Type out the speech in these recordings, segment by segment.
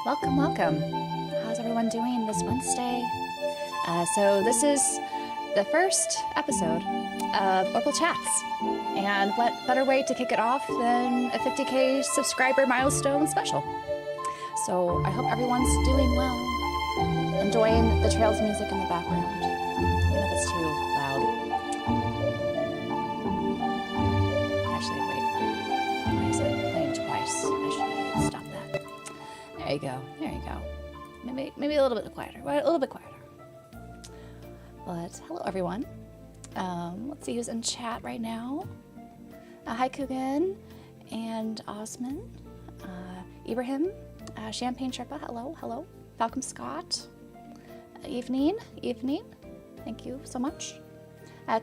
Welcome, welcome. How's everyone doing this Wednesday? So this is the first episode of Orbal Chats. And what better way to kick it off than a 50k subscriber milestone special? So I hope everyone's doing well, enjoying the Trails music in the background, even if it's too loud. Actually, wait, why is it playing twice? I should stop that. There you go, there you go. Maybe a little bit quieter, a little bit quieter. But hello everyone. Let's see who's in chat right now. Hi Kugan and Osman, Ibrahim, Champagne Sherpa, hello, hello. Falcon Scott, evening, thank you so much.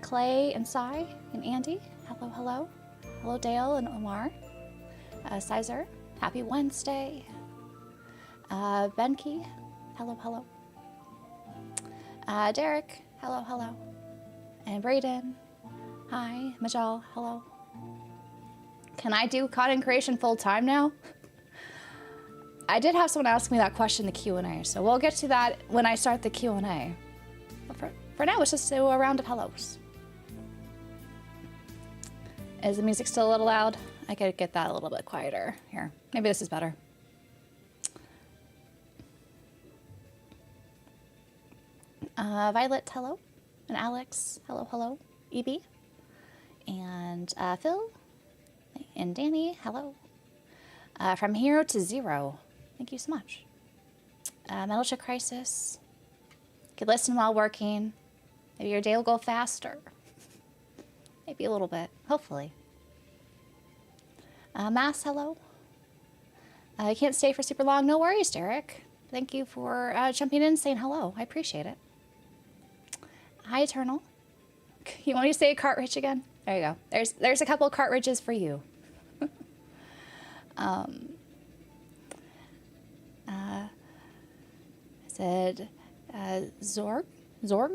Clay and Sai and Andy, hello, hello. Hello Dale and Omar. Sizer, happy Wednesday. Benke, hello, hello. Derek, hello, hello. And Brayden, hi. Majal, hello. Can I do content creation full time now? I did have someone ask me that question in the Q&A, so we'll get to that when I start the Q&A. But for now, let's just do a round of hellos. Is the music still a little loud? I could get that a little bit quieter. Here, maybe this is better. Violet, hello. And Alex, hello, hello. EB. And Phil. And Danny, hello. From Hero to Zero. Thank you so much. Metal Chick Crisis. You could listen while working. Maybe your day will go faster. Maybe a little bit, hopefully. Mass, hello. I can't stay for super long. No worries, Derek. Thank you for jumping in and saying hello. I appreciate it. Hi, Eternal. You want me to say cartridge again? There you go. There's a couple of cartridges for you. I said Zorg? How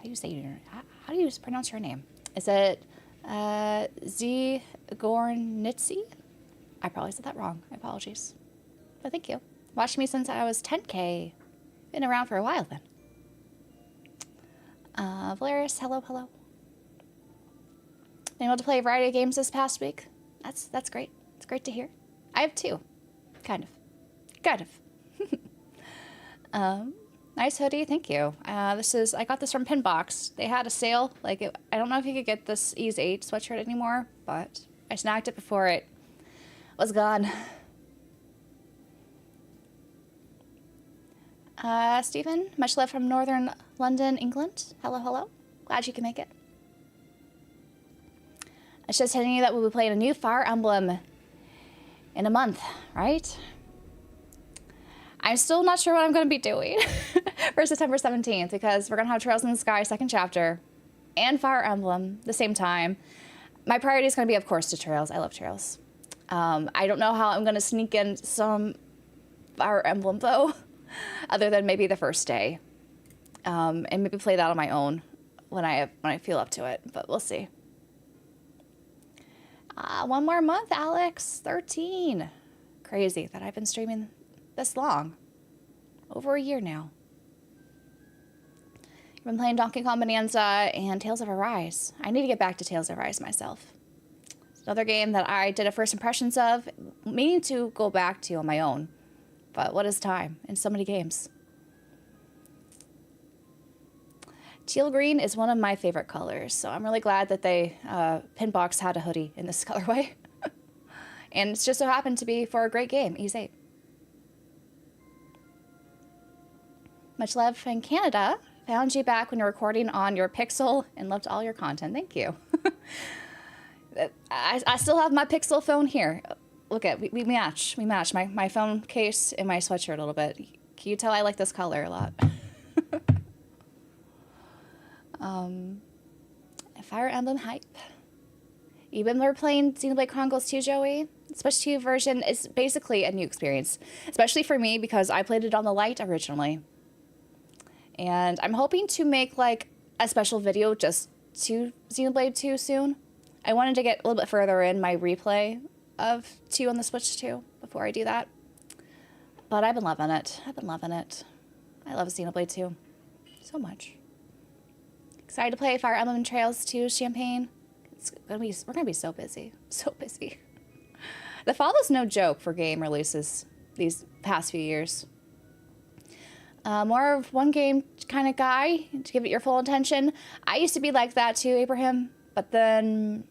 do you say your name? How do you pronounce your name? Is it Zgornitzy? I probably said that wrong. My apologies. But thank you. Watched me since I was 10K. Been around for a while then. Valeris, hello, hello. Been able to play a variety of games this past week. That's great. It's great to hear. I have two. Kind of. Nice hoodie, thank you. I got this from Pinbox. They had a sale. I don't know if you could get this Ease 8 sweatshirt anymore, but I snagged it before it was gone. Stephen, much love from Northern London, England. Hello, hello. Glad you can make it. It's just telling you that we'll be playing a new Fire Emblem in a month, right? I'm still not sure what I'm going to be doing for September 17th because we're going to have Trails in the Sky second chapter and Fire Emblem the same time. My priority is going to be, of course, to Trails. I love Trails. I don't know how I'm going to sneak in some Fire Emblem, though, other than maybe the first day. And maybe play that on my own when I feel up to it, but we'll see. One more month, Alex. 13. Crazy that I've been streaming this long. Over a year now. I've been playing Donkey Kong Bonanza and Tales of Arise. I need to get back to Tales of Arise myself. It's another game that I did a first impressions of, meaning to go back to on my own. But what is time in so many games? Teal green is one of my favorite colors, so I'm really glad that they Pinbox had a hoodie in this colorway. And it's just so happened to be for a great game, Ease 8. Much love from Canada. Found you back when you're recording on your Pixel and loved all your content. Thank you. I still have my Pixel phone here. Look at, we match. We match my phone case and my sweatshirt a little bit. Can you tell I like this color a lot? Fire Emblem hype. You've been playing Xenoblade Chronicles 2, Joey? Switch 2 version is basically a new experience, especially for me because I played it on the Lite originally. And I'm hoping to make a special video just to Xenoblade 2 soon. I wanted to get a little bit further in my replay of 2 on the Switch 2 before I do that. But I've been loving it. I've been loving it. I love Xenoblade 2 so much. Excited to play Fire Emblem Trails 2 Champagne. We're gonna be so busy. So busy. The fall is no joke for game releases these past few years. More of one game kind of guy to give it your full attention. I used to be like that too, Abraham, but then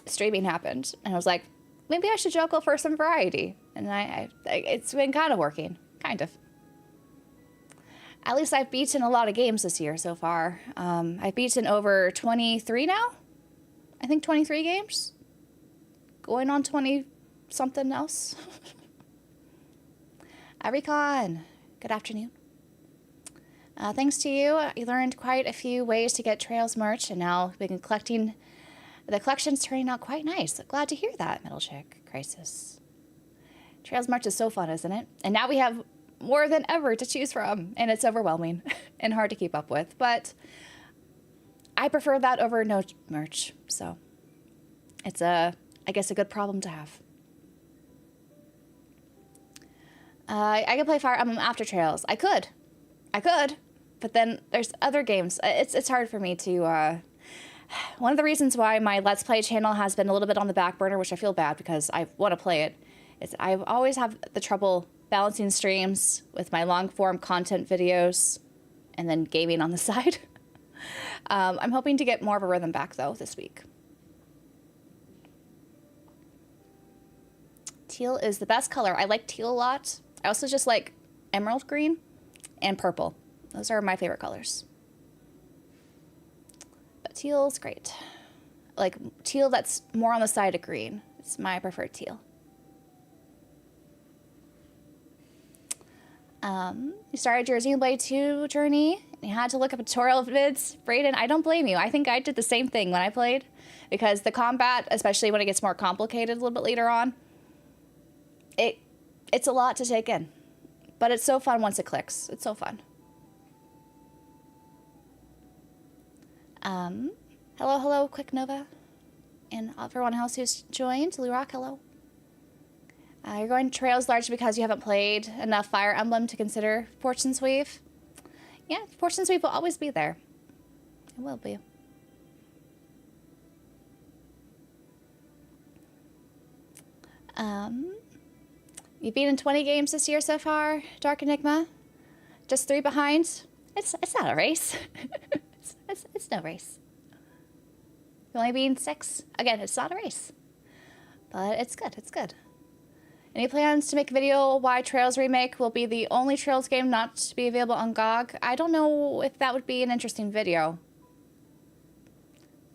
streaming happened and I was like, maybe I should juggle for some variety. And it's been kind of working, kind of. At least I've beaten a lot of games this year so far. I've beaten over 23 now. I think 23 games. Going on 20 something else. Recon, good afternoon. Thanks to you, you learned quite a few ways to get Trails merch, and now we've been collecting. The collection's turning out quite nice. Glad to hear that, Middle Chick Crisis. Trails merch is so fun, isn't it? And now we have more than ever to choose from, and it's overwhelming and hard to keep up with. But I prefer that over no merch, so it's I guess a good problem to have. I could play Fire Emblem after Trails. I could, but then there's other games. It's hard for me to. One of the reasons why my Let's Play channel has been a little bit on the back burner, which I feel bad because I want to play it, is I always have the trouble balancing streams with my long form content videos, and then gaming on the side. I'm hoping to get more of a rhythm back though this week. Teal is the best color. I like teal a lot. I also just like emerald green and purple. Those are my favorite colors. But teal's great. Like teal that's more on the side of green. It's my preferred teal. You started your Xenoblade 2 journey. You had to look up tutorial vids. Brayden, I don't blame you. I think I did the same thing when I played. Because the combat, especially when it gets more complicated a little bit later on, it's a lot to take in, but it's so fun once it clicks. It's so fun. Hello, Quick Nova, and everyone else who's joined. Lou Rock, hello. You're going Trails largely because you haven't played enough Fire Emblem to consider Fortune Sweep. Yeah, Fortune Sweep will always be there. It will be. You've beaten 20 games this year so far, Dark Enigma. Just 3 behind. It's not a race. it's no race. You've only beaten 6. Again, it's not a race. But it's good, it's good. Any plans to make a video why Trails Remake will be the only Trails game not to be available on GOG? I don't know if that would be an interesting video.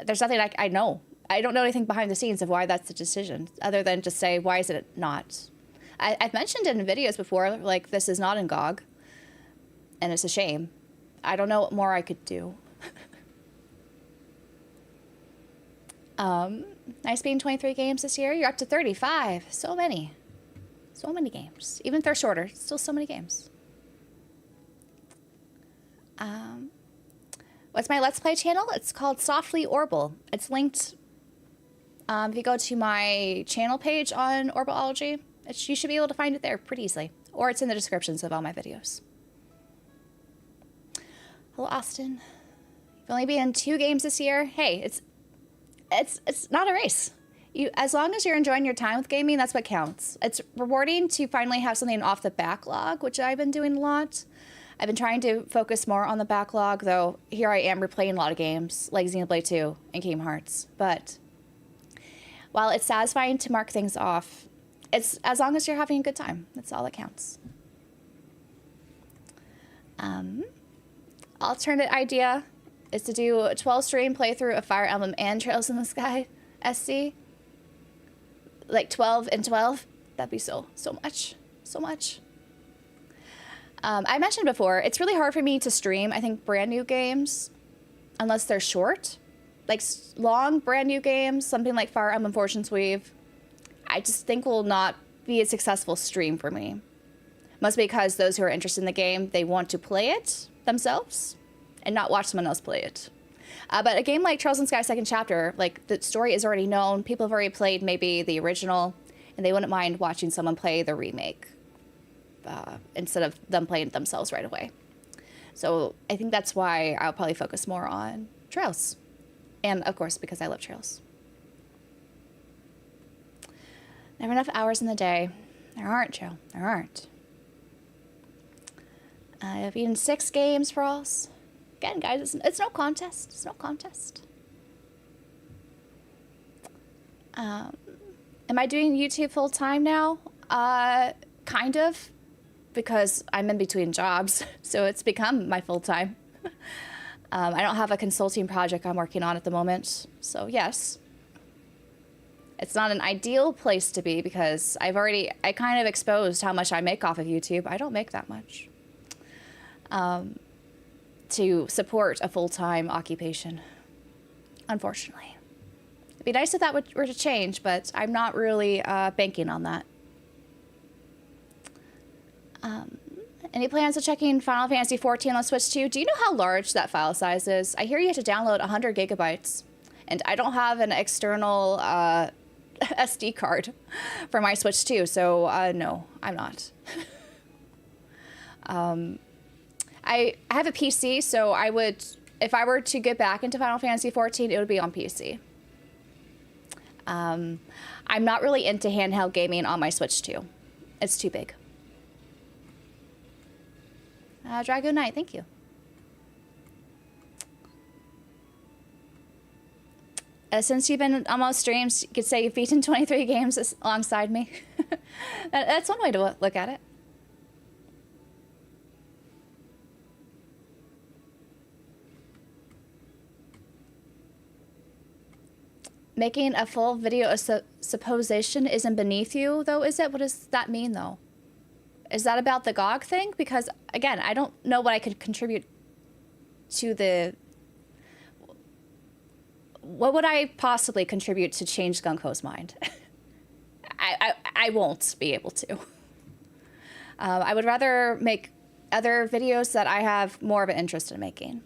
There's nothing I know. I don't know anything behind the scenes of why that's the decision, other than just say, why is it not? I've mentioned it in videos before, like, this is not in GOG, and it's a shame. I don't know what more I could do. Nice being 23 games this year. You're up to 35. So many. So many games. Even if they're shorter, still so many games. What's my Let's Play channel? It's called Softly Orbal. It's linked, if you go to my channel page on orbalology, you should be able to find it there pretty easily. Or it's in the descriptions of all my videos. Hello, Austin. You've only been in 2 games this year. Hey, it's not a race. As long as you're enjoying your time with gaming, that's what counts. It's rewarding to finally have something off the backlog, which I've been doing a lot. I've been trying to focus more on the backlog, though here I am replaying a lot of games, like Xenoblade 2 and Kingdom Hearts. But while it's satisfying to mark things off, it's as long as you're having a good time. That's all that counts. Alternate idea is to do a 12-stream playthrough of Fire Emblem and Trails in the Sky SC. Like 12 and 12. That'd be so much. So much. I mentioned before, it's really hard for me to stream, I think, brand new games, unless they're short. Like long brand new games, something like Fire Emblem Fortune Sweep, I just think will not be a successful stream for me. Must be because those who are interested in the game, they want to play it themselves and not watch someone else play it. But a game like Trails in Sky Second Chapter, like the story is already known, people have already played maybe the original, and they wouldn't mind watching someone play the remake. instead of them playing it themselves right away. So I think that's why I'll probably focus more on trails. And of course, because I love trails. Never enough hours in the day. There aren't, Joe. There aren't. I've eaten 6 games for us. Again, guys, it's no contest. It's no contest. Am I doing YouTube full time now? Kind of, because I'm in between jobs, so it's become my full time. I don't have a consulting project I'm working on at the moment, so yes. It's not an ideal place to be because I kind of exposed how much I make off of YouTube. I don't make that much. To support a full-time occupation, unfortunately. It'd be nice if that were to change, but I'm not really banking on that. Any plans of checking Final Fantasy XIV on Switch 2? Do you know how large that file size is? I hear you have to download 100 gigabytes, and I don't have an external SD card for my Switch 2, so no, I'm not. I have a PC, so I would, if I were to get back into Final Fantasy XIV, it would be on PC. I'm not really into handheld gaming on my Switch 2. It's too big. Dragoon Knight, thank you. Since you've been on most streams, you could say you've beaten 23 games alongside me. That's one way to look at it. Making a full video supposition isn't beneath you, though, is it? What does that mean, though? Is that about the GOG thing? Because, again, I don't know what I could contribute to the... What would I possibly contribute to change Gung Ho's mind? I won't be able to. I would rather make other videos that I have more of an interest in making.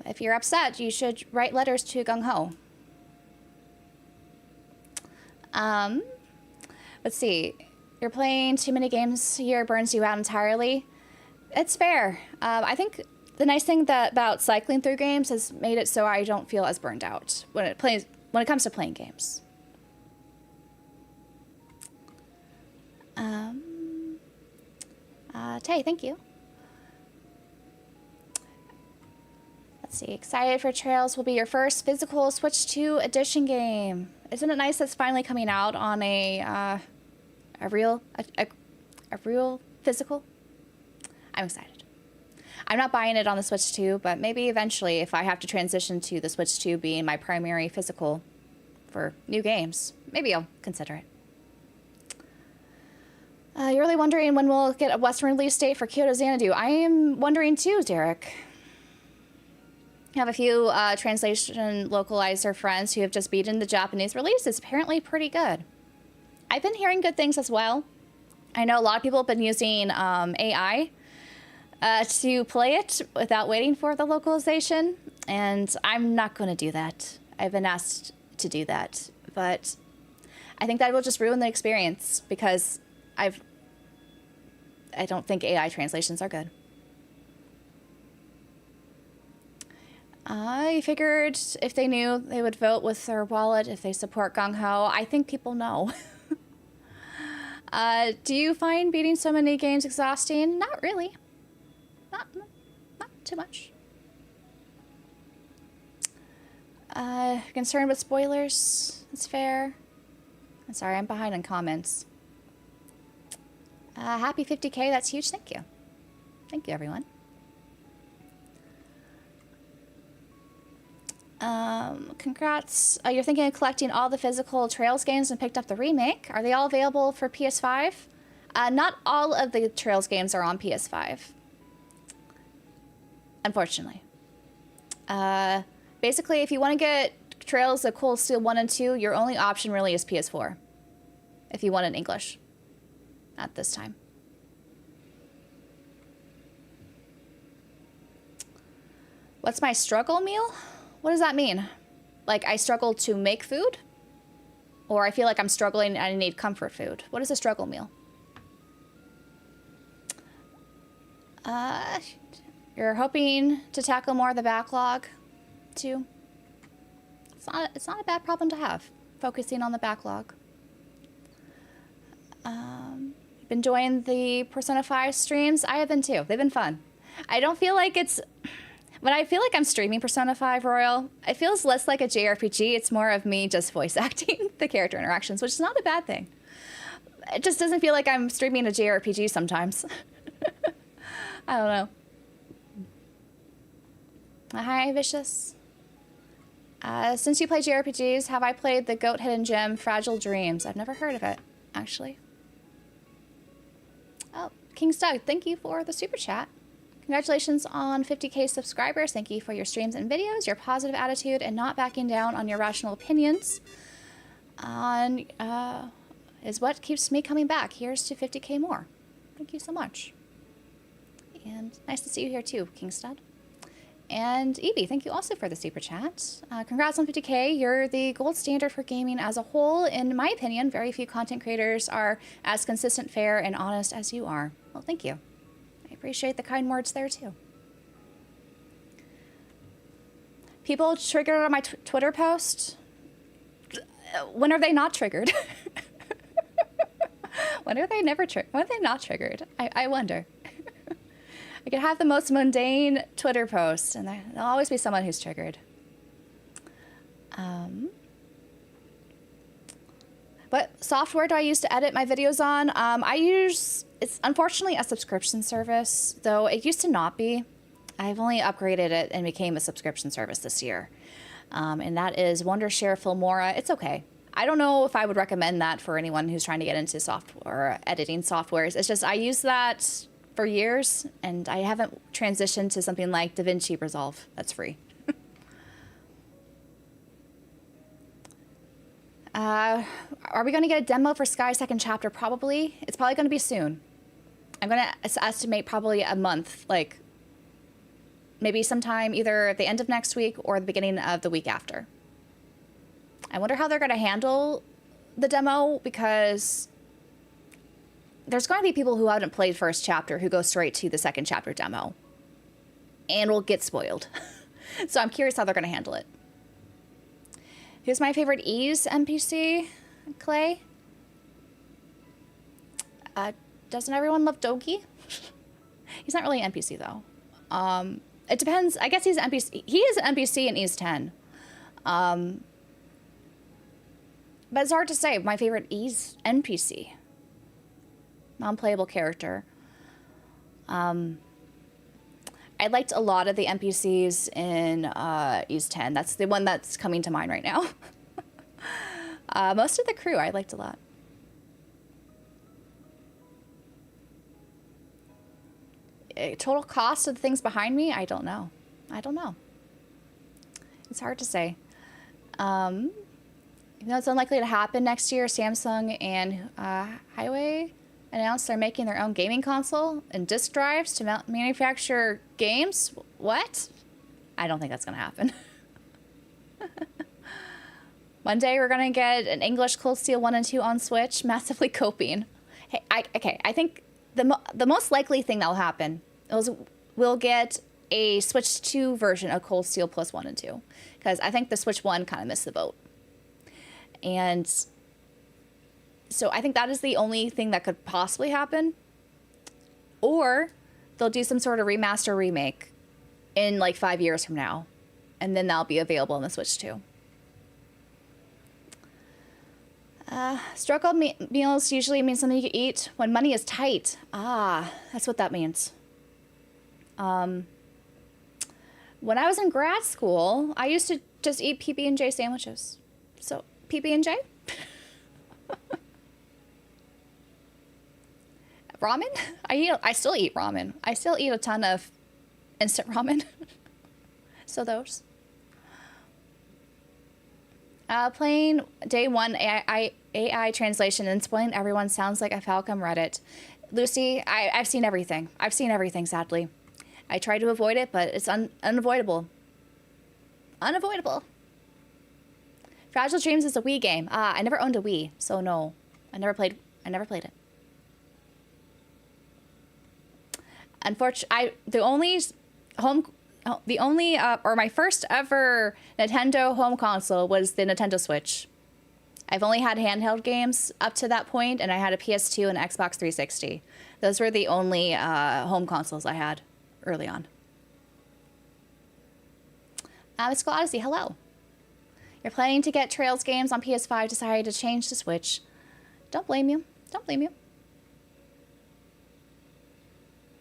If you're upset, you should write letters to Gung Ho. Let's see. You're playing too many games here burns you out entirely. It's fair. I think the nice thing about cycling through games has made it so I don't feel as burned out when it comes to playing games. Tay, thank you. Let's see. Excited for Trails will be your first physical Switch 2 edition game. Isn't it nice that's finally coming out on a real physical? I'm excited. I'm not buying it on the Switch 2, but maybe eventually if I have to transition to the Switch 2 being my primary physical for new games, maybe I'll consider it. You're really wondering when we'll get a Western release date for Kyoto Xanadu. I am wondering too, Derek. I have a few translation localizer friends who have just beaten the Japanese release. It's apparently pretty good. I've been hearing good things as well. I know a lot of people have been using AI to play it without waiting for the localization, and I'm not going to do that. I've been asked to do that, but I think that will just ruin the experience because I don't think AI translations are good. I figured if they knew, they would vote with their wallet if they support Gung Ho. I think people know. Do you find beating so many games exhausting? Not really. Not too much. Concerned with spoilers? That's fair. I'm sorry, I'm behind on comments. Happy 50K, that's huge. Thank you. Thank you, everyone. Congrats. You're thinking of collecting all the physical Trails games and picked up the remake. Are they all available for PS5? Not all of the Trails games are on PS5. Unfortunately. Basically, if you want to get Trails of Cold Steel 1 and 2, your only option really is PS4. If you want it in English. At this time. What's my struggle meal? What does that mean? Like I struggle to make food? Or I feel like I'm struggling and I need comfort food. What is a struggle meal? You're hoping to tackle more of the backlog, too. It's not a bad problem to have, focusing on the backlog. Been enjoying the Persona 5 streams. I have been too. They've been fun. I don't feel like it's... When I feel like I'm streaming Persona 5 Royal, it feels less like a JRPG. It's more of me just voice acting the character interactions, which is not a bad thing. It just doesn't feel like I'm streaming a JRPG sometimes. I don't know. Hi, Vicious. Since you play JRPGs, have I played the Goat Hidden Gem, Fragile Dreams? I've never heard of it, actually. Oh, King Stug, thank you for the super chat. Congratulations on 50K subscribers. Thank you for your streams and videos, your positive attitude, and not backing down on your rational opinions. Is what keeps me coming back. Here's to 50K more. Thank you so much. And nice to see you here too, King Stud. And Evie, thank you also for the super chat. Congrats on 50K. You're the gold standard for gaming as a whole. In my opinion, very few content creators are as consistent, fair, and honest as you are. Well, thank you. I appreciate the kind words there, too. People triggered on my Twitter post. When are they not triggered? When are they not triggered? I wonder. I could have the most mundane Twitter post, and there'll always be someone who's triggered. What software do I use to edit my videos on? It's unfortunately a subscription service, though it used to not be. I've only upgraded it and became a subscription service this year. And that is Wondershare Filmora. It's okay. I don't know if I would recommend that for anyone who's trying to get into software, editing softwares. It's just I use that for years, and I haven't transitioned to something like DaVinci Resolve. That's free. Are we going to get a demo for Sky second chapter? Probably. It's probably going to be soon. I'm going to estimate probably a month, like maybe sometime either at the end of next week or the beginning of the week after. I wonder how they're going to handle the demo, because there's going to be people who haven't played first chapter who go straight to the second chapter demo and will get spoiled. So I'm curious how they're going to handle it. Who's my favorite Ease NPC, Clay? Doesn't everyone love Dogi? He's not really an NPC, though. It depends. I guess he's an NPC. He is an NPC in Ease 10. But it's hard to say. My favorite Ease NPC. Non-playable character. I liked a lot of the NPCs in Ease 10. That's the one that's coming to mind right now. Most of the crew I liked a lot. Total cost of the things behind me? I don't know. It's hard to say. Even though it's unlikely to happen next year, Samsung and Highway announced they're making their own gaming console and disk drives to manufacture games. What? I don't think that's going to happen. One day we're going to get an English Cold Steel 1 and 2 on Switch, massively coping. Hey, I think the most likely thing that will happen is we'll get a Switch 2 version of Cold Steel plus 1 and 2, because I think the Switch 1 kind of missed the boat. And so I think that is the only thing that could possibly happen. Or they'll do some sort of remaster remake in like 5 years from now, and then that'll be available on the Switch 2. Struggle meals usually mean something you can eat when money is tight. Ah, that's what that means. When I was in grad school, I used to just eat PB&J sandwiches. So, PB&J? Ramen? I still eat ramen. I still eat a ton of instant ramen. So those. Playing day one AI translation and spoiling everyone sounds like a Falcom Reddit. Lucy, I've seen everything. I've seen everything, sadly. I try to avoid it, but it's unavoidable. Unavoidable. Fragile Dreams is a Wii game. Ah, I never owned a Wii, so no. I never played it. Unfortunately, my first ever Nintendo home console was the Nintendo Switch. I've only had handheld games up to that point, and I had a PS2 and Xbox 360. Those were the only home consoles I had early on. Mystical Odyssey, hello. You're planning to get Trails games on PS5, decided to change to Switch. Don't blame you. Don't blame you.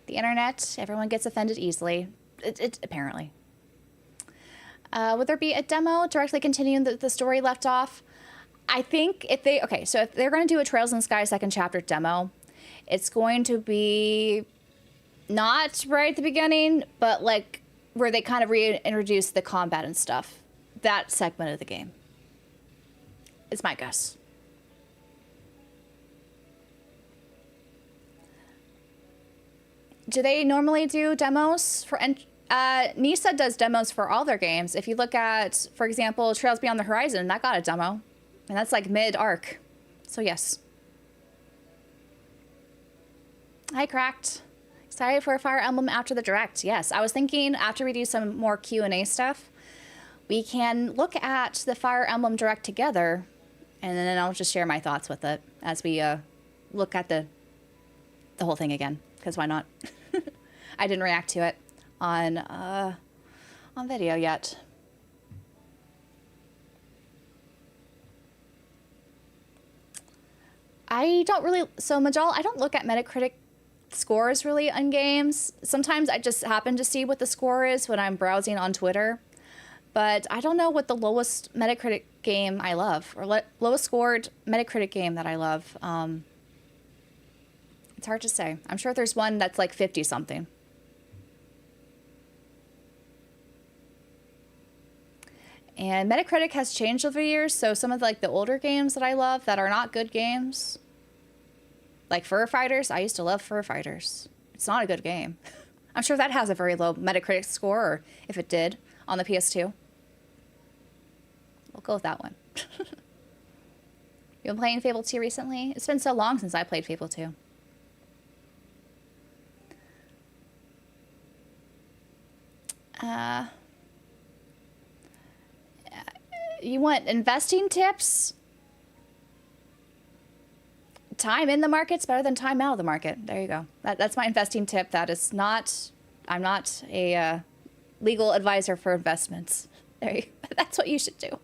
The internet, everyone gets offended easily. Apparently. Would there be a demo directly continuing the story left off? I think if they're going to do a Trails in the Sky second chapter demo, it's going to be not right at the beginning, but like where they kind of reintroduce the combat and stuff. That segment of the game. It's my guess. Do they normally do demos for... Nisa does demos for all their games. If you look at, for example, Trails Beyond the Horizon, that got a demo. And that's like mid-arc. So yes. Hi, Cracked. Excited for Fire Emblem after the Direct. Yes, I was thinking after we do some more Q&A stuff, we can look at the Fire Emblem Direct together, and then I'll just share my thoughts with it as we look at the whole thing again, because why not? I didn't react to it on video yet. Majal, I don't look at Metacritic scores really on games. Sometimes I just happen to see what the score is when I'm browsing on Twitter. But I don't know what the lowest Metacritic game I love, or lowest scored Metacritic game that I love. It's hard to say. I'm sure there's one that's like 50-something. And Metacritic has changed over the years, so some of the older games that I love that are not good games, like Fur Fighters, I used to love Fur Fighters. It's not a good game. I'm sure that has a very low Metacritic score, or if it did, on the PS2. We'll go with that one. You been playing Fable 2 recently? It's been so long since I played Fable 2. You want investing tips? Time in the market's better than time out of the market. There you go. That's my investing tip. That is not... I'm not a legal advisor for investments. That's what you should do.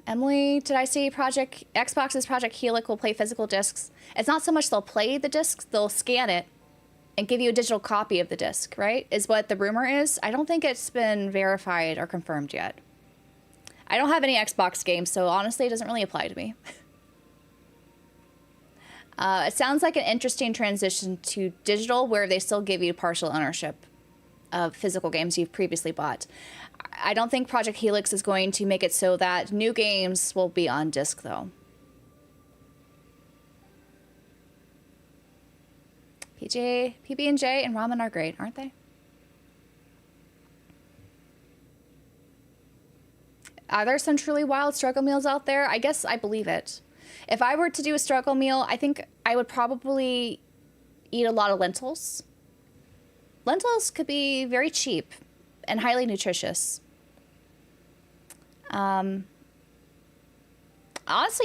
Emily, did I see Xbox's Project Helix will play physical discs? It's not so much they'll play the discs, they'll scan it and give you a digital copy of the disc, right? Is what the rumor is. I don't think it's been verified or confirmed yet. I don't have any Xbox games, so honestly, it doesn't really apply to me. It sounds like an interesting transition to digital where they still give you partial ownership of physical games you've previously bought. I don't think Project Helix is going to make it so that new games will be on disc, though. PB&J and ramen are great, aren't they? Are there some truly wild struggle meals out there? I guess I believe it. If I were to do a struggle meal, I think I would probably eat a lot of lentils. Lentils could be very cheap and highly nutritious. Honestly,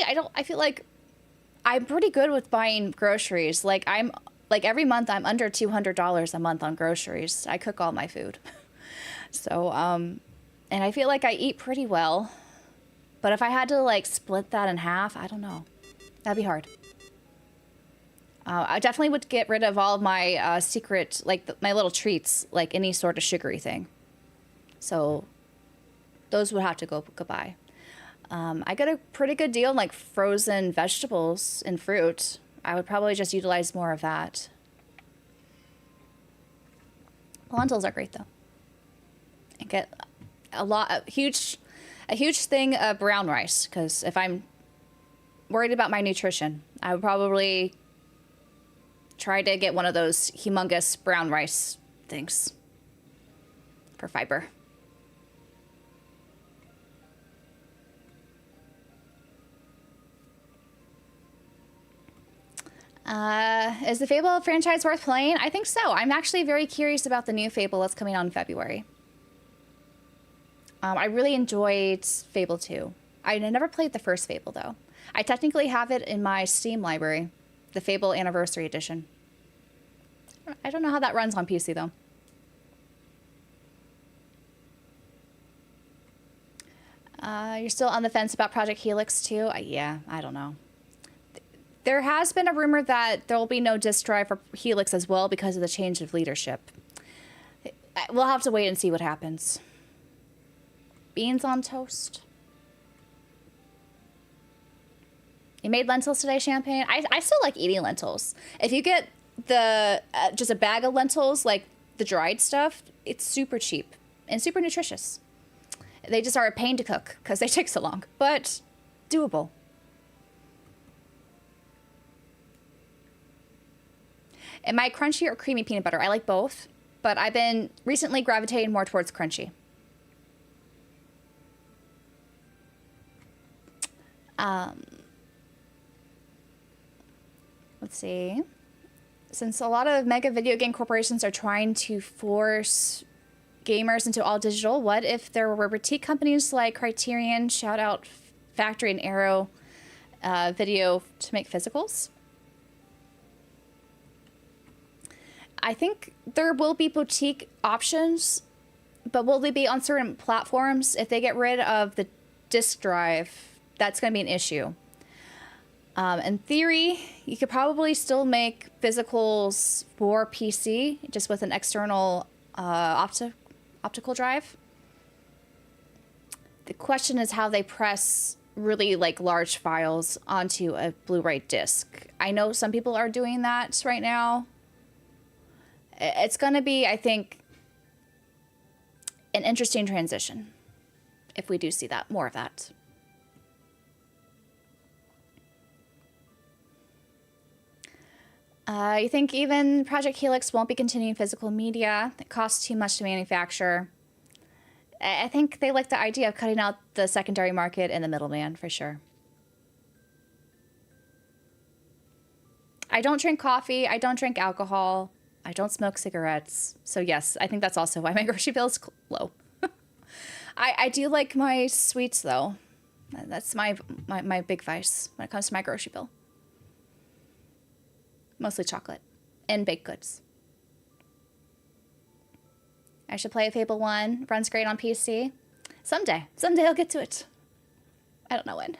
I feel like I'm pretty good with buying groceries. Every month I'm under $200 a month on groceries. I cook all my food. So, and I feel like I eat pretty well. But if I had to split that in half, I don't know. That'd be hard. I definitely would get rid of all of my secret, my little treats, like any sort of sugary thing. So those would have to go goodbye. I got a pretty good deal on frozen vegetables and fruit. I would probably just utilize more of that. Lentils are great though. And get a huge thing of brown rice, because if I'm worried about my nutrition, I would probably try to get one of those humongous brown rice things. for fiber. Is the Fable franchise worth playing? I think so. I'm actually very curious about the new Fable that's coming out in February. I really enjoyed Fable 2. I never played the first Fable, though. I technically have it in my Steam library, the Fable Anniversary Edition. I don't know how that runs on PC, though. You're still on the fence about Project Helix, too? Yeah, I don't know. There has been a rumor that there will be no disk drive for Helix as well because of the change of leadership. We'll have to wait and see what happens. Beans on toast. You made lentils today, Champagne? I still like eating lentils. If you get the just a bag of lentils, like the dried stuff, it's super cheap and super nutritious. They just are a pain to cook because they take so long, but doable. Am I crunchy or creamy peanut butter? I like both, but I've been recently gravitating more towards crunchy. Let's see. Since a lot of mega video game corporations are trying to force gamers into all digital, what if there were boutique companies like Criterion, shout out Factory and Arrow Video to make physicals? I think there will be boutique options, but will they be on certain platforms? If they get rid of the disk drive, that's going to be an issue. In theory, you could probably still make physicals for PC, just with an external optical drive. The question is how they press really like large files onto a Blu-ray disc. I know some people are doing that right now. It's going to be, I think, an interesting transition if we do see that, more of that. You think even Project Helix won't be continuing physical media? It costs too much to manufacture. I think they like the idea of cutting out the secondary market and the middleman, for sure. I don't drink coffee. I don't drink alcohol. I don't smoke cigarettes. So yes, I think that's also why my grocery bill is low. I do like my sweets, though. That's my big vice when it comes to my grocery bill. Mostly chocolate and baked goods. I should play Fable 1. Runs great on PC. Someday I'll get to it. I don't know when.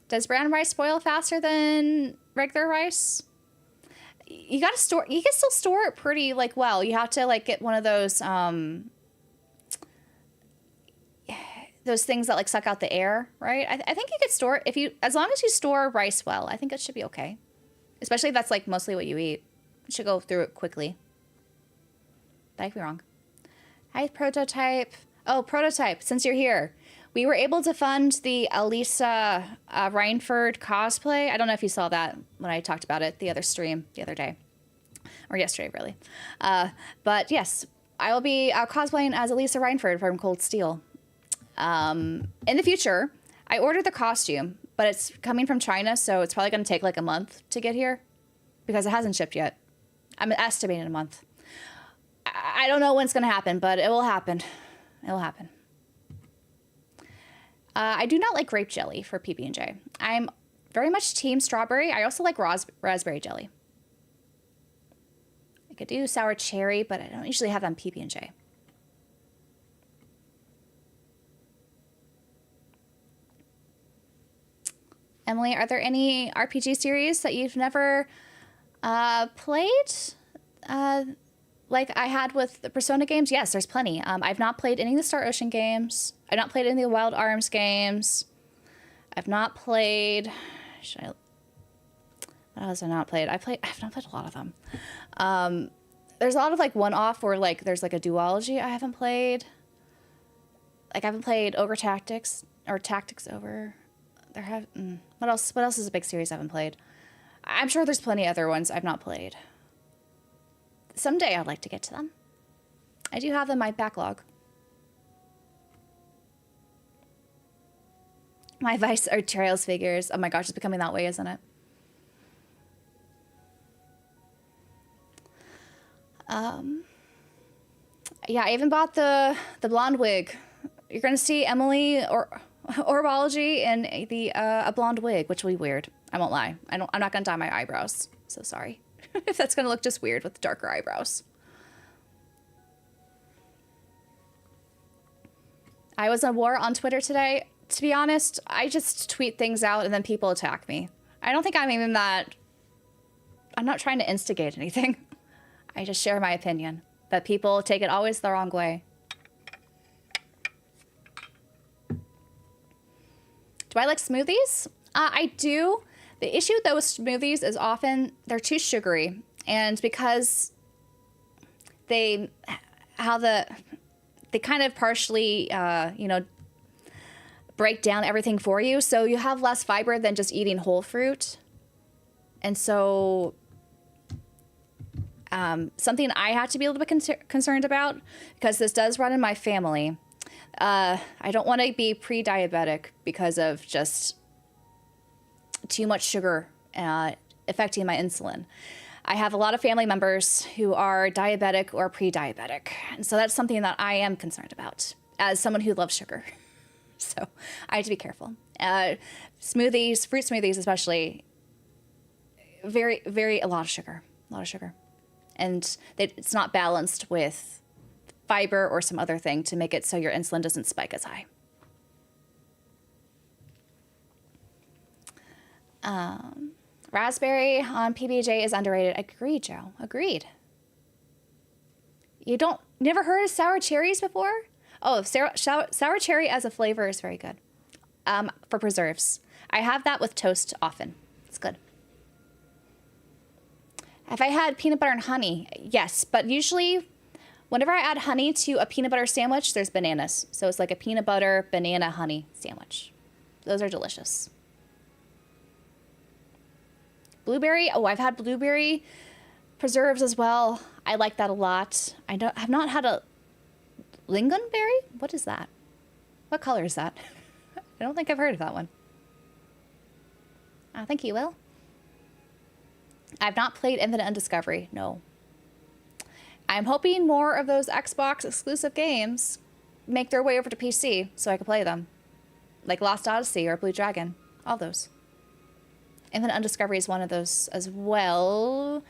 Does brown rice spoil faster than regular rice? You gotta store. You can still store it pretty like well. You have to like get one of those things that like suck out the air, right? I think you could store it as long as you store rice well. I think it should be okay, especially if that's like mostly what you eat. It should go through it quickly. But I could be wrong. Hi, Prototype. Oh, Prototype. Since you're here, we were able to fund the Elisa Reinford cosplay. I don't know if you saw that when I talked about it the other stream the other day. Or yesterday, really. But yes, I will be cosplaying as Elisa Reinford from Cold Steel. In the future, I ordered the costume, but it's coming from China, so it's probably going to take like a month to get here because it hasn't shipped yet. I'm estimating a month. I don't know when it's going to happen, but it will happen. It will happen. I do not like grape jelly for PB&J. I'm very much team strawberry. I also like raspberry jelly. I could do sour cherry, but I don't usually have that on PB&J. Emily, are there any RPG series that you've never played? Like I had with the Persona games? Yes, there's plenty. I've not played any of the Star Ocean games. I've not played any of the Wild Arms games. I've not played... What else have I not played? I've not played a lot of them. There's a lot of like one-off where like there's like a duology I haven't played. Like I haven't played Ogre Tactics or Tactics Over... What else? What else is a big series I haven't played? I'm sure there's plenty of other ones I've not played. Someday I'd like to get to them. I do have them in my backlog. My vice are Trails figures. Oh my gosh, it's becoming that way, isn't it? Yeah, I even bought the blonde wig. You're gonna see Emily or Orbology in the a blonde wig, which will be weird. I won't lie. I'm not gonna dye my eyebrows. So sorry if that's gonna look just weird with darker eyebrows. I was in war on Twitter today. To be honest, I just tweet things out and then people attack me. I don't think I'm even that. I'm not trying to instigate anything. I just share my opinion. But people take it always the wrong way. Do I like smoothies? I do. The issue though with smoothies is often they're too sugary. And because they kind of partially, you know, break down everything for you. So you have less fiber than just eating whole fruit. And so something I have to be a little bit concerned about, because this does run in my family. I don't want to be pre-diabetic because of just too much sugar affecting my insulin. I have a lot of family members who are diabetic or pre-diabetic. And so that's something that I am concerned about as someone who loves sugar. So I have to be careful. Smoothies, fruit smoothies especially, a lot of sugar. And it's not balanced with fiber or some other thing to make it so your insulin doesn't spike as high. Raspberry on PBJ is underrated. Agreed, Joe. Agreed. Never heard of sour cherries before? Oh, sour cherry as a flavor is very good. For preserves. I have that with toast often. It's good. Have I had peanut butter and honey? Yes, but usually whenever I add honey to a peanut butter sandwich, there's bananas. So it's like a peanut butter, banana, honey sandwich. Those are delicious. Blueberry. Oh, I've had blueberry preserves as well. I like that a lot. I've not had a lingonberry? What is that? What color is that? I don't think I've heard of that one. I think you will. I've not played Infinite Undiscovery, no. I'm hoping more of those Xbox exclusive games make their way over to PC so I can play them. Like Lost Odyssey or Blue Dragon. All those. Infinite Undiscovery is one of those as well.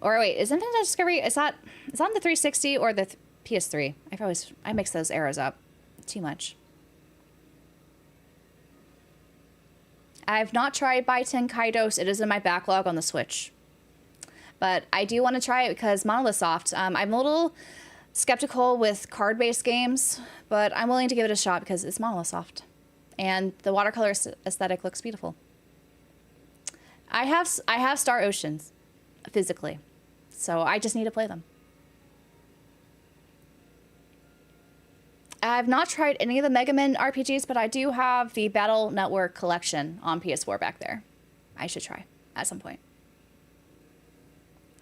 Or wait, is Infinite Undiscovery, is that on the 360 or the PS3? I mix those arrows up too much. I've not tried Baiten Kaidos. It is in my backlog on the Switch. But I do want to try it because Monolith Soft. I'm a little skeptical with card-based games, but I'm willing to give it a shot because it's Monolith Soft. And the watercolor aesthetic looks beautiful. I have Star Oceans physically, so I just need to play them. I've not tried any of the Mega Man RPGs, but I do have the Battle Network collection on PS4 back there. I should try at some point.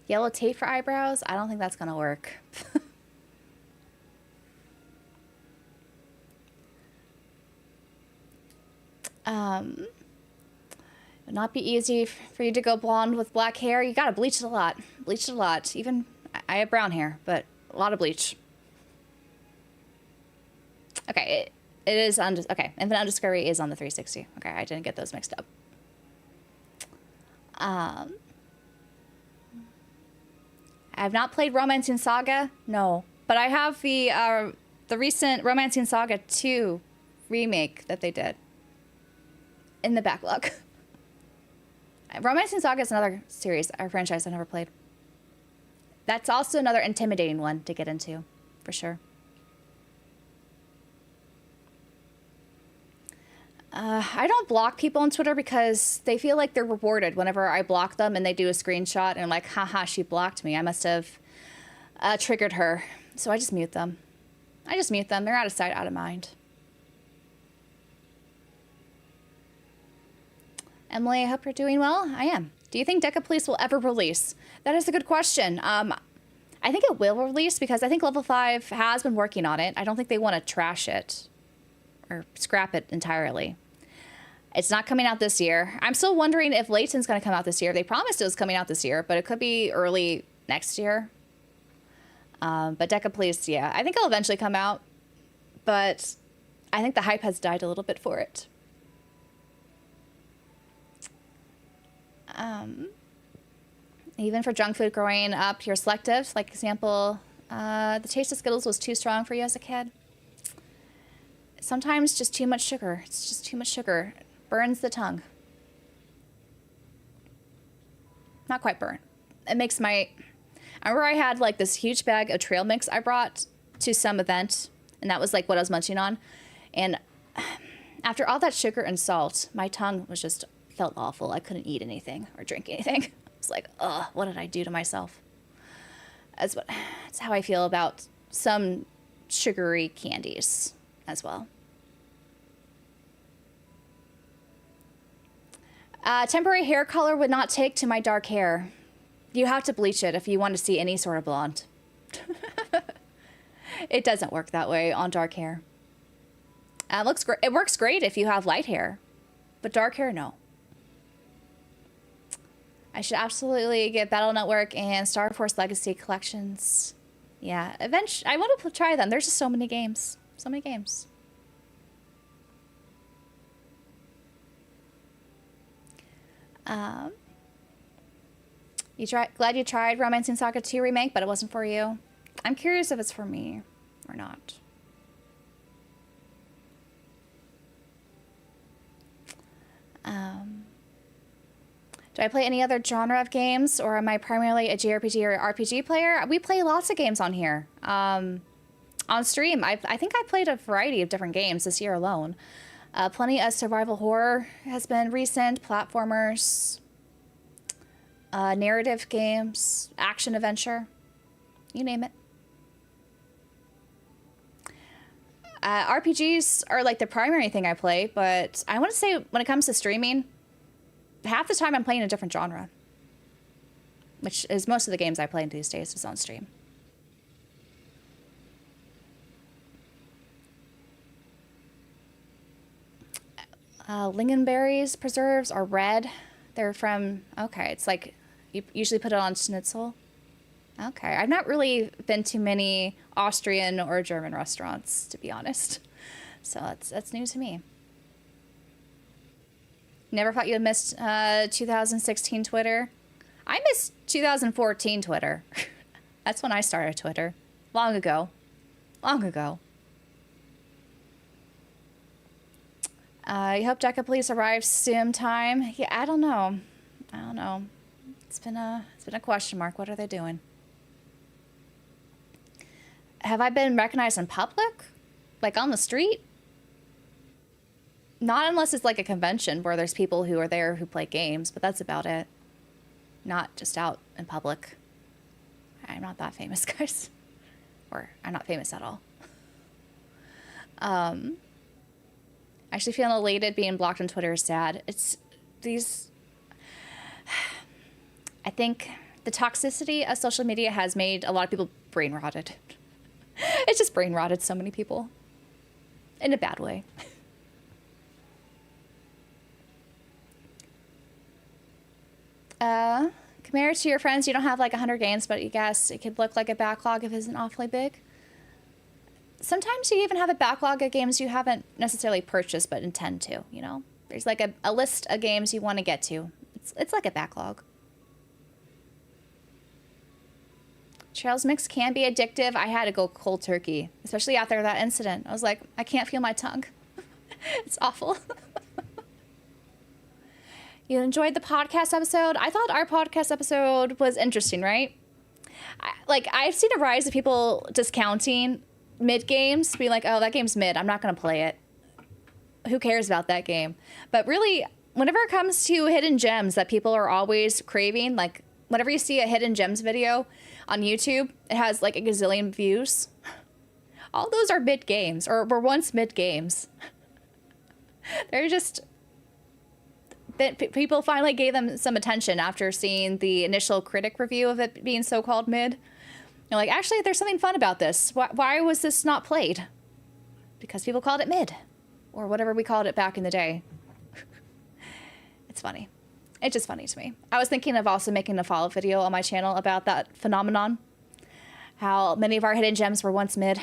Yellow tape for eyebrows? I don't think that's going to work. It would not be easy for you to go blonde with black hair. You got to bleach it a lot. Bleach it a lot. Even I have brown hair, but a lot of bleach. Okay, it is on. Okay, Infinite Undiscovery is on the 360. Okay, I didn't get those mixed up. I've not played Romancing Saga. No, but I have the recent Romancing Saga 2 remake that they did in the backlog. Romancing Saga is another series or franchise I never played. That's also another intimidating one to get into, for sure. I don't block people on Twitter because they feel like they're rewarded whenever I block them and they do a screenshot and like, haha, she blocked me. I must have triggered her. So I just mute them. They're out of sight, out of mind. Emily, I hope you're doing well. I am. Do you think Deca Police will ever release? That is a good question. I think it will release because I think Level 5 has been working on it. I don't think they want to trash it or scrap it entirely. It's not coming out this year. I'm still wondering if Layton's going to come out this year. They promised it was coming out this year, but it could be early next year. But Deca Police, yeah, I think it'll eventually come out. But I think the hype has died a little bit for it. Even for junk food growing up, you're selective. Like example, the taste of Skittles was too strong for you as a kid. Sometimes just too much sugar. It's just too much sugar. Burns the tongue. Not quite burnt. It makes my... I remember I had like this huge bag of trail mix I brought to some event, and that was like what I was munching on. And after all that sugar and salt, my tongue was just felt awful. I couldn't eat anything or drink anything. It's like, ugh, what did I do to myself? That's how I feel about some sugary candies as well. Temporary hair color would not take to my dark hair. You have to bleach it if you want to see any sort of blonde. It doesn't work that way on dark hair. It works great if you have light hair, but dark hair, no. I should absolutely get Battle Network and Star Force Legacy collections. Yeah, eventually, I want to try them. There's just so many games. So many games. Glad you tried Romancing Saga 2 Remake, but it wasn't for you. I'm curious if it's for me or not. Do I play any other genre of games, or am I primarily a JRPG or RPG player? We play lots of games on here. On stream, I think I played a variety of different games this year alone. Plenty of survival horror has been recent, platformers, narrative games, action adventure, you name it. RPGs are like the primary thing I play, but I want to say when it comes to streaming, half the time I'm playing a different genre, which is most of the games I play these days is on stream. Lingonberries preserves are red. They're from, okay, it's like, you usually put it on schnitzel. Okay, I've not really been to many Austrian or German restaurants, to be honest. So that's new to me. Never thought you had missed 2016 Twitter. I missed 2014 Twitter. That's when I started Twitter. Long ago. Long ago. I hope Deca Police arrives soon time. Yeah, I don't know. I don't know. It's been a question mark. What are they doing? Have I been recognized in public? Like on the street? Not unless it's like a convention where there's people who are there who play games, but that's about it. Not just out in public. I'm not that famous, guys. Or I'm not famous at all. Actually feeling elated being blocked on Twitter is sad. It's these... I think the toxicity of social media has made a lot of people brain rotted. It's just brain rotted so many people. In a bad way. Compared to your friends, you don't have like 100 games, but you guess it could look like a backlog if it isn't awfully big. Sometimes you even have a backlog of games you haven't necessarily purchased but intend to, you know? There's like a list of games you want to get to. It's like a backlog. Trails mix can be addictive. I had to go cold turkey, especially after that incident. I was like, I can't feel my tongue. It's awful. You enjoyed the podcast episode? I thought our podcast episode was interesting, right? I've seen a rise of people discounting mid games, being like, oh, that game's mid. I'm not going to play it. Who cares about that game? But really, whenever it comes to hidden gems that people are always craving, like whenever you see a hidden gems video on YouTube, it has like a gazillion views. All those are mid games, or were once mid games. They're just that people finally gave them some attention after seeing the initial critic review of it being so-called mid. They're like, actually, there's something fun about this. Why was this not played? Because people called it mid, or whatever we called it back in the day. It's funny. It's just funny to me. I was thinking of also making a follow-up video on my channel about that phenomenon. How many of our hidden gems were once mid.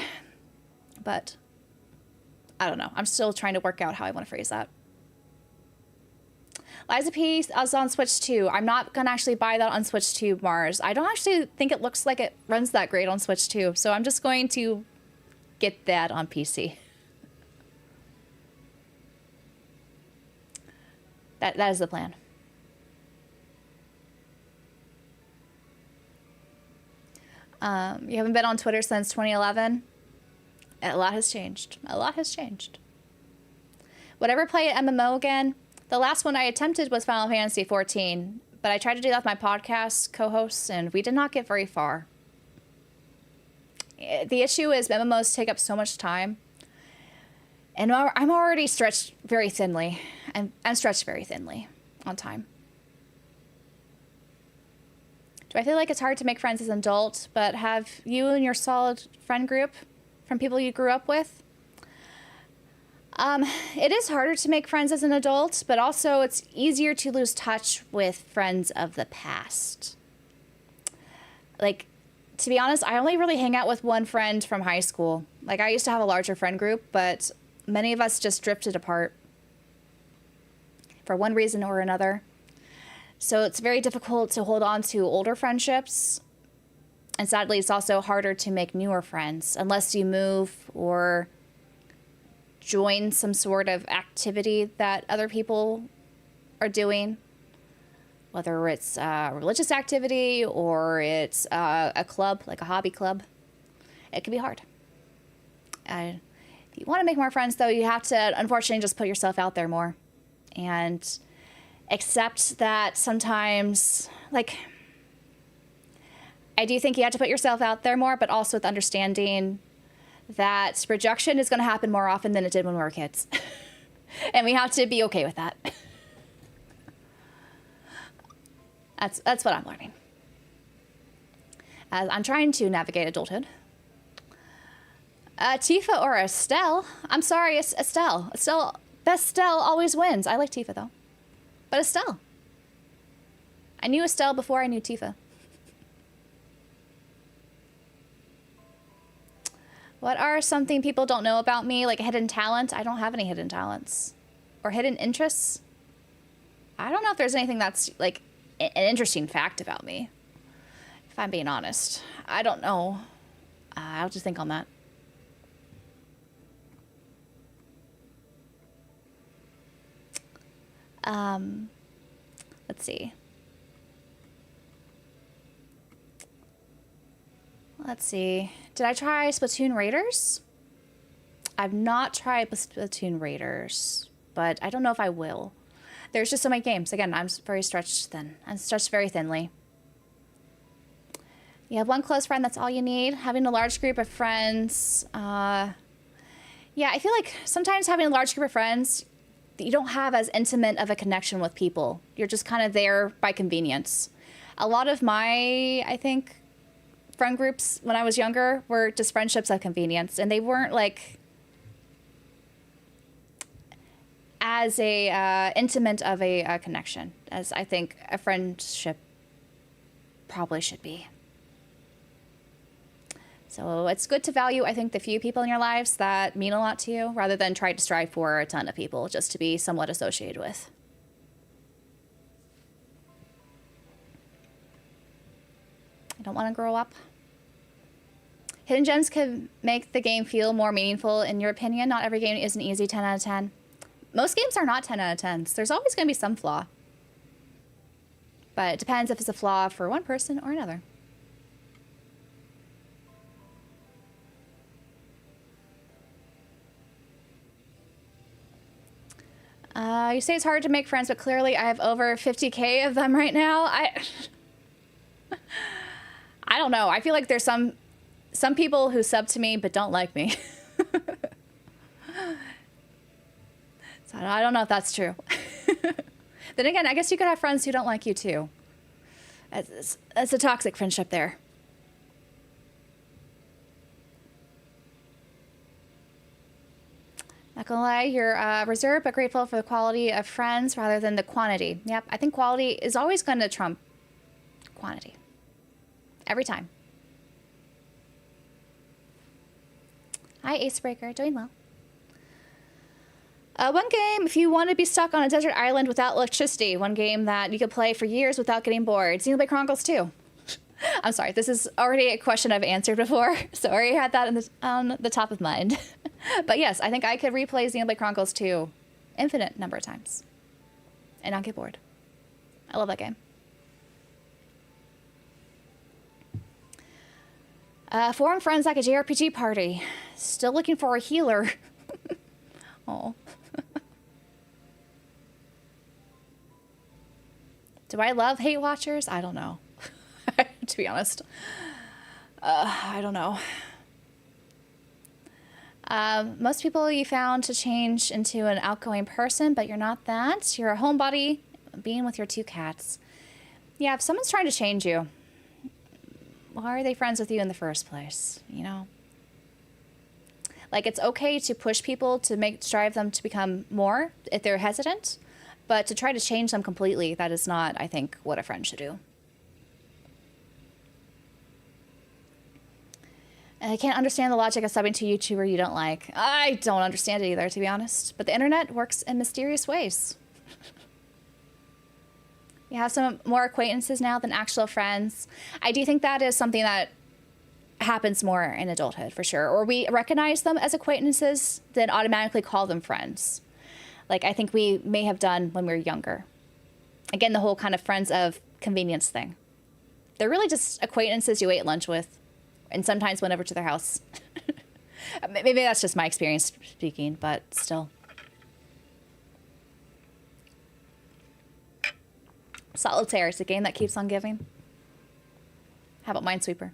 But I don't know. I'm still trying to work out how I want to phrase that. Liza P is on Switch 2. I'm not going to actually buy that on Switch 2, Mars. I don't actually think it looks like it runs that great on Switch 2. So I'm just going to get that on PC. That is the plan. You haven't been on Twitter since 2011? A lot has changed. A lot has changed. Would I ever play an MMO again? The last one I attempted was Final Fantasy XIV, but I tried to do that with my podcast co-hosts, and we did not get very far. The issue is MMOs take up so much time, and I'm already stretched very thinly. I'm stretched very thinly on time. Do I feel like it's hard to make friends as an adult, but have you and your solid friend group from people you grew up with? It is harder to make friends as an adult, but also it's easier to lose touch with friends of the past. Like, to be honest, I only really hang out with one friend from high school. Like, I used to have a larger friend group, but many of us just drifted apart for one reason or another. So it's very difficult to hold on to older friendships. And sadly, it's also harder to make newer friends unless you move or join some sort of activity that other people are doing, whether it's a religious activity or it's a club, like a hobby club. It can be hard. If you want to make more friends, though, you have to, unfortunately, just put yourself out there more and accept that sometimes, like, I do think you have to put yourself out there more, but also with understanding that rejection is going to happen more often than it did when we were kids. And we have to be okay with that. That's what I'm learning. As I'm trying to navigate adulthood. Tifa or Estelle? I'm sorry, it's Estelle. Best Estelle always wins. I like Tifa, though. But Estelle. I knew Estelle before I knew Tifa. What are something people don't know about me? Like a hidden talent? I don't have any hidden talents. Or hidden interests? I don't know if there's anything that's like an interesting fact about me. If I'm being honest. I don't know. I'll just think on that. Let's see. Let's see. Did I try Splatoon Raiders? I've not tried Splatoon Raiders, but I don't know if I will. There's just so many games. Again, I'm very stretched thin. I'm stretched very thinly. You have one close friend, that's all you need. Having a large group of friends. Yeah, I feel like sometimes having a large group of friends, you don't have as intimate of a connection with people. You're just kind of there by convenience. A lot of my, I think, friend groups when I was younger were just friendships of convenience, and they weren't like as a intimate of a connection as I think a friendship probably should be. So it's good to value, I think, the few people in your lives that mean a lot to you, rather than try to strive for a ton of people just to be somewhat associated with. I don't want to grow up. Hidden gems can make the game feel more meaningful, in your opinion. Not every game is an easy 10 out of 10. Most games are not 10 out of 10s. There's always going to be some flaw. But it depends if it's a flaw for one person or another. You say it's hard to make friends, but clearly I have over 50K of them right now. I don't know. I feel like there's some people who sub to me but don't like me. So I don't know if that's true. Then again, I guess you could have friends who don't like you too. That's a toxic friendship there. Not gonna lie, you're reserved but grateful for the quality of friends rather than the quantity. Yep, I think quality is always going to trump quantity. Every time. Hi, Acebreaker. Doing well. One game, if you want to be stuck on a desert island without electricity. One game that you could play for years without getting bored. Xenoblade Chronicles 2. I'm sorry, this is already a question I've answered before, so I already had that on the top of mind. But yes, I think I could replay Xenoblade Chronicles 2 infinite number of times and not get bored. I love that game. Forum friends like a JRPG party. Still looking for a healer. Oh. Do I love hate watchers? I don't know. To be honest. I don't know. Most people you found to change into an outgoing person, but you're not that. You're a homebody being with your 2 cats. Yeah, if someone's trying to change you, why are they friends with you in the first place? You know? Like, it's okay to push people to drive them to become more if they're hesitant, but to try to change them completely, that is not, I think, what a friend should do. I can't understand the logic of subbing to a YouTuber you don't like. I don't understand it either, to be honest. But the internet works in mysterious ways. You have some more acquaintances now than actual friends. I do think that is something that happens more in adulthood, for sure. Or we recognize them as acquaintances, then automatically call them friends. Like I think we may have done when we were younger. Again, the whole kind of friends of convenience thing. They're really just acquaintances you ate lunch with. And sometimes went over to their house. Maybe that's just my experience speaking, but still. Solitaire is a game that keeps on giving. How about Minesweeper?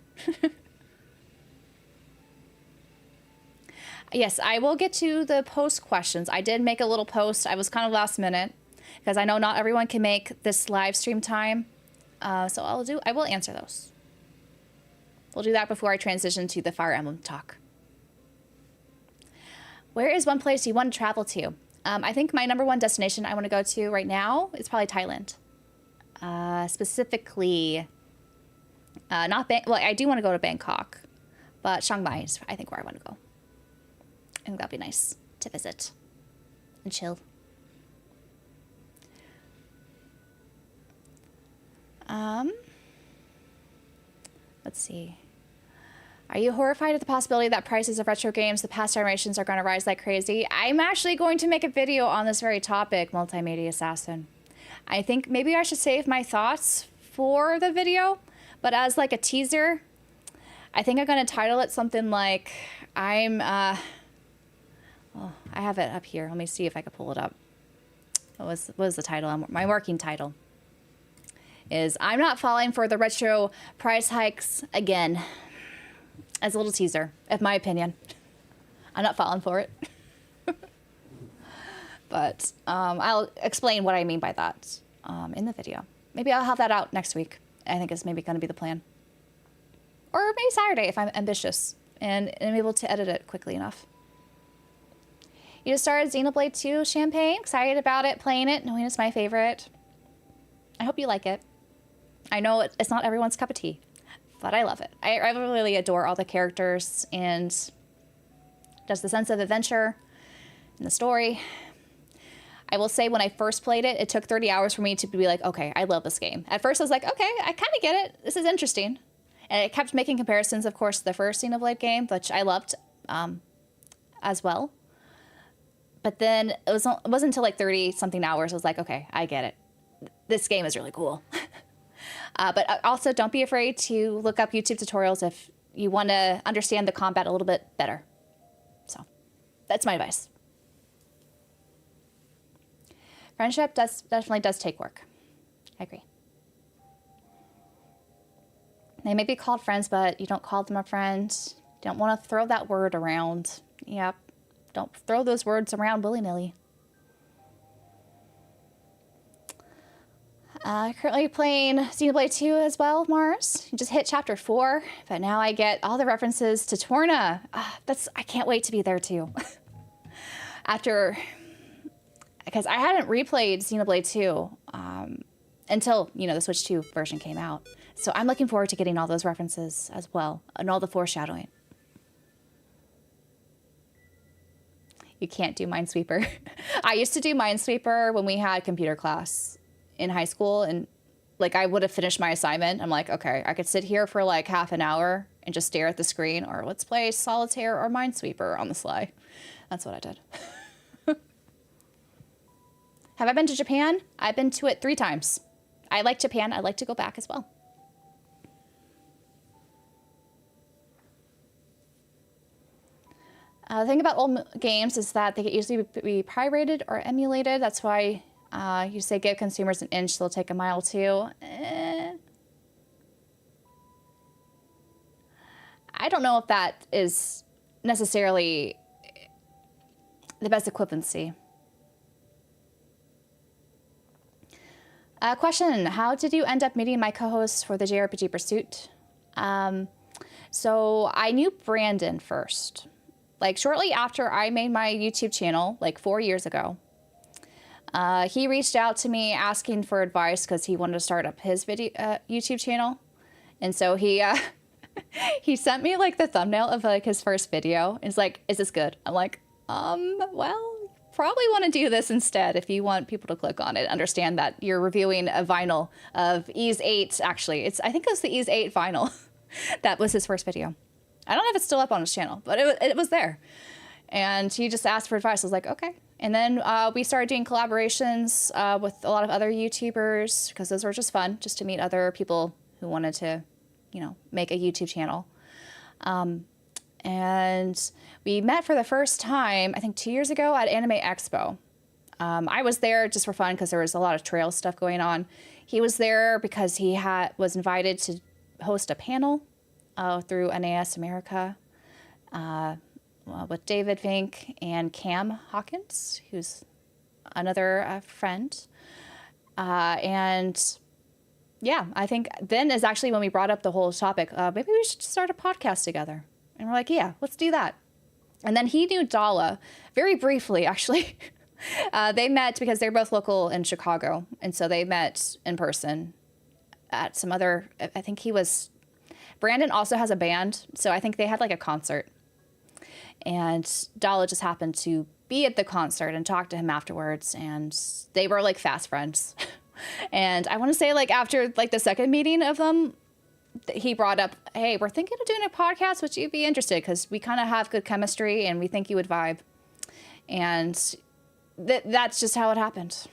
Yes, I will get to the post questions. I did make a little post. I was kind of last minute because I know not everyone can make this live stream time. So I will answer those. We'll do that before I transition to the Fire Emblem talk. Where is one place you want to travel to? I think my #1 destination I want to go to right now is probably Thailand. Specifically, well, I do want to go to Bangkok, but Chiang Mai is, I think, where I want to go. I think that'd be nice to visit and chill. Let's see. Are you horrified at the possibility that prices of retro games the past generations are going to rise like crazy? I'm actually going to make a video on this very topic, Multimedia Assassin. I think maybe I should save my thoughts for the video, but as like a teaser, I think I'm going to title it something like, I have it up here. Let me see if I can pull it up. What was the title? My working title is I'm not falling for the retro price hikes again. As a little teaser, of my opinion. I'm not falling for it. But I'll explain what I mean by that in the video. Maybe I'll have that out next week. I think it's maybe going to be the plan. Or maybe Saturday if I'm ambitious and am able to edit it quickly enough. You just started Xenoblade 2 Champagne. Excited about it, playing it, knowing it's my favorite. I hope you like it. I know it's not everyone's cup of tea, but I love it. I really adore all the characters and just the sense of adventure and the story. I will say when I first played it, it took 30 hours for me to be like, okay, I love this game. At first I was like, okay, I kind of get it. This is interesting. And it kept making comparisons, of course, to the first Xenoblade game, which I loved as well. But then it wasn't until like 30-something hours I was like, okay, I get it. This game is really cool. But also don't be afraid to look up YouTube tutorials if you want to understand the combat a little bit better. So that's my advice. Friendship definitely does take work. I agree. They may be called friends, but you don't call them a friend. You don't want to throw that word around. Yep. Don't throw those words around willy-nilly. Currently playing Xenoblade 2 as well, Mars. Just hit chapter 4, but now I get all the references to Torna. I can't wait to be there too. Because I hadn't replayed Xenoblade 2 until, the Switch 2 version came out. So I'm looking forward to getting all those references as well, and all the foreshadowing. You can't do Minesweeper. I used to do Minesweeper when we had computer class in high school, and I would have finished my assignment. I'm like, okay, I could sit here for half an hour and just stare at the screen, or let's play Solitaire or Minesweeper on the sly. That's what I did. Have I been to Japan? I've been to it 3 times. I like Japan. I'd like to go back as well. The thing about old games is that they can easily be pirated or emulated. That's why you say give consumers an inch, they'll take a mile too. I don't know if that is necessarily the best equivalency. Question, how did you end up meeting my co-host for the JRPG Pursuit? So I knew Brandon first. Shortly after I made my YouTube channel, 4 years ago, he reached out to me asking for advice because he wanted to start up his YouTube channel. And so he he sent me the thumbnail of his first video. It's like, is this good? I'm like, well, probably want to do this instead if you want people to click on it. Understand that you're reviewing a vinyl of Ys 8, actually. I think it was the Ys 8 vinyl. That was his first video. I don't know if it's still up on his channel, but it was there. And he just asked for advice. I was like, okay. And then we started doing collaborations with a lot of other YouTubers, because those were just fun, just to meet other people who wanted to, make a YouTube channel. And we met for the first time, I think 2 years ago at Anime Expo. I was there just for fun because there was a lot of trail stuff going on. He was there because he was invited to host a panel through NAS America with David Vink and Cam Hawkins, who's another friend. And yeah, I think then is actually when we brought up the whole topic, maybe we should start a podcast together. And we're like, yeah, let's do that. And then he knew Dala very briefly, actually. They met because they're both local in Chicago. And so they met in person at some other, I think Brandon also has a band. So I think they had a concert. And Dala just happened to be at the concert and talk to him afterwards. And they were fast friends. And I want to say after the second meeting of them, he brought up, hey, we're thinking of doing a podcast. Would you be interested? Because we kind of have good chemistry and we think you would vibe. And that's just how it happened.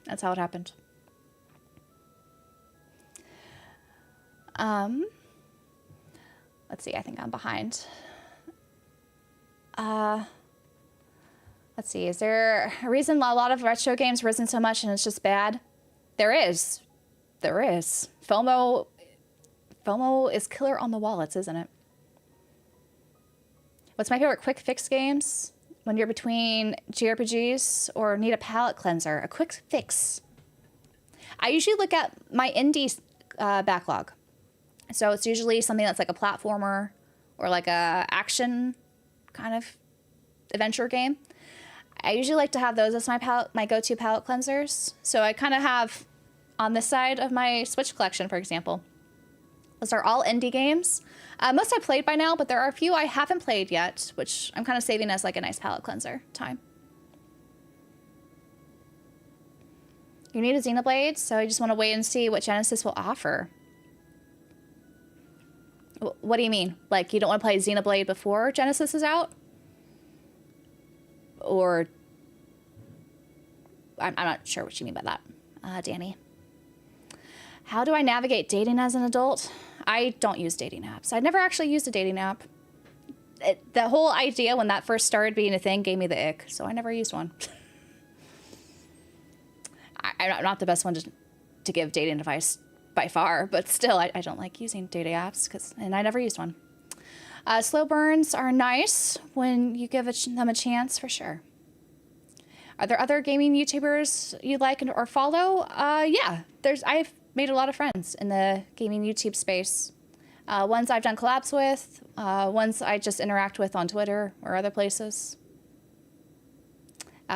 That's how it happened. Let's see. I think I'm behind. Let's see. Is there a reason a lot of retro games risen so much and it's just bad? There is. There is. FOMO is killer on the wallets, isn't it? What's my favorite quick fix games? When you're between JRPGs or need a palate cleanser. A quick fix. I usually look at my indie backlog. So it's usually something that's a platformer or a action kind of adventure game. I usually like to have those as my go-to palate cleansers. So I kind of have on this side of my Switch collection, for example. Those are all indie games. Most I've played by now, but there are a few I haven't played yet, which I'm kind of saving as a nice palate cleanser time. You need a Xenoblade, so you just want to wait and see what Genesis will offer. What do you mean? You don't want to play Xenoblade before Genesis is out? Or I'm not sure what you mean by that, Danny. How do I navigate dating as an adult? I don't use dating apps. I never actually used a dating app. The whole idea when that first started being a thing gave me the ick, so I never used one. I'm not the best one to give dating advice by far, but still, I don't like using dating apps, and I never used one. Slow burns are nice when you give them a chance, for sure. Are there other gaming YouTubers you like or follow? Yeah, I've made a lot of friends in the gaming YouTube space. Ones I've done collabs with, ones I just interact with on Twitter or other places.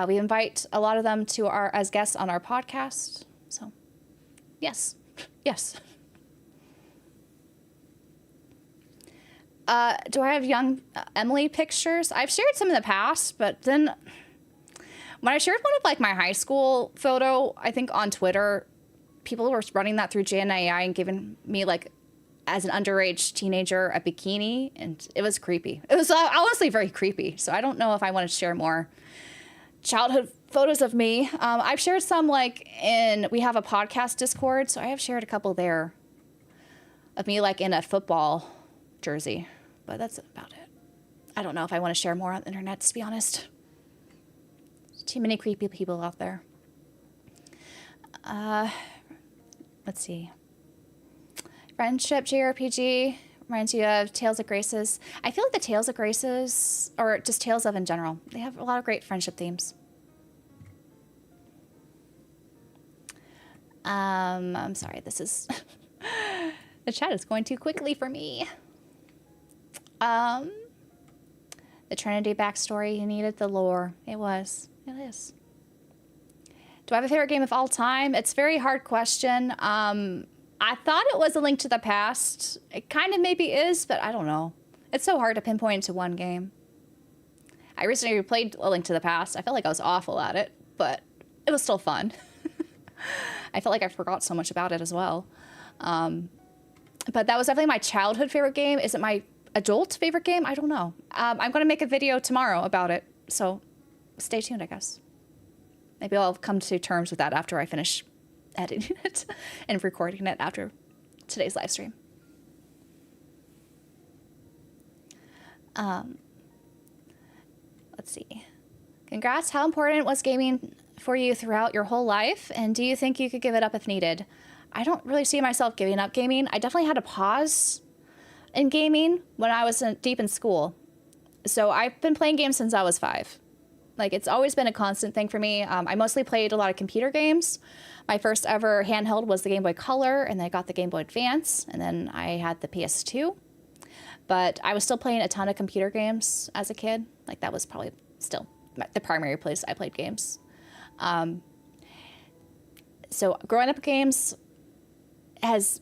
We invite a lot of them as guests on our podcast. So, yes, yes. Do I have young Emily pictures? I've shared some in the past, but then when I shared one of like my high school photo, I think on Twitter, people were running that through GNAI and giving me like, as an underage teenager, a bikini, and it was creepy. It was honestly very creepy. So I don't know if I want to share more childhood photos of me. I've shared some we have a podcast Discord, so I have shared a couple there of me like in a football jersey, but that's about it. I don't know if I want to share more on the internet, to be honest. There's too many creepy people out there. Let's see. Friendship JRPG reminds you of Tales of Graces. I feel like the Tales of Graces, or just Tales of in general, they have a lot of great friendship themes. I'm sorry, this is... the chat is going too quickly for me. The Trinity backstory, you needed the lore. It was. It is. Do I have a favorite game of all time? It's a very hard question. I thought it was A Link to the Past. It kind of maybe is, but I don't know. It's so hard to pinpoint to one game. I recently replayed A Link to the Past. I felt like I was awful at it, but it was still fun. I felt like I forgot so much about it as well. But that was definitely my childhood favorite game. Is it my adult favorite game? I don't know. I'm going to make a video tomorrow about it, so stay tuned, I guess. Maybe I'll come to terms with that after I finish editing it and recording it after today's live stream. Let's see. Congrats. How important was gaming for you throughout your whole life? And do you think you could give it up if needed? I don't really see myself giving up gaming. I definitely had a pause in gaming when I was deep in school. So I've been playing games since I was 5. Like, it's always been a constant thing for me. I mostly played a lot of computer games. My first ever handheld was the Game Boy Color, and then I got the Game Boy Advance, and then I had the PS2. But I was still playing a ton of computer games as a kid. Like, that was probably still the primary place I played games. So growing up with games has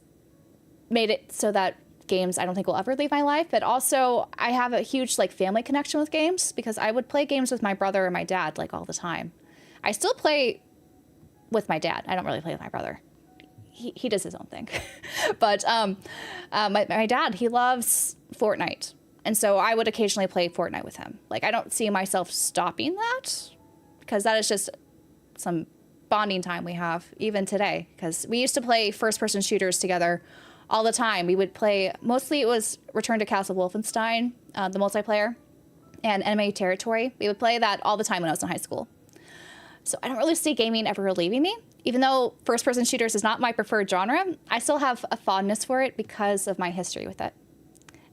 made it so that games I don't think will ever leave my life, but also I have a huge family connection with games because I would play games with my brother and my dad all the time. I still play with my dad. I don't really play with my brother. He does his own thing. But my dad, he loves Fortnite. And so I would occasionally play Fortnite with him. I don't see myself stopping that because that is just some bonding time we have even today, because we used to play first-person shooters together all the time. We would play, mostly it was Return to Castle Wolfenstein, the multiplayer, and Enemy Territory. We would play that all the time when I was in high school. So I don't really see gaming ever leaving me. Even though first-person shooters is not my preferred genre, I still have a fondness for it because of my history with it.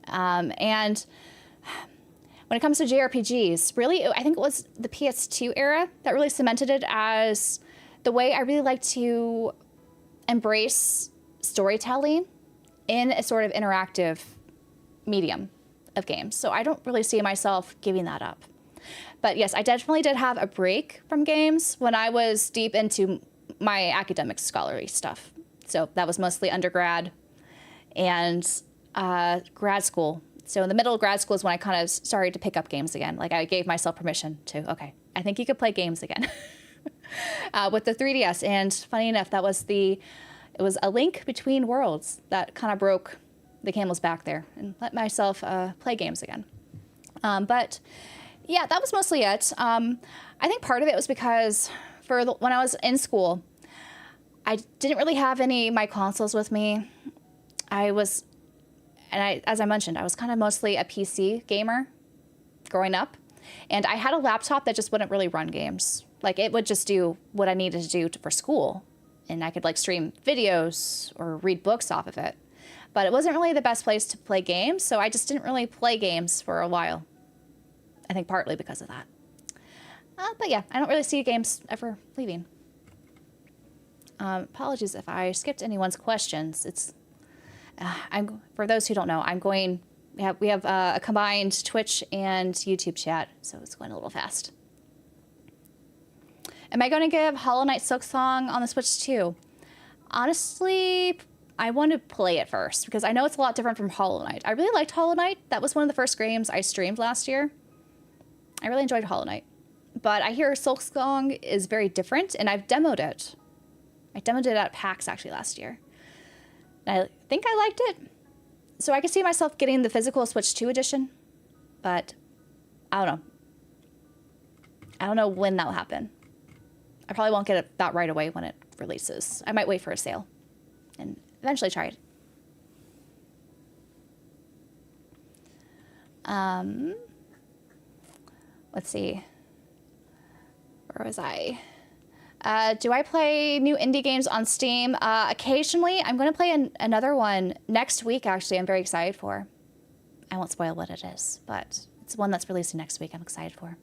And when it comes to JRPGs, really, I think it was the PS2 era that really cemented it as the way I really like to embrace storytelling in a sort of interactive medium of games. So I don't really see myself giving that up. But yes, I definitely did have a break from games when I was deep into my academic scholarly stuff. So that was mostly undergrad and grad school. So in the middle of grad school is when I kind of started to pick up games again. I gave myself permission to, okay, I think you could play games again with the 3DS. And funny enough, it was A Link Between Worlds that kind of broke the camel's back there and let myself play games again. But yeah, that was mostly it. I think part of it was because when I was in school, I didn't really have any of my consoles with me. As I mentioned, I was kind of mostly a PC gamer growing up. And I had a laptop that just wouldn't really run games. It would just do what I needed to do for school. And I could stream videos or read books off of it. But it wasn't really the best place to play games, so I just didn't really play games for a while. I think partly because of that. But yeah, I don't really see games ever leaving. Apologies if I skipped anyone's questions. It's for those who don't know, we have a combined Twitch and YouTube chat, so it's going a little fast. Am I going to give Hollow Knight Silksong on the Switch too? Honestly, I want to play it first because I know it's a lot different from Hollow Knight. I really liked Hollow Knight. That was one of the first games I streamed last year. I really enjoyed Hollow Knight. But I hear Silksong is very different, and I've demoed it. I demoed it at PAX actually last year. And I think I liked it. So I could see myself getting the physical Switch 2 edition, but I don't know. I don't know when that'll happen. I probably won't get it that right away when it releases. I might wait for a sale and eventually try it. Let's see. Where was I? Do I play new indie games on Steam? Occasionally. I'm going to play another one next week, actually. I'm very excited for. I won't spoil what it is, but it's one that's releasing next week I'm excited for.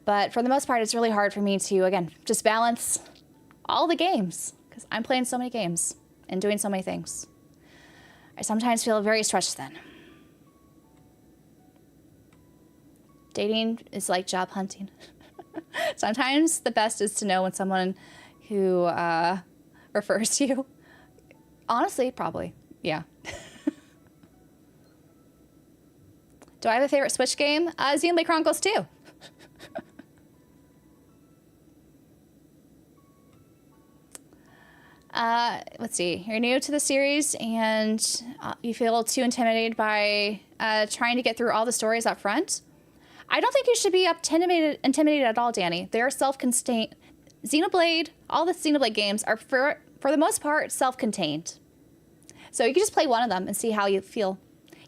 But for the most part, it's really hard for me to, again, just balance all the games because I'm playing so many games and doing so many things. I sometimes feel very stretched thin. Dating is like job hunting. Sometimes the best is to know when someone who refers to you. Honestly, probably, yeah. Do I have a favorite Switch game? Xenoblade Chronicles 2. Let's see. You're new to the series and you feel too intimidated by trying to get through all the stories up front. I don't think you should be intimidated at all, Danny. They're self-contained. Xenoblade, all the Xenoblade games are, for the most part, self-contained. So you can just play one of them and see how you feel.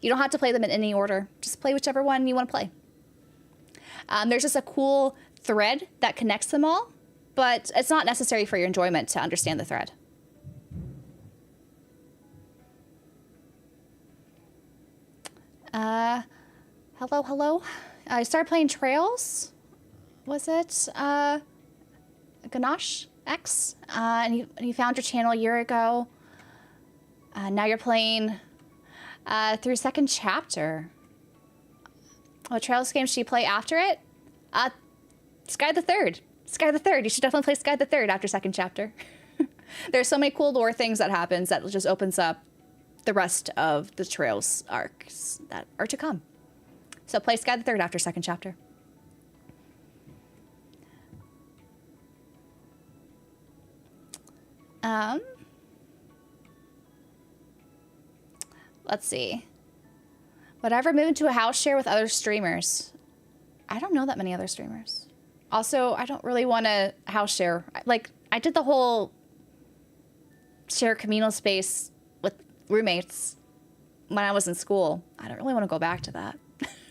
You don't have to play them in any order. Just play whichever one you want to play. There's just a cool thread that connects them all, but it's not necessary for your enjoyment to understand the thread. Hello. I started playing Trails. Was it Ganache X? And you found your channel a year ago. Now you're playing through second chapter. What Trails games should you play after it? Sky the Third. Sky the Third. You should definitely play Sky the Third after second chapter. There's so many cool lore things that happens that just opens up the rest of the Trails arcs that are to come. So play Sky the Third after second chapter. Let's see. Would I ever move into a house share with other streamers? I don't know that many other streamers. Also, I don't really want to house share. Like, I did the whole share communal space with roommates when I was in school. I don't really want to go back to that.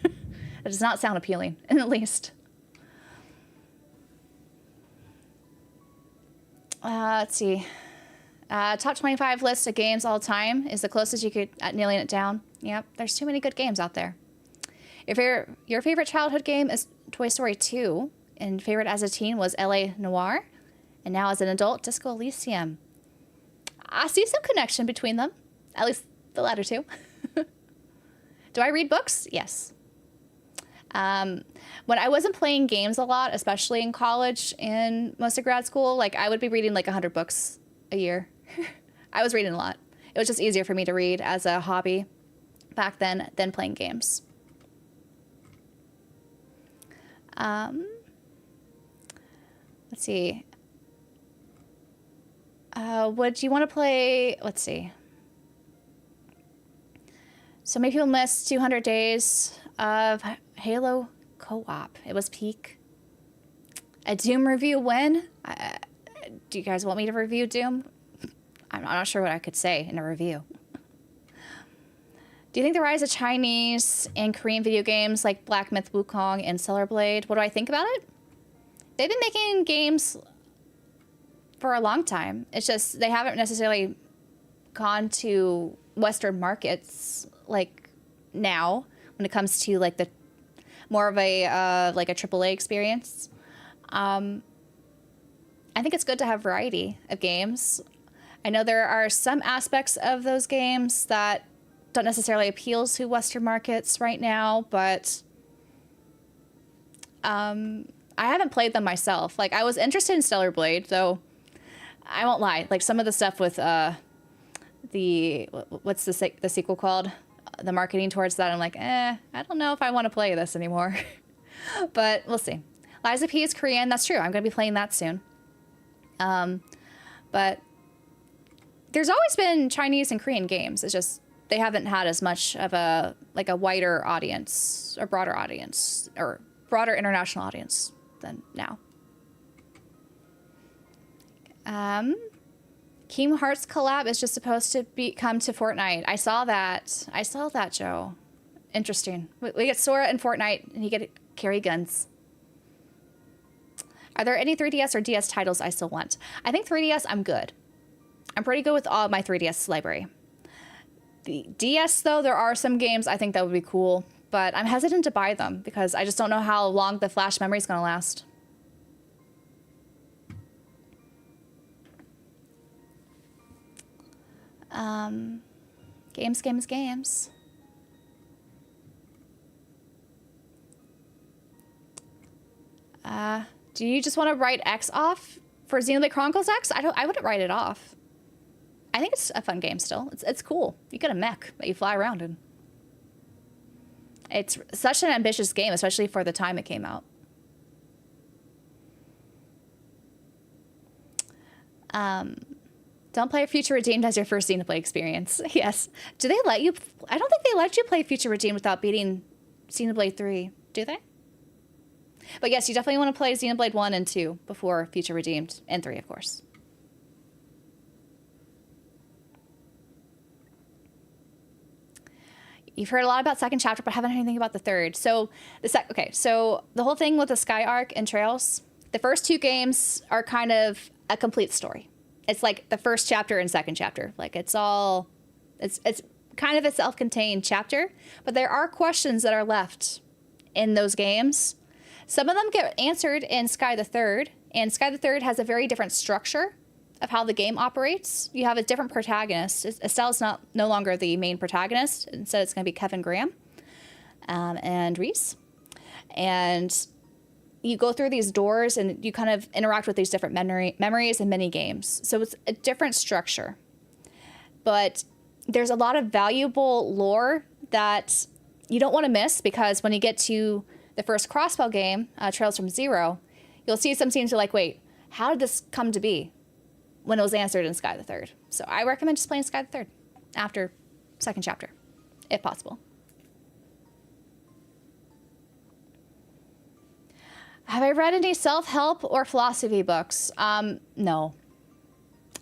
It does not sound appealing, in the least. Let's see. Top 25 list of games all time is the closest you could at nailing it down. Yep, there's too many good games out there. Your favorite childhood game is Toy Story 2, and favorite as a teen was LA Noire, and now as an adult, Disco Elysium. I see some connection between them, at least the latter two. Do I read books? Yes. When I wasn't playing games a lot, especially in college and most of grad school, like I would be reading like 100 books a year. I was reading a lot. It was just easier for me to read as a hobby back then than playing games. Let's see. Would you want to play, let's see. So many people missed 200 days of Halo co-op. It was peak. A Doom review when? Do you guys want me to review Doom? I'm not sure what I could say in a review. Do you think the rise of Chinese and Korean video games like Black Myth Wukong and Stellar Blade, what do I think about it? They've been making games for a long time. It's just they haven't necessarily gone to Western markets like now when it comes to like the more of a like a AAA experience. I think it's good to have variety of games. I know there are some aspects of those games that don't necessarily appeal to Western markets right now, but I haven't played them myself. Like, I was interested in Stellar Blade, though I won't lie. Like, some of the stuff with what's the sequel called? The marketing towards that, I'm like, I don't know if I want to play this anymore. But we'll see. Lies of P is Korean. That's true. I'm going to be playing that soon. But there's always been Chinese and Korean games. It's just they haven't had as much of a wider audience or broader audience or broader international audience than now. Kingdom Hearts collab is just supposed to come to Fortnite. I saw that, Joe. Interesting. We get Sora in Fortnite, and you get to carry guns. Are there any 3DS or DS titles I still want? I think 3DS, I'm good. I'm pretty good with all of my 3DS library. The DS, though, there are some games I think that would be cool, but I'm hesitant to buy them because I just don't know how long the flash memory is going to last. Games. Do you just want to write X off for Xenoblade Chronicles X? I wouldn't write it off. I think it's a fun game still. It's cool. You get a mech that you fly around in. It's such an ambitious game, especially for the time it came out. Don't play Future Redeemed as your first Xenoblade experience. Yes. Do they let you? I don't think they let you play Future Redeemed without beating Xenoblade 3. Do they? But yes, you definitely want to play Xenoblade 1 and 2 before Future Redeemed, and 3, of course. You've heard a lot about second chapter, but haven't heard anything about the third. So so the whole thing with the Sky Arc and Trails, the first 2 games are kind of a complete story. It's like the first chapter and second chapter. Like it's kind of a self-contained chapter, but there are questions that are left in those games. Some of them get answered in Sky the Third, and Sky the Third has a very different structure of how the game operates. You have a different protagonist. Estelle's no longer the main protagonist. Instead, it's going to be Kevin Graham and Reese. And you go through these doors, and you kind of interact with these different memories and mini games. So it's a different structure. But there's a lot of valuable lore that you don't want to miss, because when you get to the first Crossbell game, Trails from Zero, you'll see some scenes you're like, wait, how did this come to be when it was answered in Sky the Third? So I recommend just playing Sky the Third after second chapter, if possible. Have I read any self-help or philosophy books? No.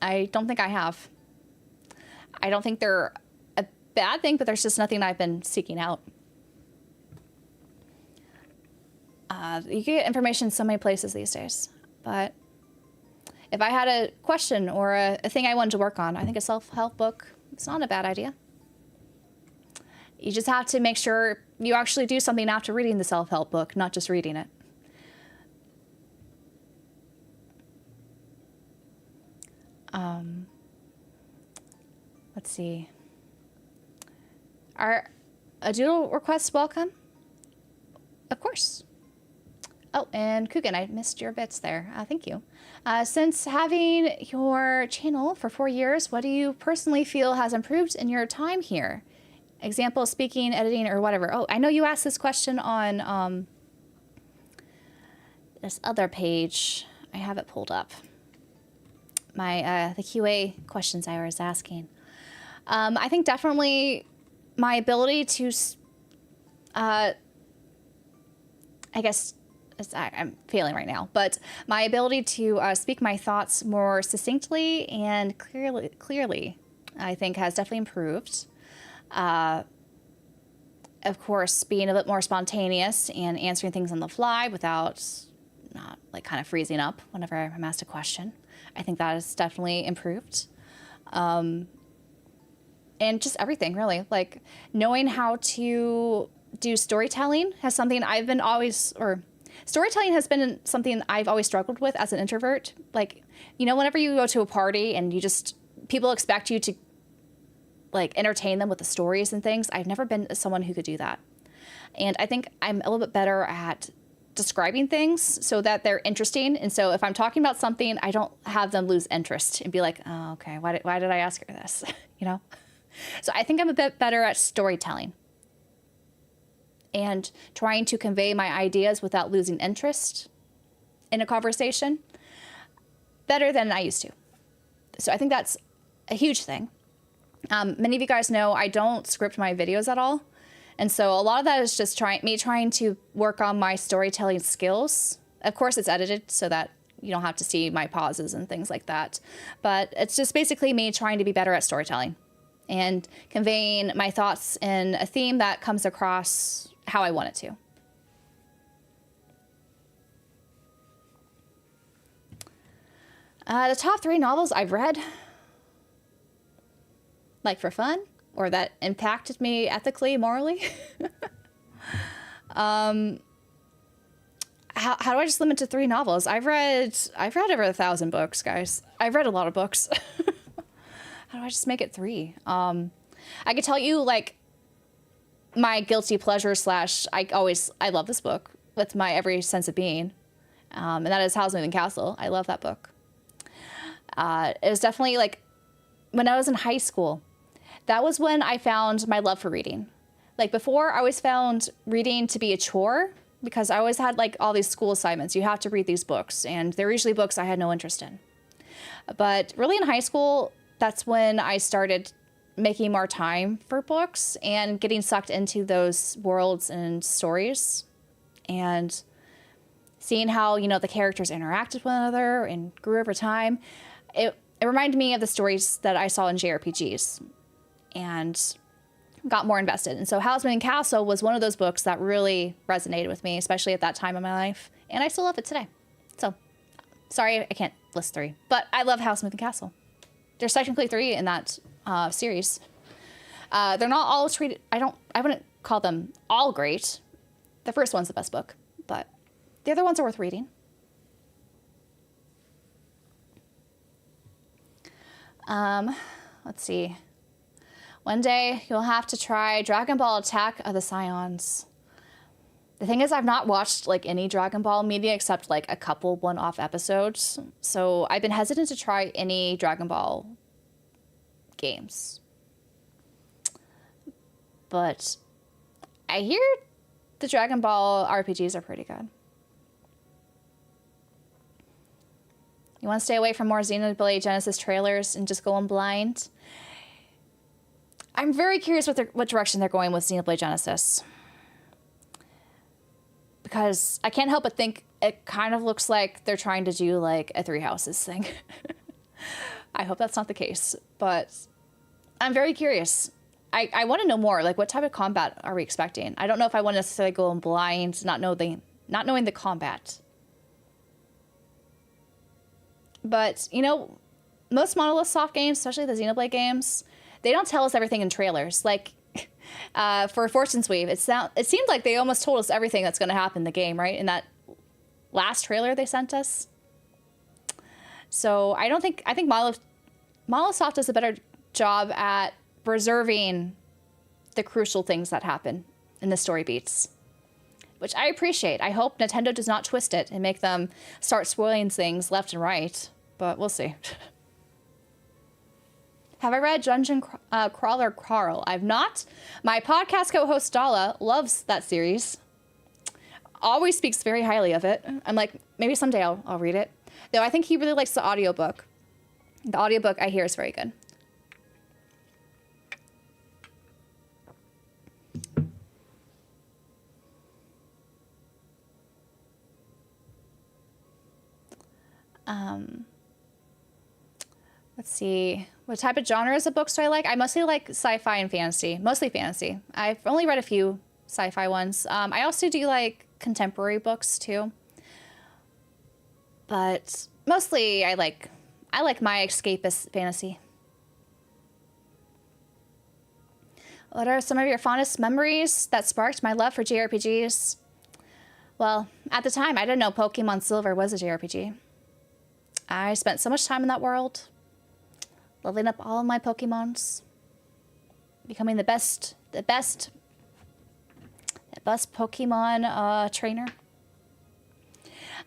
I don't think I have. I don't think they're a bad thing, but there's just nothing I've been seeking out. You can get information so many places these days, but if I had a question or a thing I wanted to work on, I think a self-help book, it's not a bad idea. You just have to make sure you actually do something after reading the self-help book, not just reading it. Let's see. Are a doodle requests welcome? Of course. Oh, and Coogan, I missed your bits there. Thank you. Since having your channel for 4 years, what do you personally feel has improved in your time here? Example, speaking, editing, or whatever. Oh, I know you asked this question on this other page. I have it pulled up. The QA questions I was asking. I think definitely my ability to, I guess, I'm failing right now, but my ability to speak my thoughts more succinctly and clearly, I think has definitely improved. Of course, being a bit more spontaneous and answering things on the fly without not like kind of freezing up whenever I'm asked a question. I think that has definitely improved. And just everything, really. Like, knowing how to do storytelling has something I've been always, or storytelling has been something I've always struggled with as an introvert. Like, you know, whenever you go to a party and people expect you to like entertain them with the stories and things, I've never been someone who could do that. And I think I'm a little bit better at describing things so that they're interesting. And so if I'm talking about something, I don't have them lose interest and be like, oh, okay, why did I ask her this? You know? So I think I'm a bit better at storytelling and trying to convey my ideas without losing interest in a conversation better than I used to. So I think that's a huge thing. Many of you guys know I don't script my videos at all. And so a lot of that is just me trying to work on my storytelling skills. Of course, it's edited so that you don't have to see my pauses and things like that. But it's just basically me trying to be better at storytelling and conveying my thoughts in a theme that comes across how I want it to. The top 3 novels I've read, like for fun, or that impacted me ethically, morally. How do I just limit to 3 novels? I've read over 1,000 books, guys. I've read a lot of books. How do I just make it 3? I could tell you like my guilty pleasure / I love this book with my every sense of being. And that is Howl's Moving Castle. I love that book. It was definitely like when I was in high school, that was when I found my love for reading. Like before, I always found reading to be a chore because I always had like all these school assignments. You have to read these books, and they're usually books I had no interest in. But really in high school, that's when I started making more time for books and getting sucked into those worlds and stories and seeing how, you know, the characters interacted with one another and grew over time. It reminded me of the stories that I saw in JRPGs and got more invested. And so Howl's Moving Castle was one of those books that really resonated with me, especially at that time in my life. And I still love it today. So sorry, I can't list 3, but I love Howl's Moving Castle. There's technically 3 in that series. They're not all treated, I wouldn't call them all great. The first one's the best book, but the other ones are worth reading. Let's see. One day you'll have to try Dragon Ball Attack of the Scions. The thing is, I've not watched like any Dragon Ball media except like a couple one-off episodes. So I've been hesitant to try any Dragon Ball games. But I hear the Dragon Ball RPGs are pretty good. You want to stay away from more Xenoblade Genesis trailers and just go in blind? I'm very curious what direction they're going with Xenoblade Genesis. Because I can't help but think it kind of looks like they're trying to do like a Three Houses thing. I hope that's not the case, but I'm very curious. I want to know more. Like, what type of combat are we expecting? I don't know if I want to necessarily go in blind, not knowing the combat. But, you know, most Monolith Soft games, especially the Xenoblade games, they don't tell us everything in trailers. Like, for Fortune's Weave, it seemed like they almost told us everything that's going to happen in the game, right? In that last trailer they sent us. So I think Monolith Soft does a better job at preserving the crucial things that happen in the story beats, which I appreciate. I hope Nintendo does not twist it and make them start spoiling things left and right, but we'll see. Have I read Dungeon Crawler Carl? I've not. My podcast co-host Dala loves that series. Always speaks very highly of it. I'm like, maybe someday I'll read it. Though I think he really likes the audiobook. The audiobook I hear is very good. Let's see. What type of genres of books do I like? I mostly like sci-fi and fantasy. Mostly fantasy. I've only read a few sci-fi ones. I also do like contemporary books too. But mostly I like my escapist fantasy. What are some of your fondest memories that sparked my love for JRPGs? Well, at the time, I didn't know Pokemon Silver was a JRPG. I spent so much time in that world, leveling up all of my Pokemons, becoming the best Pokemon trainer.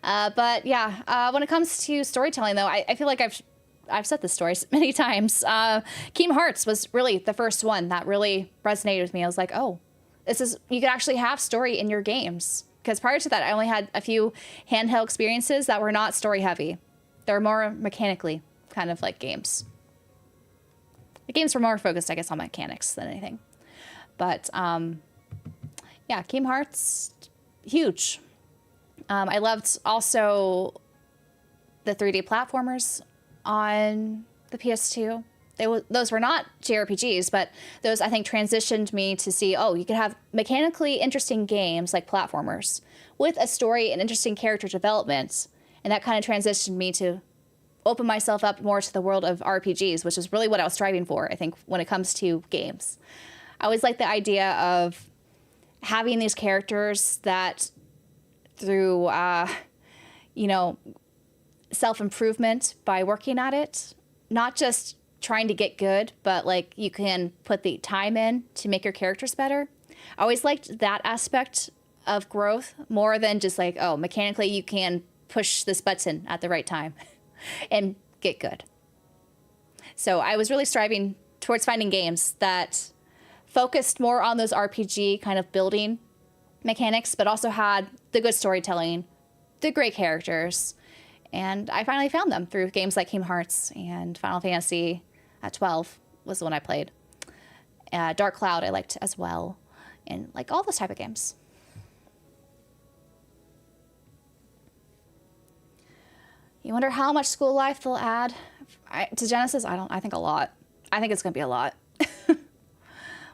But yeah, when it comes to storytelling, though, I feel like I've said this story many times. Kingdom Hearts was really the first one that really resonated with me. I was like, oh, you could actually have story in your games. Because prior to that, I only had a few handheld experiences that were not story heavy. They were more mechanically kind of like games. The games were more focused, I guess, on mechanics than anything. But yeah, Kingdom Hearts, huge. I loved also the 3D platformers on the PS2. Those were not JRPGs, but those, I think, transitioned me to see, oh, you could have mechanically interesting games like platformers with a story and interesting character development. And that kind of transitioned me to open myself up more to the world of RPGs, which is really what I was striving for, I think, when it comes to games. I always like the idea of having these characters that through, self-improvement by working at it, not just trying to get good, but like you can put the time in to make your characters better. I always liked that aspect of growth more than just like, oh, mechanically you can push this button at the right time and get good. So I was really striving towards finding games that focused more on those RPG kind of building mechanics, but also had the good storytelling, the great characters. And I finally found them through games like Kingdom Hearts and Final Fantasy 12 was the one I played. Dark Cloud I liked as well. And like all those type of games. You wonder how much school life they'll add to Genesis? I think a lot. I think it's going to be a lot.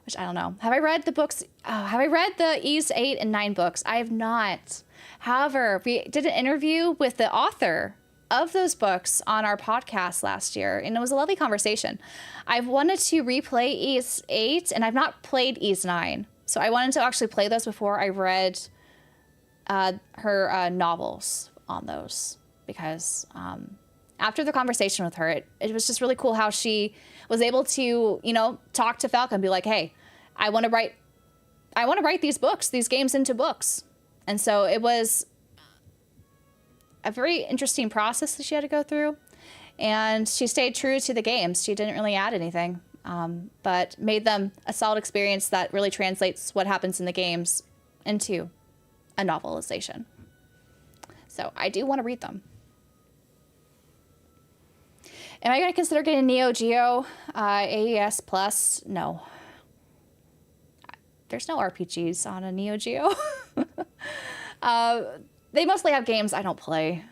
Which I don't know. Have I read the books? Have I read the Ys 8 and 9 books? I have not. However, we did an interview with the author of those books on our podcast last year, and it was a lovely conversation. I've wanted to replay Ys 8, and I've not played Ys 9. So I wanted to actually play those before I read her novels on those. Because after the conversation with her, it was just really cool how she was able to, talk to Falcon and be like, hey, I want to write these games into books. And so it was a very interesting process that she had to go through. And she stayed true to the games. She didn't really add anything, but made them a solid experience that really translates what happens in the games into a novelization. So I do want to read them. Am I going to consider getting Neo Geo AES Plus? No. There's no RPGs on a Neo Geo. They mostly have games I don't play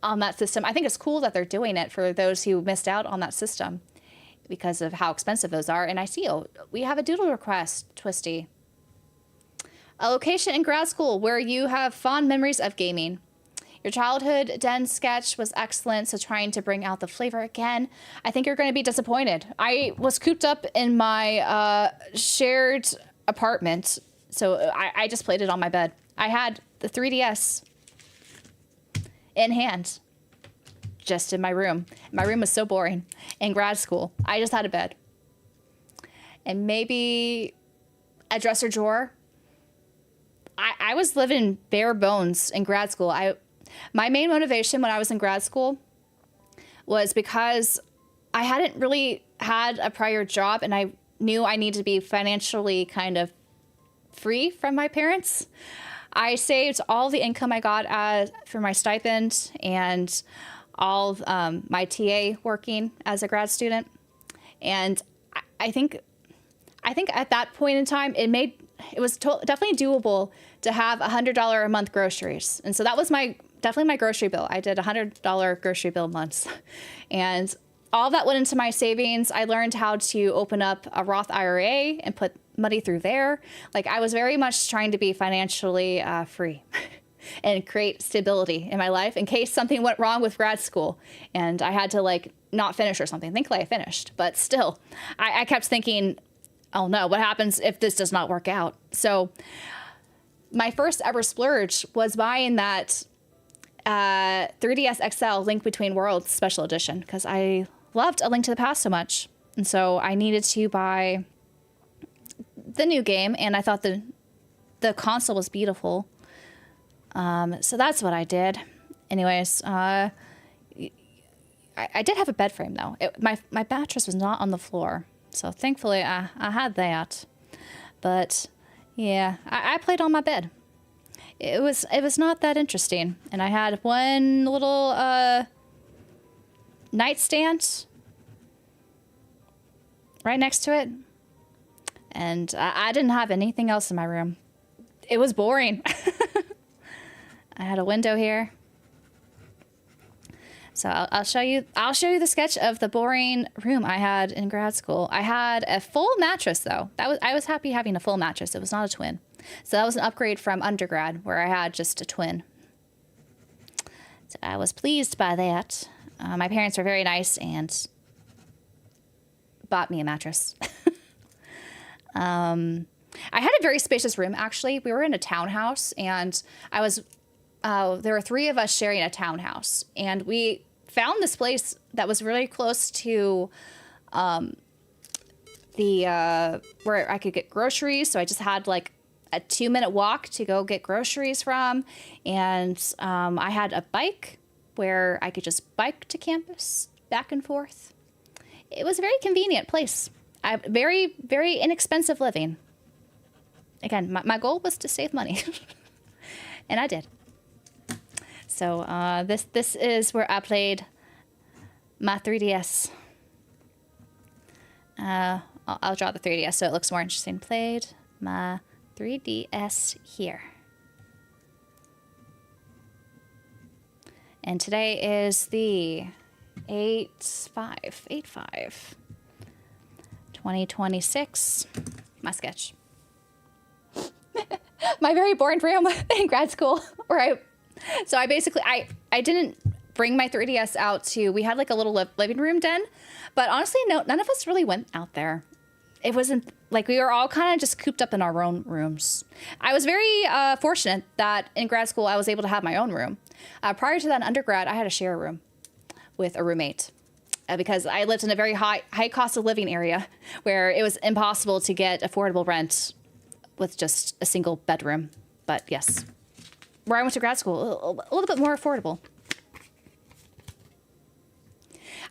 on that system. I think it's cool that they're doing it for those who missed out on that system because of how expensive those are. And I see, we have a doodle request, Twisty. A location in grad school where you have fond memories of gaming. Your childhood den sketch was excellent, so trying to bring out the flavor again. I think you're going to be disappointed. I was cooped up in my shared apartment, so I just played it on my bed. I had the 3DS in hand, just in my room. My room was so boring in grad school. I just had a bed. And maybe a dresser drawer. I was living bare bones in grad school. My main motivation when I was in grad school was because I hadn't really had a prior job and I knew I needed to be financially kind of free from my parents. I saved all the income I got for my stipend and all of my TA working as a grad student. And I think at that point in time, it was definitely doable to have $100 a month groceries. And so that was definitely my grocery bill. I did $100 grocery bill months. And all that went into my savings. I learned how to open up a Roth IRA and put money through there. Like I was very much trying to be financially free and create stability in my life in case something went wrong with grad school and I had to not finish or something. Thankfully I finished, but still I kept thinking, oh no, what happens if this does not work out? So my first ever splurge was buying that 3DS XL Link Between Worlds Special Edition because I loved A Link to the Past so much. And so I needed to buy the new game, and I thought the console was beautiful. So that's what I did. Anyways, I did have a bed frame, though. My mattress was not on the floor. So thankfully, I had that. But, yeah, I played on my bed. It was not that interesting. And I had one little nightstand right next to it. And I didn't have anything else in my room. It was boring. I had a window here. So I'll show you the sketch of the boring room I had in grad school. I had a full mattress though. I was happy having a full mattress. It was not a twin. So that was an upgrade from undergrad where I had just a twin. So I was pleased by that. My parents were very nice and bought me a mattress. I had a very spacious room, actually. We were in a townhouse, and there were 3 of us sharing a townhouse, and we found this place that was really close to where I could get groceries. So I just had like a 2-minute walk to go get groceries from, and I had a bike where I could just bike to campus back and forth. It was a very convenient place. Very, very inexpensive living. Again, my goal was to save money, and I did. So this is where I played my 3DS. I'll draw the 3DS so it looks more interesting. Played my 3DS here. And today is the 8/5, 2026. My sketch. My very boring room in grad school where I basically didn't bring my 3DS out we had like a little living room den, but honestly, none of us really went out there. It wasn't like we were all kind of just cooped up in our own rooms. I was very fortunate that in grad school I was able to have my own room. Prior to that in undergrad, I had to share a room with a roommate because I lived in a very high cost of living area where it was impossible to get affordable rent with just a single bedroom. But yes, where I went to grad school, a little bit more affordable.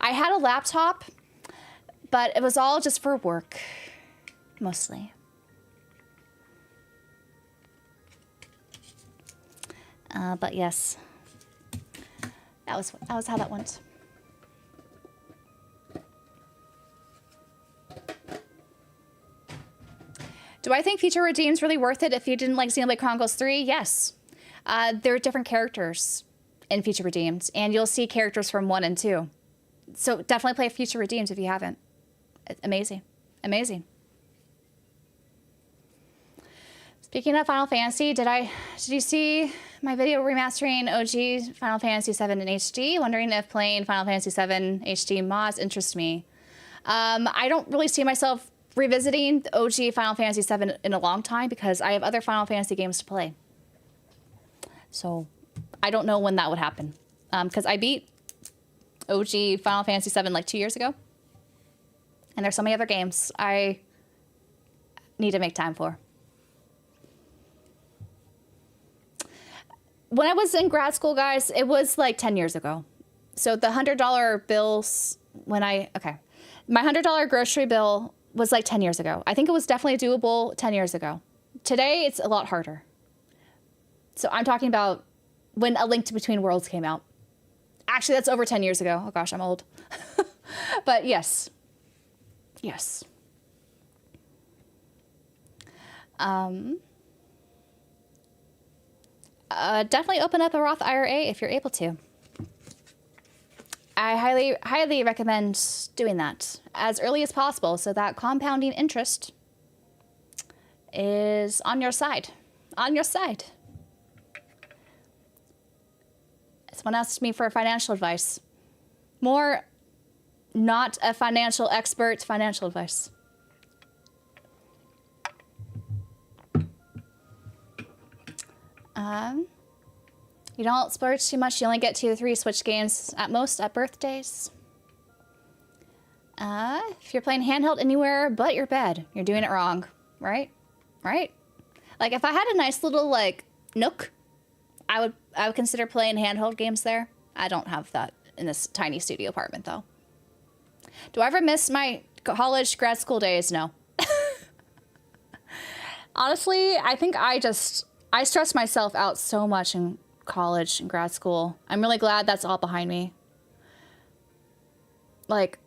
I had a laptop, but it was all just for work, mostly. But yes, that was how that went. Do I think Future Redeemed's really worth it if you didn't like Xenoblade Chronicles 3? Yes. There are different characters in Future Redeemed, and you'll see characters from 1 and 2. So definitely play Future Redeemed if you haven't. Amazing. Amazing. Speaking of Final Fantasy, did you see my video remastering OG Final Fantasy VII in HD? Wondering if playing Final Fantasy VII HD mods interest me. I don't really see myself revisiting the OG Final Fantasy VII in a long time because I have other Final Fantasy games to play. So I don't know when that would happen. Because I beat OG Final Fantasy VII like 2 years ago. And there's so many other games I need to make time for. When I was in grad school, guys, it was like 10 years ago. So the $100 bills my $100 grocery bill was like 10 years ago. I think it was definitely doable 10 years ago. Today, it's a lot harder. So I'm talking about when A Link Between Worlds came out. Actually, that's over 10 years ago. Oh gosh, I'm old. But yes. Yes. Definitely open up a Roth IRA if you're able to. I highly recommend doing that as early as possible so that compounding interest is on your side. On your side. Someone asked me for financial advice. More not a financial expert financial advice. You don't splurge too much. You only get 2 or 3 Switch games at most at birthdays. If you're playing handheld anywhere but your bed, you're doing it wrong, right? Right? Like if I had a nice little like nook, I would consider playing handheld games there. I don't have that in this tiny studio apartment though. Do I ever miss my college grad school days? No. Honestly, I think I stressed myself out so much in college and grad school. I'm really glad that's all behind me. Like,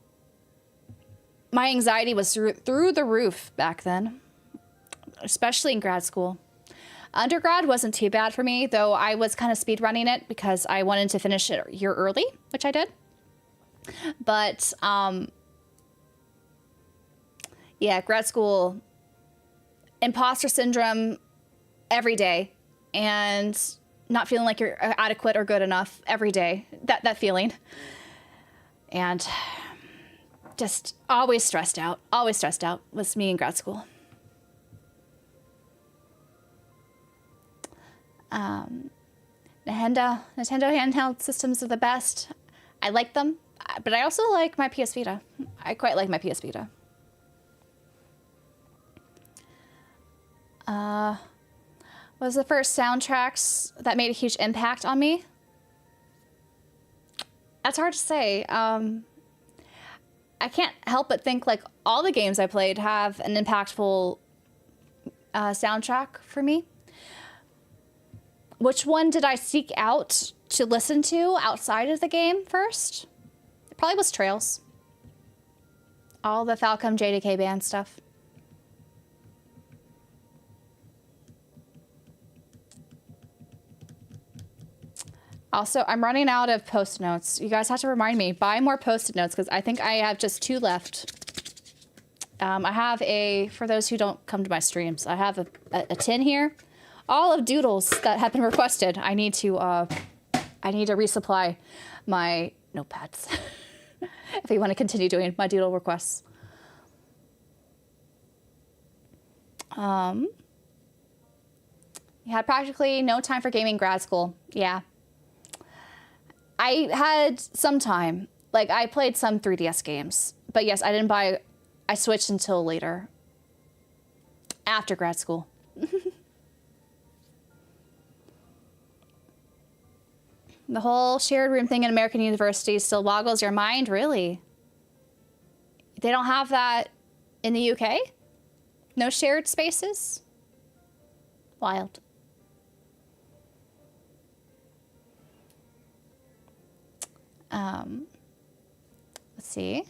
my anxiety was through the roof back then, especially in grad school. Undergrad wasn't too bad for me, though I was kind of speed running it because I wanted to finish it a year early, which I did. But, yeah, grad school, imposter syndrome every day, and not feeling like you're adequate or good enough every day. That feeling. And just always stressed out was me in grad school. Nintendo handheld systems are the best. I like them, but I also like my PS Vita. I quite like my PS Vita. Was the first soundtracks that made a huge impact on me? That's hard to say. I can't help but think like all the games I played have an impactful soundtrack for me. Which one did I seek out to listen to outside of the game first? It probably was Trails. All the Falcom JDK band stuff. Also, I'm running out of Post-it notes. You guys have to remind me, buy more Post-it notes because I think I have just 2 left. I have for those who don't come to my streams, I have a tin here. All of doodles that have been requested. I need to resupply my notepads if you want to continue doing my doodle requests. You had practically no time for gaming in grad school. Yeah. I had some time. Like, I played some 3DS games. But yes, I switched until later. After grad school. The whole shared room thing in American universities still boggles your mind, really? They don't have that in the UK? No shared spaces? Wild. Let's see.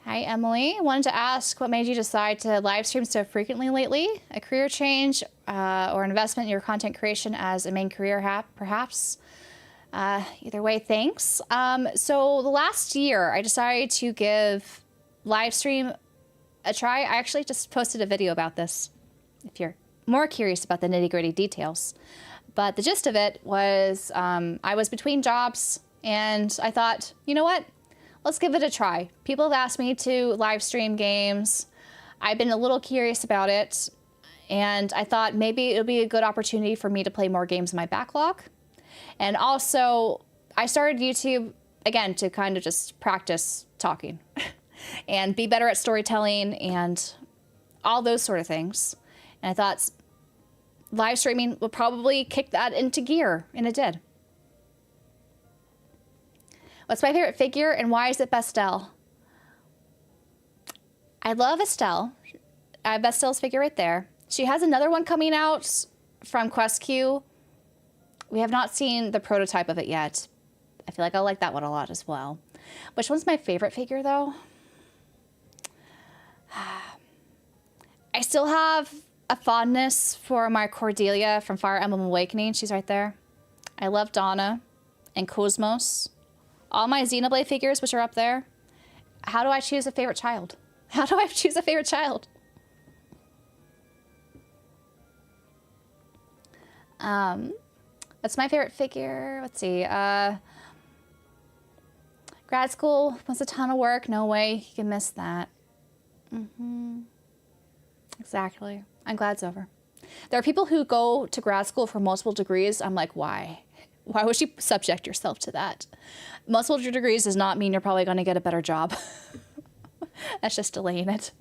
Hi, Emily. Wanted to ask what made you decide to live stream so frequently lately? A career change or investment in your content creation as a main career, perhaps? Either way, thanks. So the last year, I decided to give live stream a try. I actually just posted a video about this, if you're more curious about the nitty-gritty details. But the gist of it was I was between jobs, and I thought, you know what? Let's give it a try. People have asked me to live stream games. I've been a little curious about it, and I thought maybe it would be a good opportunity for me to play more games in my backlog. And also, I started YouTube, again, to kind of just practice talking and be better at storytelling and all those sort of things. And I thought live streaming would probably kick that into gear, and it did. What's my favorite figure and why is it Bestel? I love Estelle. I have Bestel's figure right there. She has another one coming out from QuestQ. We have not seen the prototype of it yet. I feel like I like that one a lot as well. Which one's my favorite figure, though? I still have a fondness for my Cordelia from Fire Emblem Awakening. She's right there. I love Donna and Cosmos. All my Xenoblade figures, which are up there. How do I choose a favorite child? How do I choose a favorite child? What's my favorite figure? Let's see. Grad school was a ton of work. No way you can miss that. Exactly. I'm glad it's over. There are people who go to grad school for multiple degrees. I'm like, why? Why would you subject yourself to that? Multiple degrees does not mean you're probably going to get a better job. That's just delaying it.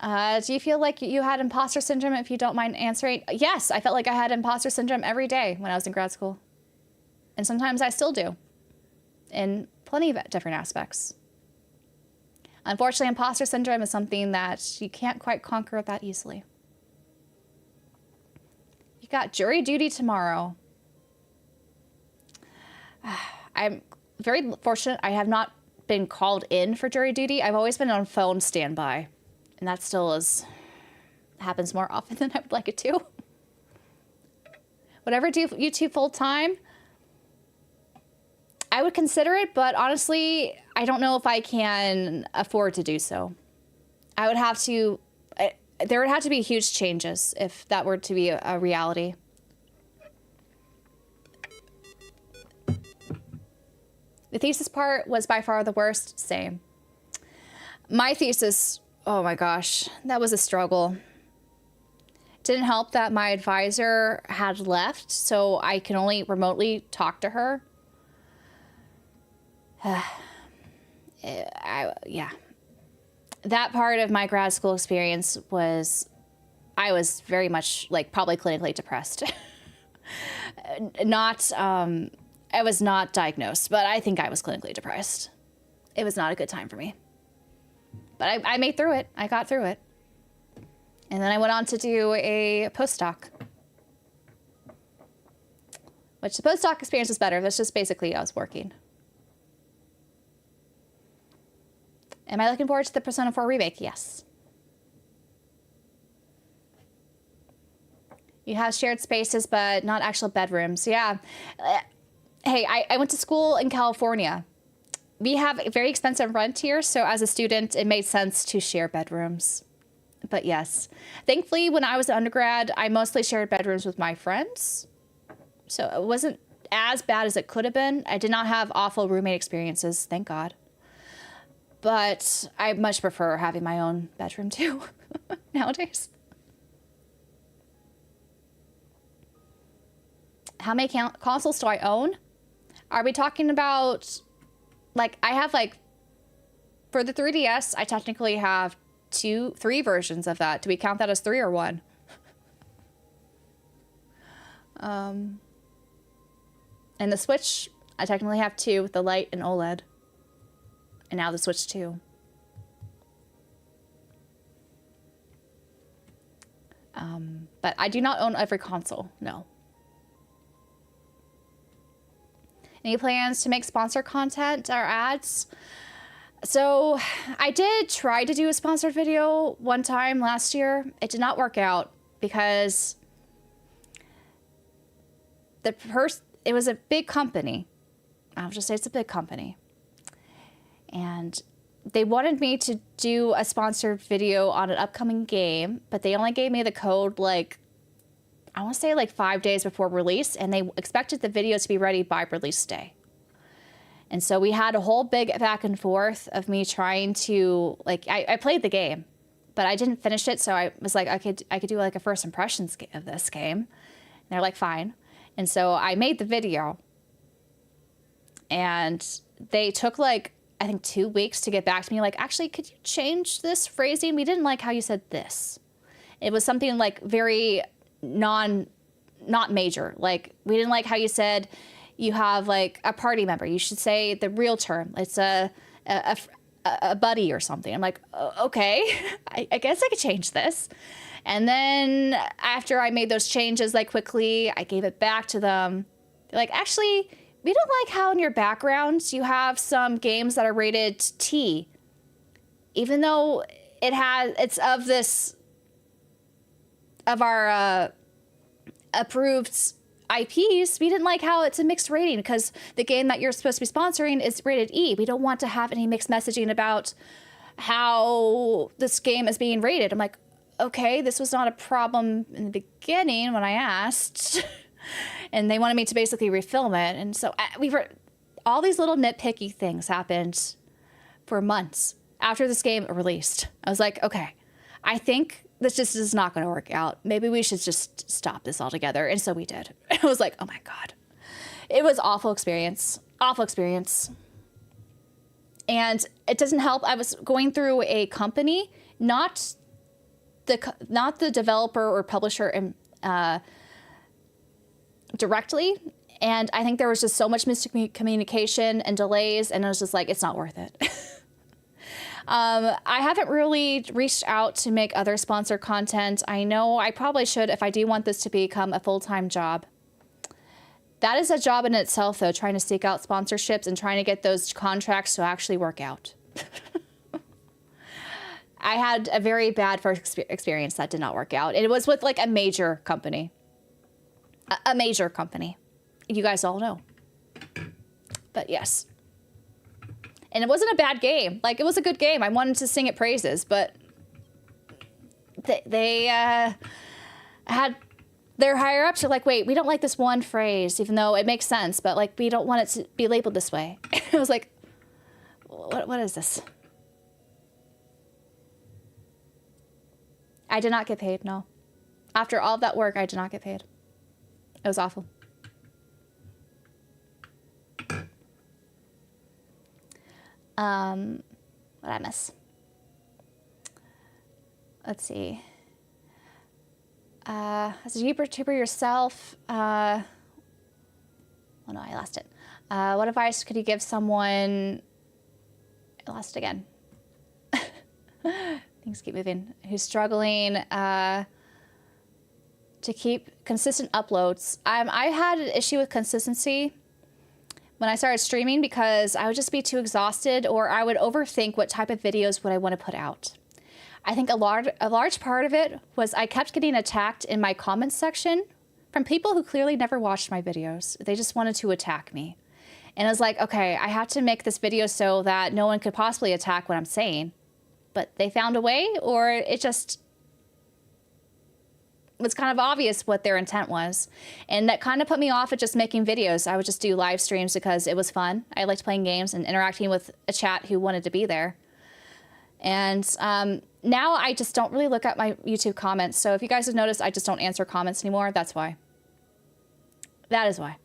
Do you feel like you had imposter syndrome, if you don't mind answering? Yes, I felt like I had imposter syndrome every day when I was in grad school. And sometimes I still do, in plenty of different aspects. Unfortunately, imposter syndrome is something that you can't quite conquer that easily. You got jury duty tomorrow. I'm very fortunate I have not been called in for jury duty. I've always been on phone standby. And that still happens more often than I would like it to. Whatever you do full time, I would consider it, but honestly, I don't know if I can afford to do so. There would have to be huge changes if that were to be a reality. The thesis part was by far the worst. Same. My thesis, oh my gosh, that was a struggle. Didn't help that my advisor had left, so I can only remotely talk to her. Yeah. That part of my grad school experience I was very much like probably clinically depressed. I was not diagnosed, but I think I was clinically depressed. It was not a good time for me. But I made through it. I got through it. And then I went on to do a postdoc. Which the postdoc experience was better. That's just basically I was working. Am I looking forward to the Persona 4 remake? Yes. You have shared spaces, but not actual bedrooms. Yeah. Hey, I went to school in California. We have very expensive rent here, so as a student, it made sense to share bedrooms. But yes, thankfully, when I was an undergrad, I mostly shared bedrooms with my friends. So it wasn't as bad as it could have been. I did not have awful roommate experiences, thank God. But I much prefer having my own bedroom too, nowadays. How many consoles do I own? Are we talking about, like, I have, like, for the 3DS, I technically have 3 versions of that. Do we count that as 3 or 1? And the Switch, I technically have 2 with the Lite and OLED. And now the Switch 2. But I do not own every console, no. Any plans to make sponsor content or ads? So I did try to do a sponsored video one time last year. It did not work out because it was a big company. I'll just say it's a big company. And they wanted me to do a sponsored video on an upcoming game, but they only gave me the code like, I want to say like 5 days before release, and they expected the video to be ready by release day. And so we had a whole big back and forth of me trying to, like, I played the game, but I didn't finish it, so I was like, I could do like a first impressions of this game. And they're like, fine. And so I made the video, and they took like, I think 2 weeks to get back to me, like, actually, could you change this phrasing? We didn't like how you said this. It was something like very not major. Like, we didn't like how you said you have like a party member. You should say the real term. It's a buddy or something. I'm like, okay, I guess I could change this. And then after I made those changes like quickly, I gave it back to them. They're like, actually, we don't like how in your background you have some games that are rated T, even though it's of our approved IPs. We didn't like how it's a mixed rating because the game that you're supposed to be sponsoring is rated E. We don't want to have any mixed messaging about how this game is being rated. I'm like, okay, this was not a problem in the beginning when I asked. And they wanted me to basically refilm it. And so all these little nitpicky things happened for months after this game released. I was like, okay, I think this just is not going to work out. Maybe we should just stop this altogether. And so we did. It was like, oh my God. It was awful experience. Awful experience. And it doesn't help. I was going through a company, not the developer or publisher directly. And I think there was just so much miscommunication and delays, and I was just like, it's not worth it. I haven't really reached out to make other sponsor content. I know I probably should if I do want this to become a full-time job. That is a job in itself, though, trying to seek out sponsorships and trying to get those contracts to actually work out. I had a very bad first experience that did not work out. It was with like a major company. A major company. You guys all know. But yes. And it wasn't a bad game. Like, it was a good game. I wanted to sing it praises, but they had their higher ups are like, wait, we don't like this one phrase, even though it makes sense, but like, we don't want it to be labeled this way. It was like, what is this? I did not get paid, no. After all of that work, I did not get paid. It was awful. What did I miss? Let's see. As a YouTuber yourself, oh no, I lost it. What advice could you give someone, I lost it again. Things keep moving, who's struggling to keep consistent uploads? I had an issue with consistency when I started streaming because I would just be too exhausted, or I would overthink what type of videos would I want to put out. I think a large part of it was I kept getting attacked in my comments section from people who clearly never watched my videos. They just wanted to attack me. And I was like, okay, I have to make this video so that no one could possibly attack what I'm saying. But they found a way, or it just was kind of obvious what their intent was. And that kind of put me off of just making videos. I would just do live streams because it was fun. I liked playing games and interacting with a chat who wanted to be there. And now I just don't really look at my YouTube comments. So if you guys have noticed, I just don't answer comments anymore. That's why. That is why.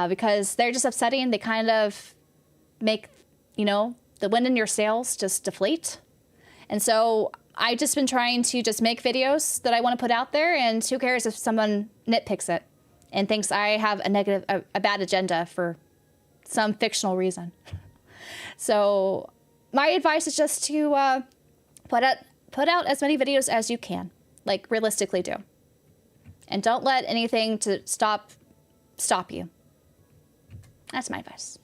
Because they're just upsetting. They kind of make, you know, the wind in your sails just deflate. And so I've just been trying to just make videos that I want to put out there, and who cares if someone nitpicks it and thinks I have a bad agenda for some fictional reason. So my advice is just to put out as many videos as you can, like realistically do. And don't let anything to stop you. That's my advice.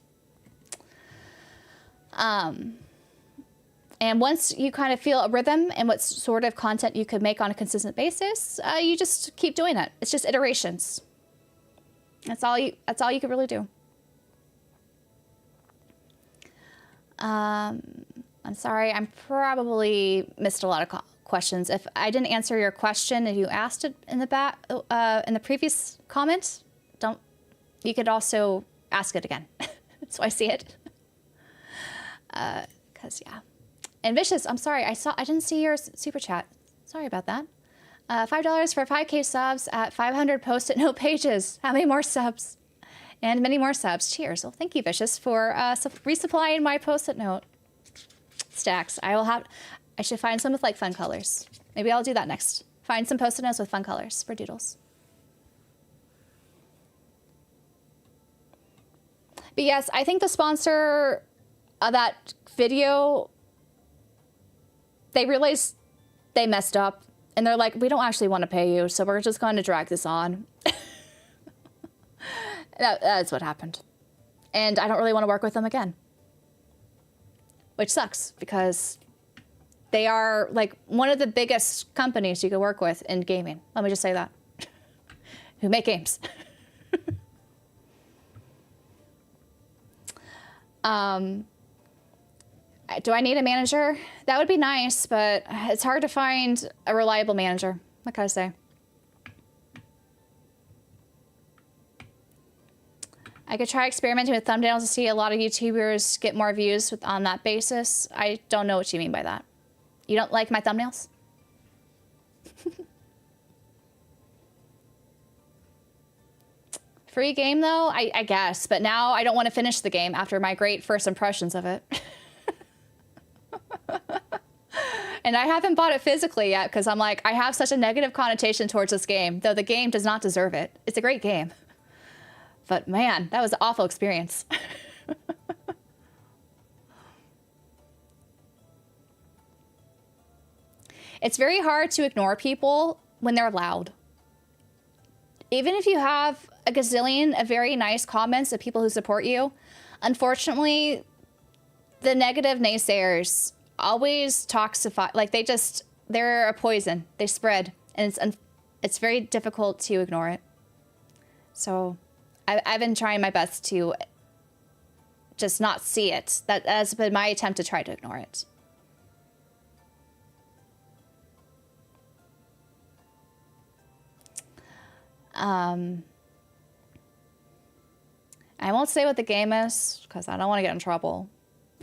And once you kind of feel a rhythm and what sort of content you could make on a consistent basis, you just keep doing it. It's just iterations. That's all you could really do. I'm sorry, I probably missed a lot of questions. If I didn't answer your question, if you asked it in the previous comment, you could also ask it again. So I see it. Cause yeah. And Vicious, I'm sorry, I didn't see your super chat. Sorry about that. $5 for 5K subs at 500 post-it note pages. How many more subs? And many more subs. Cheers. Well, thank you, Vicious, for resupplying my post-it note stacks. I should find some with like fun colors. Maybe I'll do that next. Find some post-it notes with fun colors for doodles. But yes, I think the sponsor of that video, they realized they messed up, and they're like, we don't actually want to pay you, so we're just going to drag this on. That's what happened. And I don't really want to work with them again. Which sucks, because they are like one of the biggest companies you can work with in gaming. Let me just say that. Who make games. Do I need a manager? That would be nice, but it's hard to find a reliable manager. What can I say? I could try experimenting with thumbnails to see a lot of YouTubers get more views on that basis. I don't know what you mean by that. You don't like my thumbnails? Free game, though? I guess. But now I don't want to finish the game after my great first impressions of it. And I haven't bought it physically yet because I'm like, I have such a negative connotation towards this game, though the game does not deserve it. It's a great game. But man, that was an awful experience. It's very hard to ignore people when they're loud. Even if you have a gazillion of very nice comments of people who support you, unfortunately, the negative naysayers always toxify, like they're a poison. They spread, and it's very difficult to ignore it. So I've been trying my best to just not see it. That has been my attempt to try to ignore it. I won't say what the game is because I don't want to get in trouble,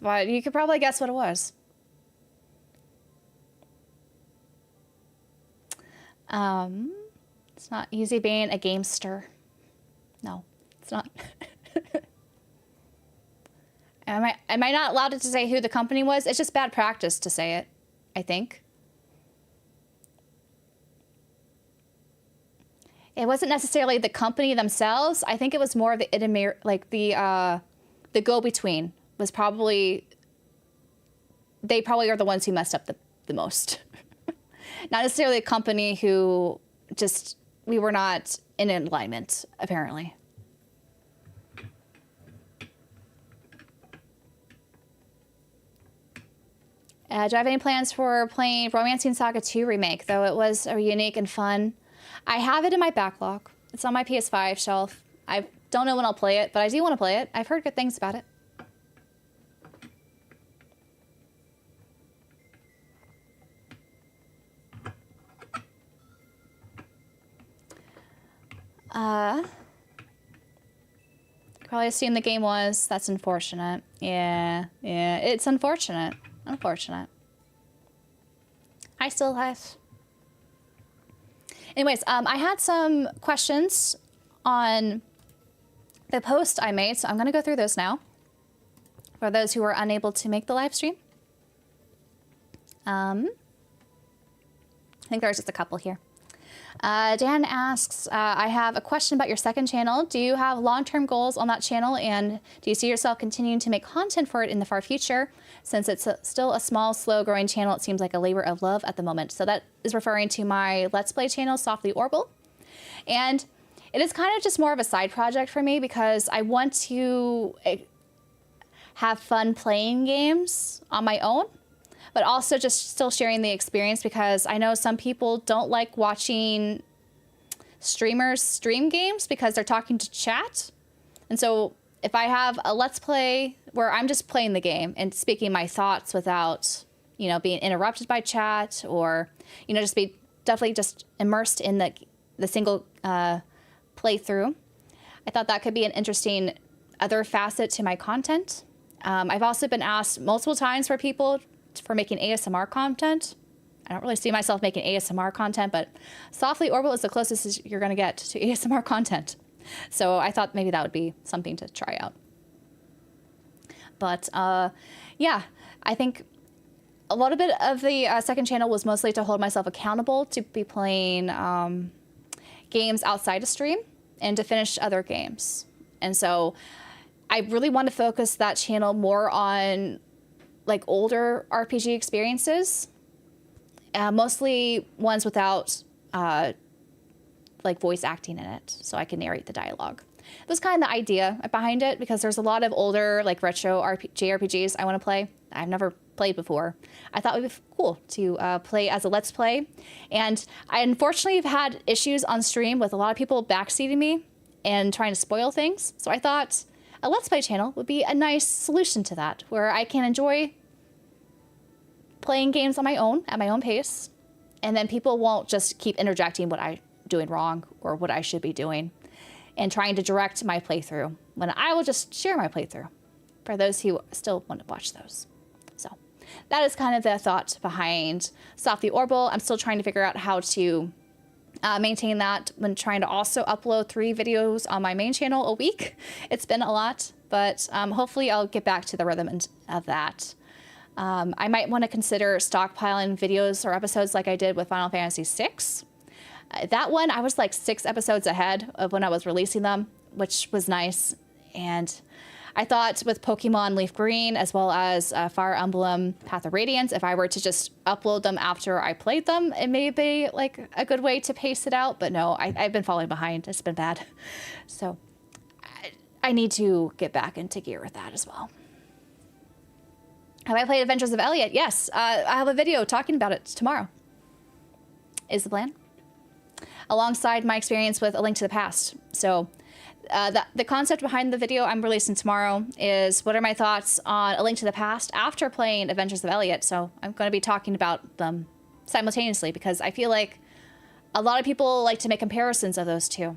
but you could probably guess what it was. It's not easy being a gamester. No, it's not. Am I not allowed to say who the company was? It's just bad practice to say it, I think. It wasn't necessarily the company themselves. I think it was more of the the go-between was probably, they probably are the ones who messed up the most. Not necessarily a company who just, we were not in alignment, apparently. Do I have any plans for playing Romancing Saga 2 Remake, though it was unique and fun? I have it in my backlog. It's on my PS5 shelf. I don't know when I'll play it, but I do want to play it. I've heard good things about it. Probably assume the game was. That's unfortunate. Yeah, it's unfortunate. Unfortunate. I still have. Anyways, I had some questions on the post I made, so I'm going to go through those now for those who were unable to make the live stream. I think there's just a couple here. Dan asks, I have a question about your second channel. Do you have long-term goals on that channel, and do you see yourself continuing to make content for it in the far future? Since it's still a small, slow-growing channel, it seems like a labor of love at the moment. So that is referring to my Let's Play channel, Softly Orbal. And it is kind of just more of a side project for me because I want to have fun playing games on my own, but also just still sharing the experience because I know some people don't like watching streamers stream games because they're talking to chat. And so if I have a Let's Play where I'm just playing the game and speaking my thoughts without, you know, being interrupted by chat or, you know, just be definitely just immersed in the single playthrough, I thought that could be an interesting other facet to my content. I've also been asked multiple times for making ASMR content. I don't really see myself making ASMR content, but Softly Orbal is the closest you're going to get to ASMR content. So I thought maybe that would be something to try out. But yeah, I think a little bit of the second channel was mostly to hold myself accountable to be playing games outside of stream and to finish other games. And so I really want to focus that channel more on like older RPG experiences, mostly ones without like voice acting in it, so I can narrate the dialogue. That was kind of the idea behind it because there's a lot of older like retro JRPGs I want to play. I've never played before. I thought it would be cool to play as a Let's Play, and I unfortunately have had issues on stream with a lot of people backseating me and trying to spoil things. So I thought a Let's Play channel would be a nice solution to that, where I can enjoy playing games on my own, at my own pace, and then people won't just keep interjecting what I'm doing wrong or what I should be doing and trying to direct my playthrough, when I will just share my playthrough for those who still want to watch those. So that is kind of the thought behind Stop the Orbal. I'm still trying to figure out how to maintain that when trying to also upload 3 videos on my main channel a week. It's been a lot, but hopefully I'll get back to the rhythm of that. I might want to consider stockpiling videos or episodes like I did with Final Fantasy VI. That one, I was like 6 episodes ahead of when I was releasing them, which was nice. And I thought with Pokemon Leaf Green, as well as Fire Emblem Path of Radiance, if I were to just upload them after I played them, it may be like a good way to pace it out. But no, I've been falling behind. It's been bad. So I need to get back into gear with that as well. Have I played Adventures of Elliot? Yes. I have a video talking about it tomorrow. Is the plan. Alongside my experience with A Link to the Past. So the concept behind the video I'm releasing tomorrow is what are my thoughts on A Link to the Past after playing Adventures of Elliot. So I'm going to be talking about them simultaneously because I feel like a lot of people like to make comparisons of those two.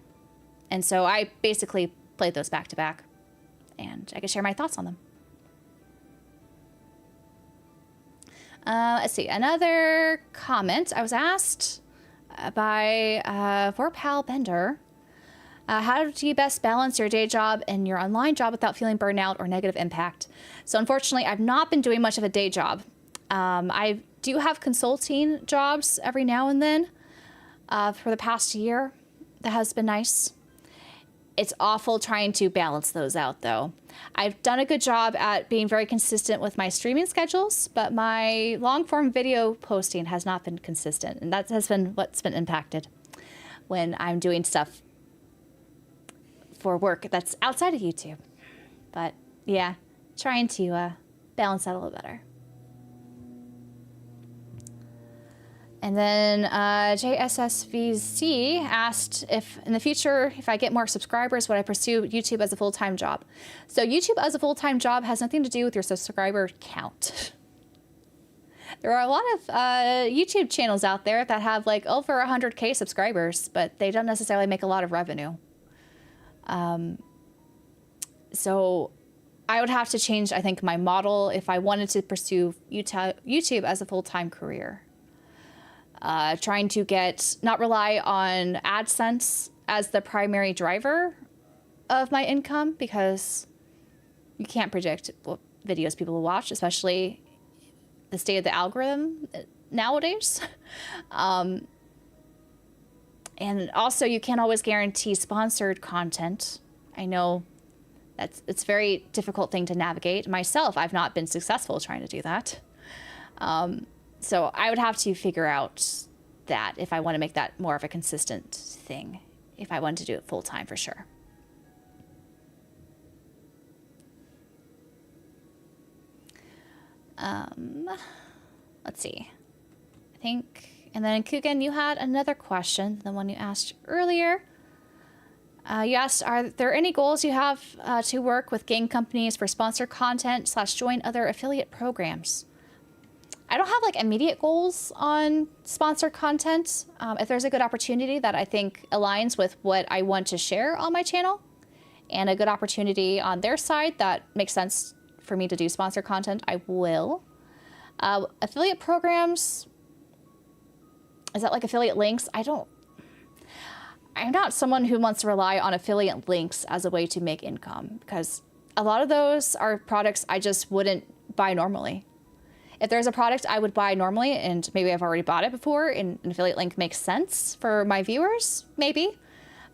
And so I basically played those back to back and I can share my thoughts on them. Let's see, another comment. I was asked by Vorpal Bender, how do you best balance your day job and your online job without feeling burnout or negative impact? So unfortunately, I've not been doing much of a day job. I do have consulting jobs every now and then for the past year. That has been nice. It's awful trying to balance those out, though. I've done a good job at being very consistent with my streaming schedules, but my long-form video posting has not been consistent, and that has been what's been impacted when I'm doing stuff for work that's outside of YouTube. But yeah, trying to balance that a little better. And then JSSVC asked if in the future, if I get more subscribers, would I pursue YouTube as a full-time job? So YouTube as a full-time job has nothing to do with your subscriber count. There are a lot of YouTube channels out there that have like over 100K subscribers, but they don't necessarily make a lot of revenue. So I would have to change, I think, my model if I wanted to pursue YouTube as a full-time career. Trying to not rely on AdSense as the primary driver of my income because you can't predict what videos people will watch, especially the state of the algorithm nowadays. And also you can't always guarantee sponsored content. I know it's a very difficult thing to navigate. Myself, I've not been successful trying to do that. So I would have to figure out that if I want to make that more of a consistent thing, if I wanted to do it full time for sure. Let's see. I think, and then Kugan, you had another question, the one you asked earlier. You asked, are there any goals you have to work with game companies for sponsored content / join other affiliate programs? I don't have like immediate goals on sponsored content. If there's a good opportunity that I think aligns with what I want to share on my channel and a good opportunity on their side that makes sense for me to do sponsored content, I will. Affiliate programs, is that like affiliate links? I'm not someone who wants to rely on affiliate links as a way to make income because a lot of those are products I just wouldn't buy normally. If there's a product I would buy normally, and maybe I've already bought it before, and an affiliate link makes sense for my viewers, maybe.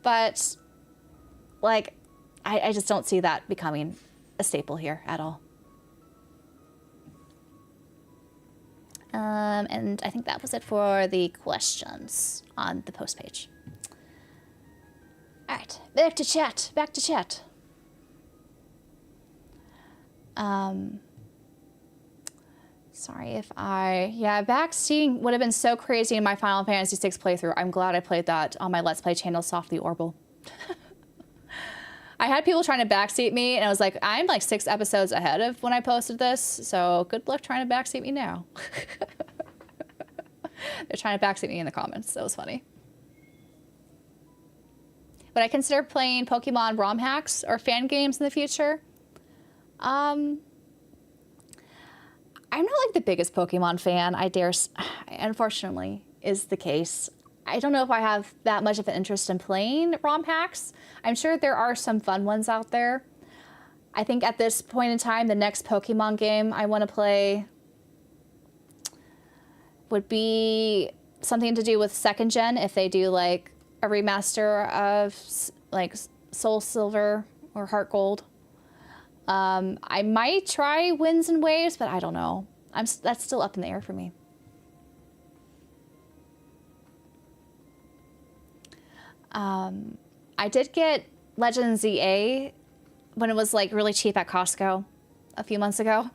But, like, I just don't see that becoming a staple here at all. And I think that was it for the questions on the post page. All right, back to chat. Sorry if backseating would have been so crazy in my Final Fantasy VI playthrough. I'm glad I played that on my Let's Play channel, Softly Orbal. I had people trying to backseat me, and I was like, I'm like 6 episodes ahead of when I posted this, so good luck trying to backseat me now. They're trying to backseat me in the comments. That was funny. Would I consider playing Pokemon ROM hacks or fan games in the future? I'm not like the biggest Pokemon fan, unfortunately, is the case. I don't know if I have that much of an interest in playing ROM hacks. I'm sure there are some fun ones out there. I think at this point in time, the next Pokemon game I want to play would be something to do with second gen, if they do like a remaster of like Soul Silver or Heart Gold. I might try Winds and Waves, but I don't know. That's still up in the air for me. I did get Legend ZA when it was like really cheap at Costco a few months ago.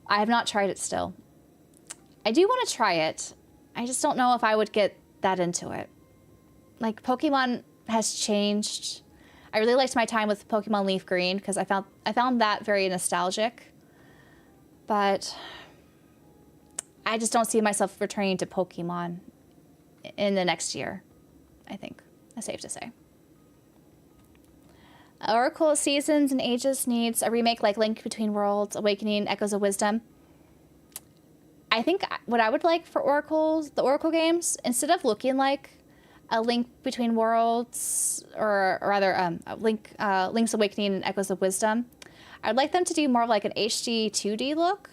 I have not tried it still. I do want to try it. I just don't know if I would get that into it. Like, Pokemon has changed. I really liked my time with Pokemon Leaf Green because I found that very nostalgic. But I just don't see myself returning to Pokemon in the next year, I think. That's safe to say. Oracle of Seasons and Ages needs a remake like Link Between Worlds, Awakening, Echoes of Wisdom. I think what I would like for the Oracle games, instead of looking like a Link Between Worlds, or rather Link's Awakening and Echoes of Wisdom, I'd like them to do more of like an HD 2D look.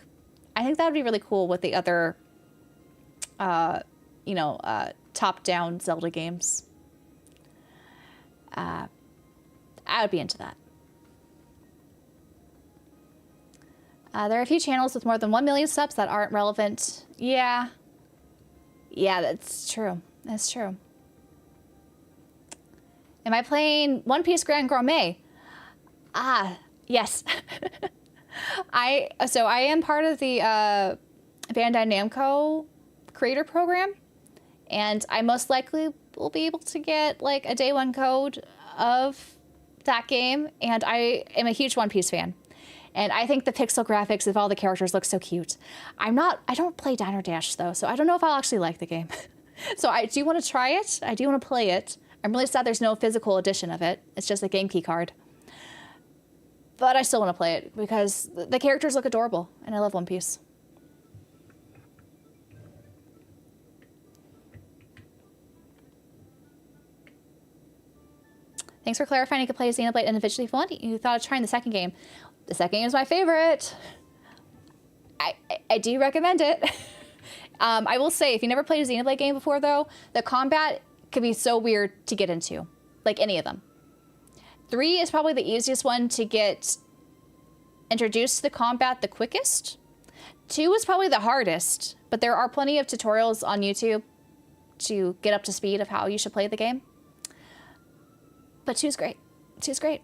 I think that would be really cool with the other, top-down Zelda games. I would be into that. There are a few channels with more than 1 million subs that aren't relevant. Yeah. Yeah, that's true. That's true. Am I playing One Piece Grand Gourmet? Ah, yes. I am part of the Bandai Namco creator program, and I most likely will be able to get like a day one code of that game, and I am a huge One Piece fan. And I think the pixel graphics of all the characters look so cute. I don't play Diner Dash though, so I don't know if I'll actually like the game. So I do want to try it. I do want to play it. I'm really sad there's no physical edition of it. It's just a game key card. But I still want to play it because the characters look adorable, and I love One Piece. Thanks for clarifying you could play Xenoblade individually if you want. You thought of trying the second game. The second game is my favorite. I do recommend it. I will say, if you never played a Xenoblade game before, though, the combat could be so weird to get into. Like any of them. 3 is probably the easiest one to get introduced to the combat the quickest. 2 is probably the hardest, but there are plenty of tutorials on YouTube to get up to speed of how you should play the game. But 2's great. 2's great.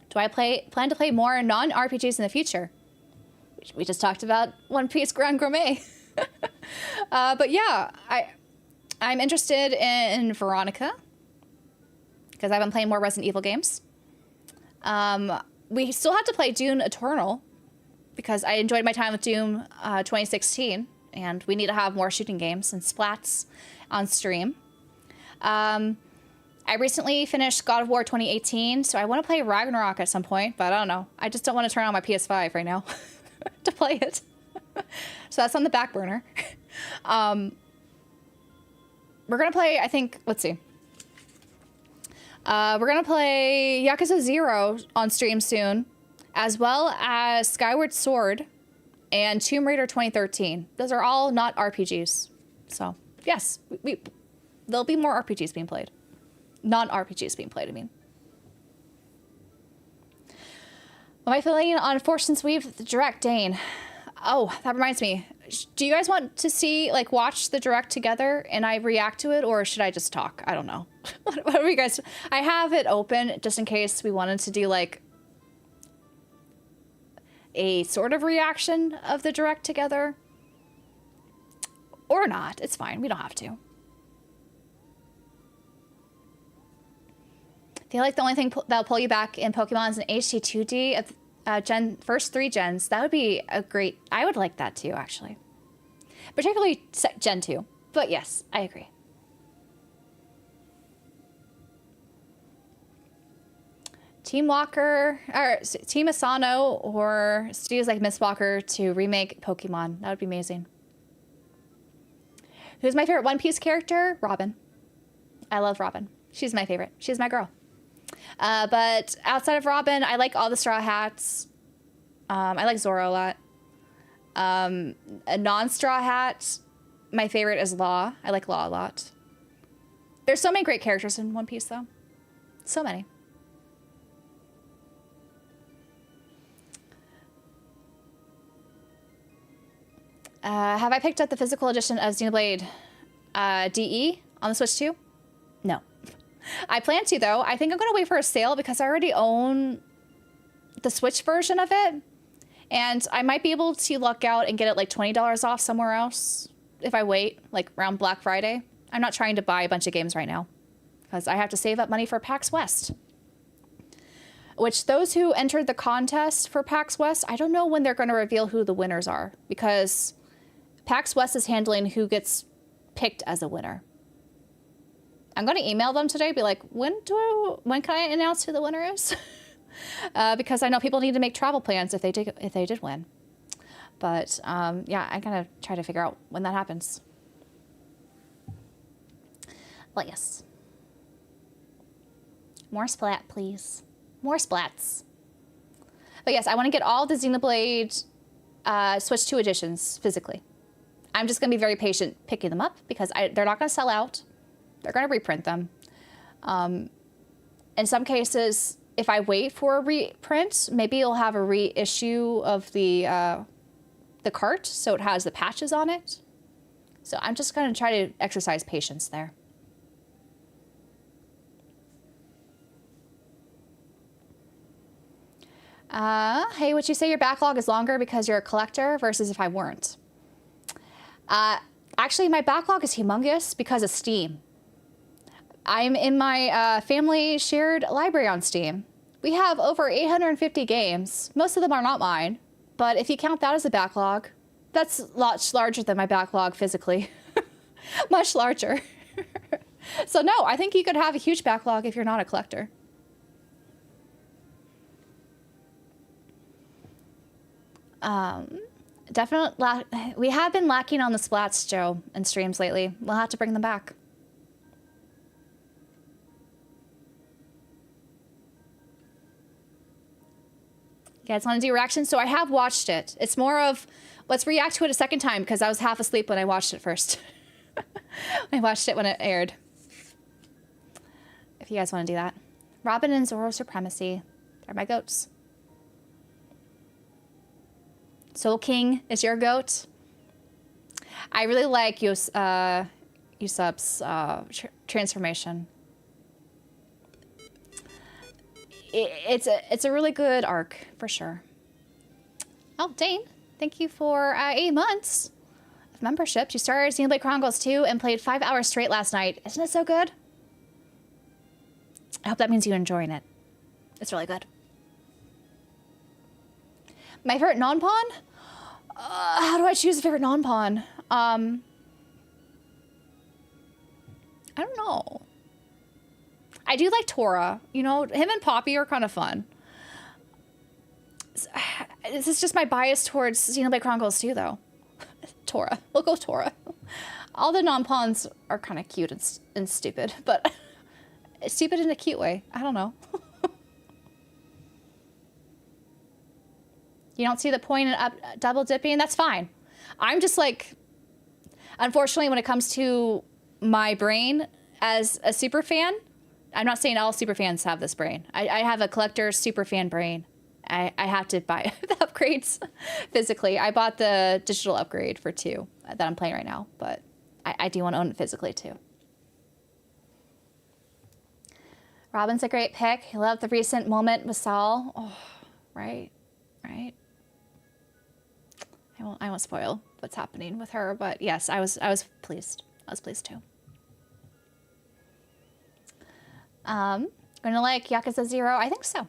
Do I plan to play more non-RPGs in the future? We just talked about One Piece Grand Gourmet. But yeah, I'm interested in Veronica because I've been playing more Resident Evil games. We still have to play Doom Eternal because I enjoyed my time with Doom 2016, and we need to have more shooting games and splats on stream. I recently finished God of War 2018, so I want to play Ragnarok at some point, but I don't know. I just don't want to turn on my PS5 right now to play it. So that's on the back burner. We're going to play, I think, let's see. We're going to play Yakuza 0 on stream soon, as well as Skyward Sword and Tomb Raider 2013. Those are all not RPGs. So, yes, there'll be more RPGs being played. Non-RPGs being played, I mean. Am I feeling on Force and Weave the Direct, Dane? Oh, that reminds me. Do you guys want to see, like, watch the Direct together and I react to it, or should I just talk? I don't know. What are you guys... I have it open just in case we wanted to do, like, a sort of reaction of the Direct together. Or not. It's fine. We don't have to. I feel like the only thing that'll pull you back in Pokemon is an HD 2D of first 3 gens. That would be a great... I would like that too, actually. Particularly Gen 2. But yes, I agree. Team Walker, or Team Asano, or studios like Mistwalker to remake Pokemon. That would be amazing. Who's my favorite One Piece character? Robin. I love Robin. She's my favorite. She's my girl. But outside of Robin, I like all the Straw Hats. I like Zoro a lot. A non-Straw Hat, my favorite is Law. I like Law a lot. There's so many great characters in One Piece, though. So many. Have I picked up the physical edition of Xenoblade DE on the Switch 2? No. I plan to, though. I think I'm going to wait for a sale because I already own the Switch version of it. And I might be able to luck out and get it like $20 off somewhere else if I wait, like around Black Friday. I'm not trying to buy a bunch of games right now because I have to save up money for PAX West. Which those who entered the contest for PAX West, I don't know when they're going to reveal who the winners are because PAX West is handling who gets picked as a winner. I'm going to email them today, be like, when can I announce who the winner is? Because I know people need to make travel plans if they did win. But yeah, I gotta try to figure out when that happens. But yes, more splat, please. More splats. But yes, I want to get all the Xenoblade Switch 2 editions physically. I'm just gonna be very patient picking them up because they're not gonna sell out. They're gonna reprint them. In some cases, if I wait for a reprint, maybe you'll have a reissue of the cart, so it has the patches on it. So I'm just going to try to exercise patience there. Hey, would you say your backlog is longer because you're a collector versus if I weren't? Actually, my backlog is humongous because of Steam. I'm in my family shared library on Steam. We have over 850 games. Most of them are not mine, but if you count that as a backlog, that's much larger than my backlog physically. Much larger. So no, I think you could have a huge backlog if you're not a collector. Definitely, we have been lacking on the splats, Joe, in streams lately. We'll have to bring them back. You guys want to do reactions? So I have watched it. It's more of, let's react to it a second time because I was half asleep when I watched it first. I watched it when it aired. If you guys want to do that. Robin and Zoro Supremacy. They're my goats. Soul King is your goat. I really like Usopp's transformation. It's a really good arc, for sure. Oh, Dane, thank you for 8 months of membership. You started Xenoblade Chronicles 2 and played 5 hours straight last night. Isn't it so good? I hope that means you're enjoying it. It's really good. My favorite non-pawn? How do I choose a favorite non-pawn? I don't know. I do like Tora. You know, him and Poppy are kind of fun. This is just my bias towards Xenoblade Chronicles 2, though. Tora. We'll go Tora. All the non-pawns are kind of cute and stupid, but stupid in a cute way. I don't know. You don't see the point in double dipping? That's fine. I'm just like, unfortunately, when it comes to my brain as a super fan, I'm not saying all super fans have this brain. I have a collector super fan brain. I have to buy the upgrades physically. I bought the digital upgrade for 2 that I'm playing right now, but I do want to own it physically too. Robin's a great pick. I love the recent moment with Saul. Oh, right. I won't spoil what's happening with her, but yes, I was pleased. I was pleased too. Gonna like Yakuza 0? I think so.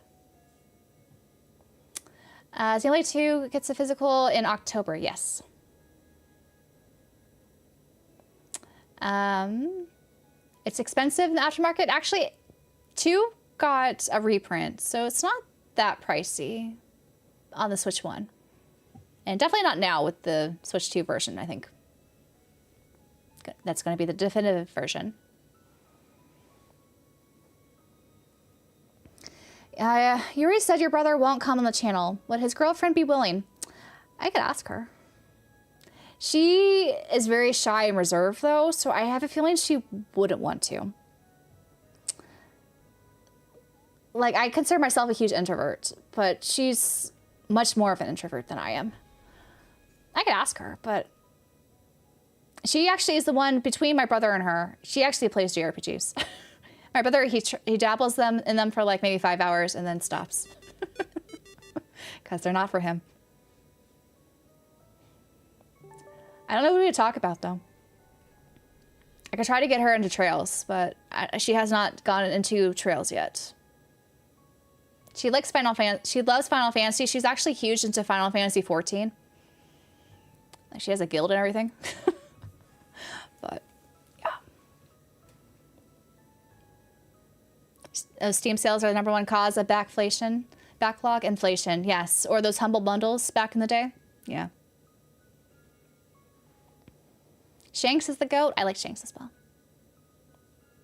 Xenoblade 2 gets a physical in October, yes. It's expensive in the aftermarket. Actually, 2 got a reprint, so it's not that pricey on the Switch 1. And definitely not now with the Switch 2 version, I think. That's going to be the definitive version. Yuri said your brother won't come on the channel. Would his girlfriend be willing? I could ask her. She is very shy and reserved, though, so I have a feeling she wouldn't want to. Like, I consider myself a huge introvert, but she's much more of an introvert than I am. I could ask her, but she actually is the one between my brother and her. She actually plays JRPGs. My brother, he dabbles in them for like maybe 5 hours and then stops. Because they're not for him. I don't know what to talk about, though. I could try to get her into Trails, but she has not gone into Trails yet. She likes Final Fantasy. She loves Final Fantasy. She's actually huge into Final Fantasy 14. Like, she has a guild and everything. But, yeah. Steam sales are the #1 cause of backlog inflation. Yes. Or those humble bundles back in the day. Yeah. Shanks is the GOAT. I like Shanks as well.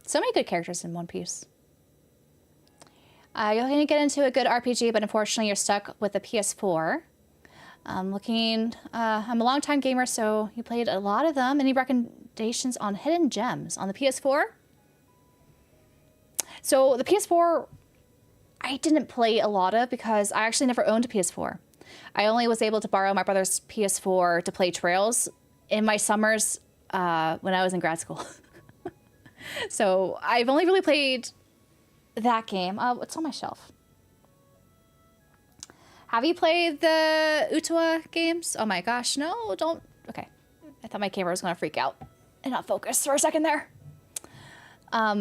So many good characters in One Piece. You're going to get into a good RPG, but unfortunately you're stuck with the PS4. I'm a longtime gamer, so you played a lot of them. Any recommendations on hidden gems on the PS4? So the PS4, I didn't play a lot of because I actually never owned a PS4. I only was able to borrow my brother's PS4 to play Trails in my summers when I was in grad school. So I've only really played that game. What's on my shelf? Have you played the Utua games? Oh my gosh, no, don't. Okay. I thought my camera was going to freak out and not focus for a second there. I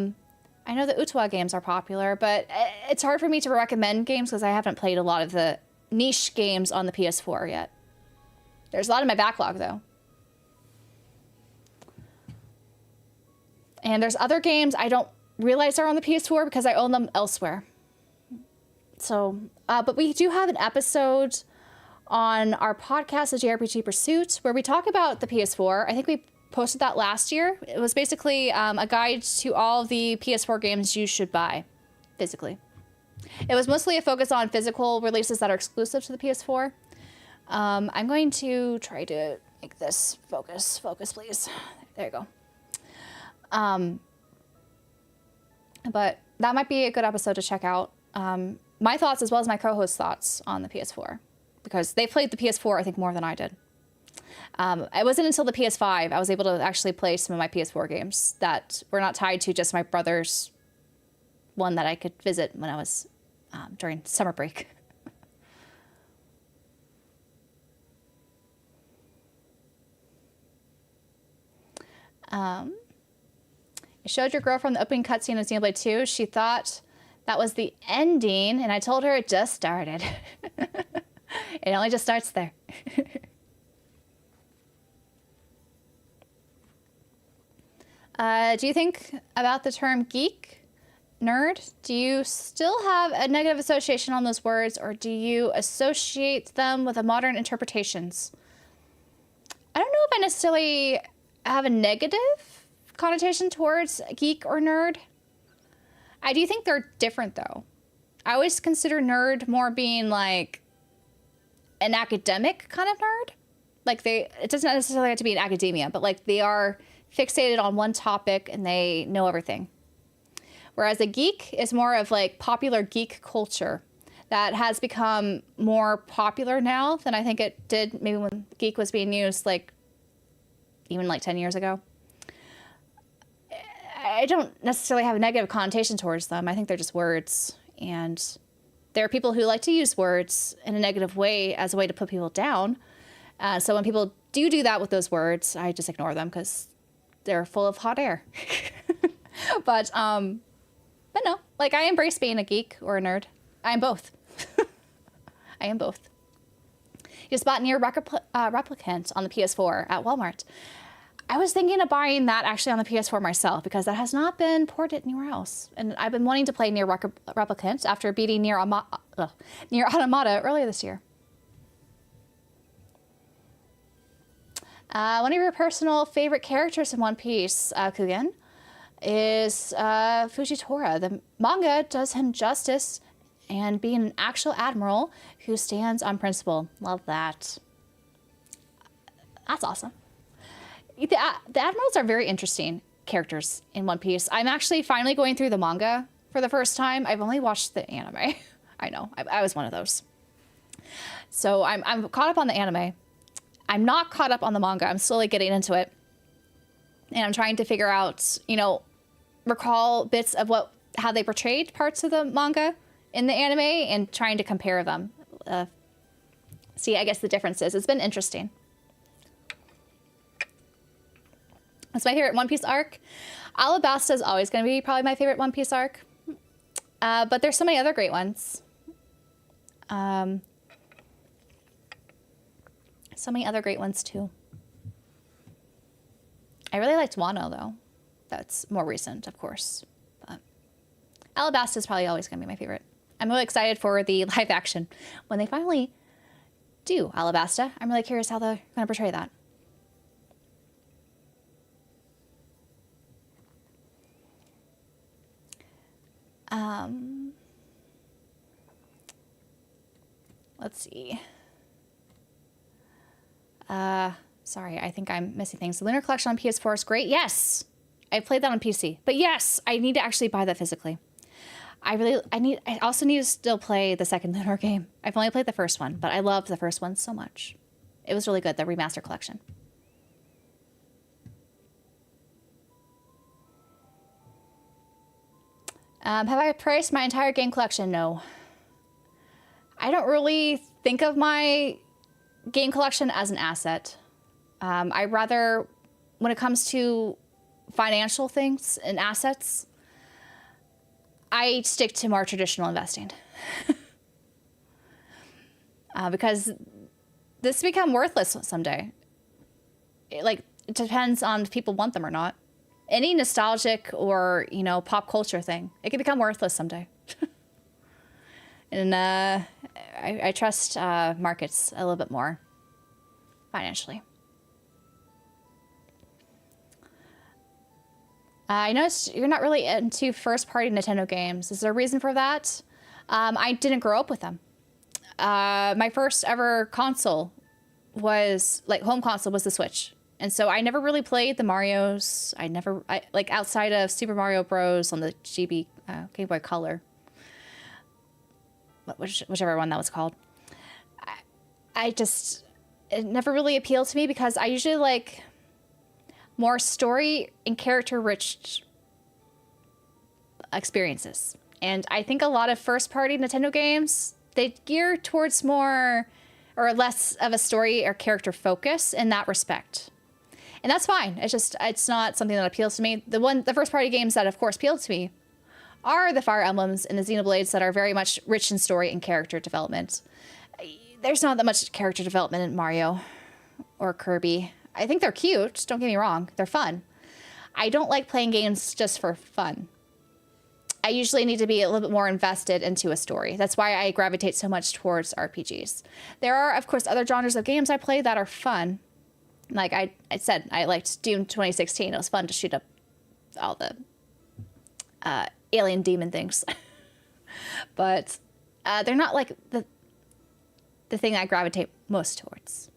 know the Utua games are popular, but it's hard for me to recommend games because I haven't played a lot of the niche games on the PS4 yet. There's a lot in my backlog, though. And there's other games I don't realize are on the PS4 because I own them elsewhere. So, but we do have an episode on our podcast, The JRPG Pursuit, where we talk about the PS4. I think we posted that last year. It was basically a guide to all of the PS4 games you should buy physically. It was mostly a focus on physical releases that are exclusive to the PS4. I'm going to try to make this focus, please. There you go. But that might be a good episode to check out. My thoughts as well as my co-host's thoughts on the PS4, because they played the PS4, I think, more than I did. It wasn't until the PS5 I was able to actually play some of my PS4 games that were not tied to just my brother's one that I could visit when I was during summer break. You showed your girlfriend the opening cutscene of Xenoblade 2. She thought that was the ending, and I told her it just started. It only just starts there. Do you think about the term geek, nerd? Do you still have a negative association on those words, or do you associate them with the modern interpretations? I don't know if I necessarily have a negative connotation towards geek or nerd. I do think they're different, though. I always consider nerd more being like an academic kind of nerd. Like it doesn't necessarily have to be in academia, but like they are fixated on one topic and they know everything. Whereas a geek is more of like popular geek culture that has become more popular now than I think it did maybe when geek was being used like even like 10 years ago. I don't necessarily have a negative connotation towards them. I think they're just words. And there are people who like to use words in a negative way as a way to put people down. So when people do that with those words, I just ignore them because they're full of hot air. But no, like I embrace being a geek or a nerd. I am both. I am both. You just bought Nier Replicant on the PS4 at Walmart. I was thinking of buying that actually on the PS4 myself because that has not been ported anywhere else. And I've been wanting to play Nier Replicant after beating Nier Automata earlier this year. One of your personal favorite characters in One Piece, Kugen, is Fujitora. The manga does him justice and being an actual admiral who stands on principle. Love that. That's awesome. The admirals are very interesting characters in One Piece. I'm actually finally going through the manga for the first time. I've only watched the anime. I know, I was one of those. So I'm caught up on the anime. I'm not caught up on the manga. I'm slowly getting into it. And I'm trying to figure out, you know, recall bits of how they portrayed parts of the manga in the anime and trying to compare them. See, I guess the differences. It's been interesting. It's my favorite One Piece arc. Alabasta is always going to be probably my favorite One Piece arc. But there's so many other great ones. So many other great ones too. I really liked Wano though. That's more recent, of course. But Alabasta is probably always going to be my favorite. I'm really excited for the live action when they finally do Alabasta. I'm really curious how they're going to portray that. Let's see. Sorry, I think I'm missing things. The Lunar Collection on PS4 is great. Yes, I played that on PC. But yes, I need to actually buy that physically. I also need to still play the second Lunar game. I've only played the first one, but I loved the first one so much. It was really good, the remaster collection. Have I priced my entire game collection? No. I don't really think of my game collection as an asset. I rather, when it comes to financial things and assets, I stick to more traditional investing. Because this become worthless someday. It depends on if people want them or not. Any nostalgic or, you know, pop culture thing, it can become worthless someday. And I trust markets a little bit more financially. I noticed you're not really into first-party Nintendo games. Is there a reason for that? I didn't grow up with them. My first ever console was, home console was the Switch. And so I never really played the Marios. Outside of Super Mario Bros. On the Game Boy Color. Whichever one that was called. It never really appealed to me because I usually like more story and character-rich experiences. And I think a lot of first-party Nintendo games, they gear towards more or less of a story or character focus in that respect. And that's fine. It's not something that appeals to me. The first-party games that, of course, appeal to me are the Fire Emblems and the Xenoblades that are very much rich in story and character development. There's not that much character development in Mario or Kirby. I think they're cute, don't get me wrong. They're fun. I don't like playing games just for fun. I usually need to be a little bit more invested into a story. That's why I gravitate so much towards RPGs. There are, of course, other genres of games I play that are fun. Like I said, I liked Doom 2016. It was fun to shoot up all the alien demon things. But they're not like the thing I gravitate most towards.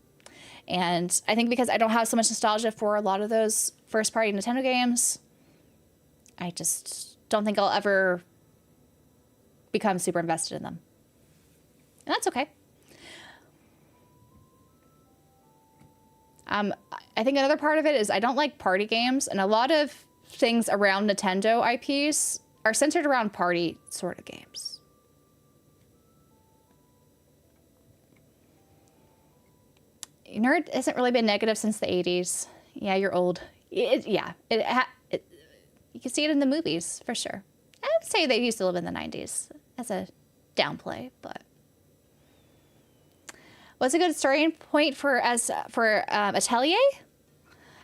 And I think because I don't have so much nostalgia for a lot of those first-party Nintendo games, I just don't think I'll ever become super invested in them. And that's okay. I think another part of it is I don't like party games, and a lot of things around Nintendo IPs are centered around party sort of games. Nerd hasn't really been negative since the 80s. Yeah, you're old. You can see it in the movies, for sure. I would say they used to live in the 90s as a downplay, but... What's a good starting point for Atelier?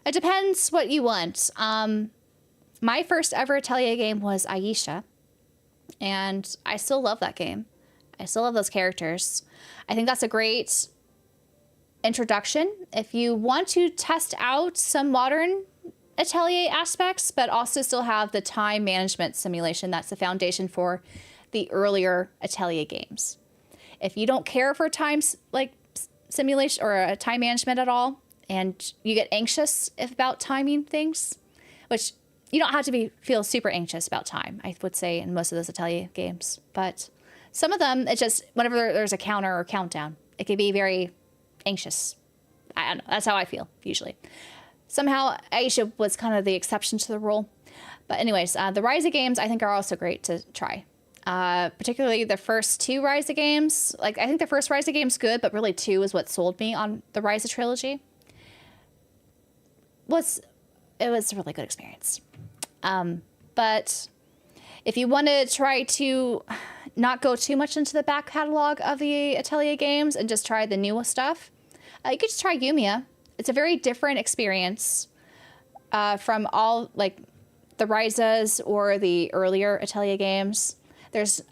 It depends what you want. My first ever Atelier game was Aisha, and I still love that game. I still love those characters. I think that's a great introduction if you want to test out some modern Atelier aspects, but also still have the time management simulation. That's the foundation for the earlier Atelier games. If you don't care for times like simulation or time management at all, and you get anxious about timing things, which you don't have to feel super anxious about time, I would say, in most of those Atelier games. But some of them, it's just whenever there's a counter or countdown, it can be very anxious. I don't know. That's how I feel usually. Somehow, Aisha was kind of the exception to the rule. But anyways, the Ryza games I think are also great to try. Particularly the first two Ryza games. Like, I think the first Ryza game's good, but really 2 is what sold me on the Ryza trilogy. It was a really good experience. But if you want to try to not go too much into the back catalog of the Atelier games and just try the newest stuff, you could just try Yumiya. It's a very different experience from all, like, the Ryzas or the earlier Atelier games. There's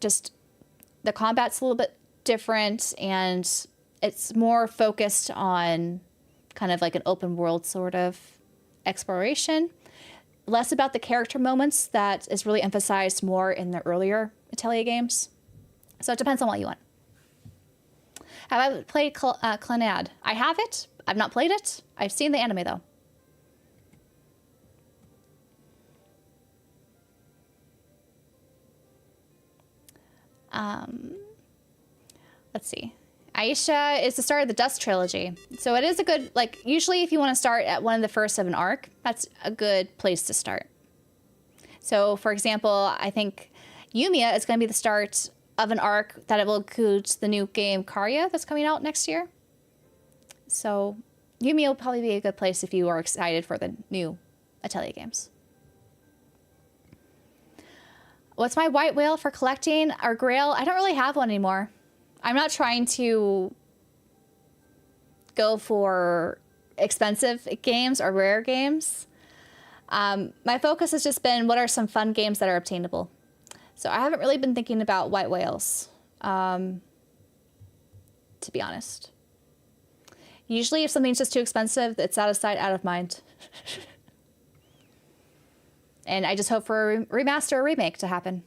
just the combat's a little bit different, and it's more focused on kind of like an open world sort of exploration. Less about the character moments that is really emphasized more in the earlier Atelier games. So it depends on what you want. Have I played Clannad? I have it. I've not played it. I've seen the anime, though. Let's see. Aisha is the start of the Dust trilogy. So it is a good, like, usually if you want to start at one of the first of an arc, that's a good place to start. So, for example, I think Yumiya is going to be the start of an arc that it will include the new game Karya that's coming out next year. So Yumiya will probably be a good place if you are excited for the new Atelier games. What's my white whale for collecting or grail? I don't really have one anymore. I'm not trying to go for expensive games or rare games. My focus has just been what are some fun games that are obtainable. So I haven't really been thinking about white whales, to be honest. Usually if something's just too expensive, it's out of sight, out of mind. And I just hope for a remaster or remake to happen.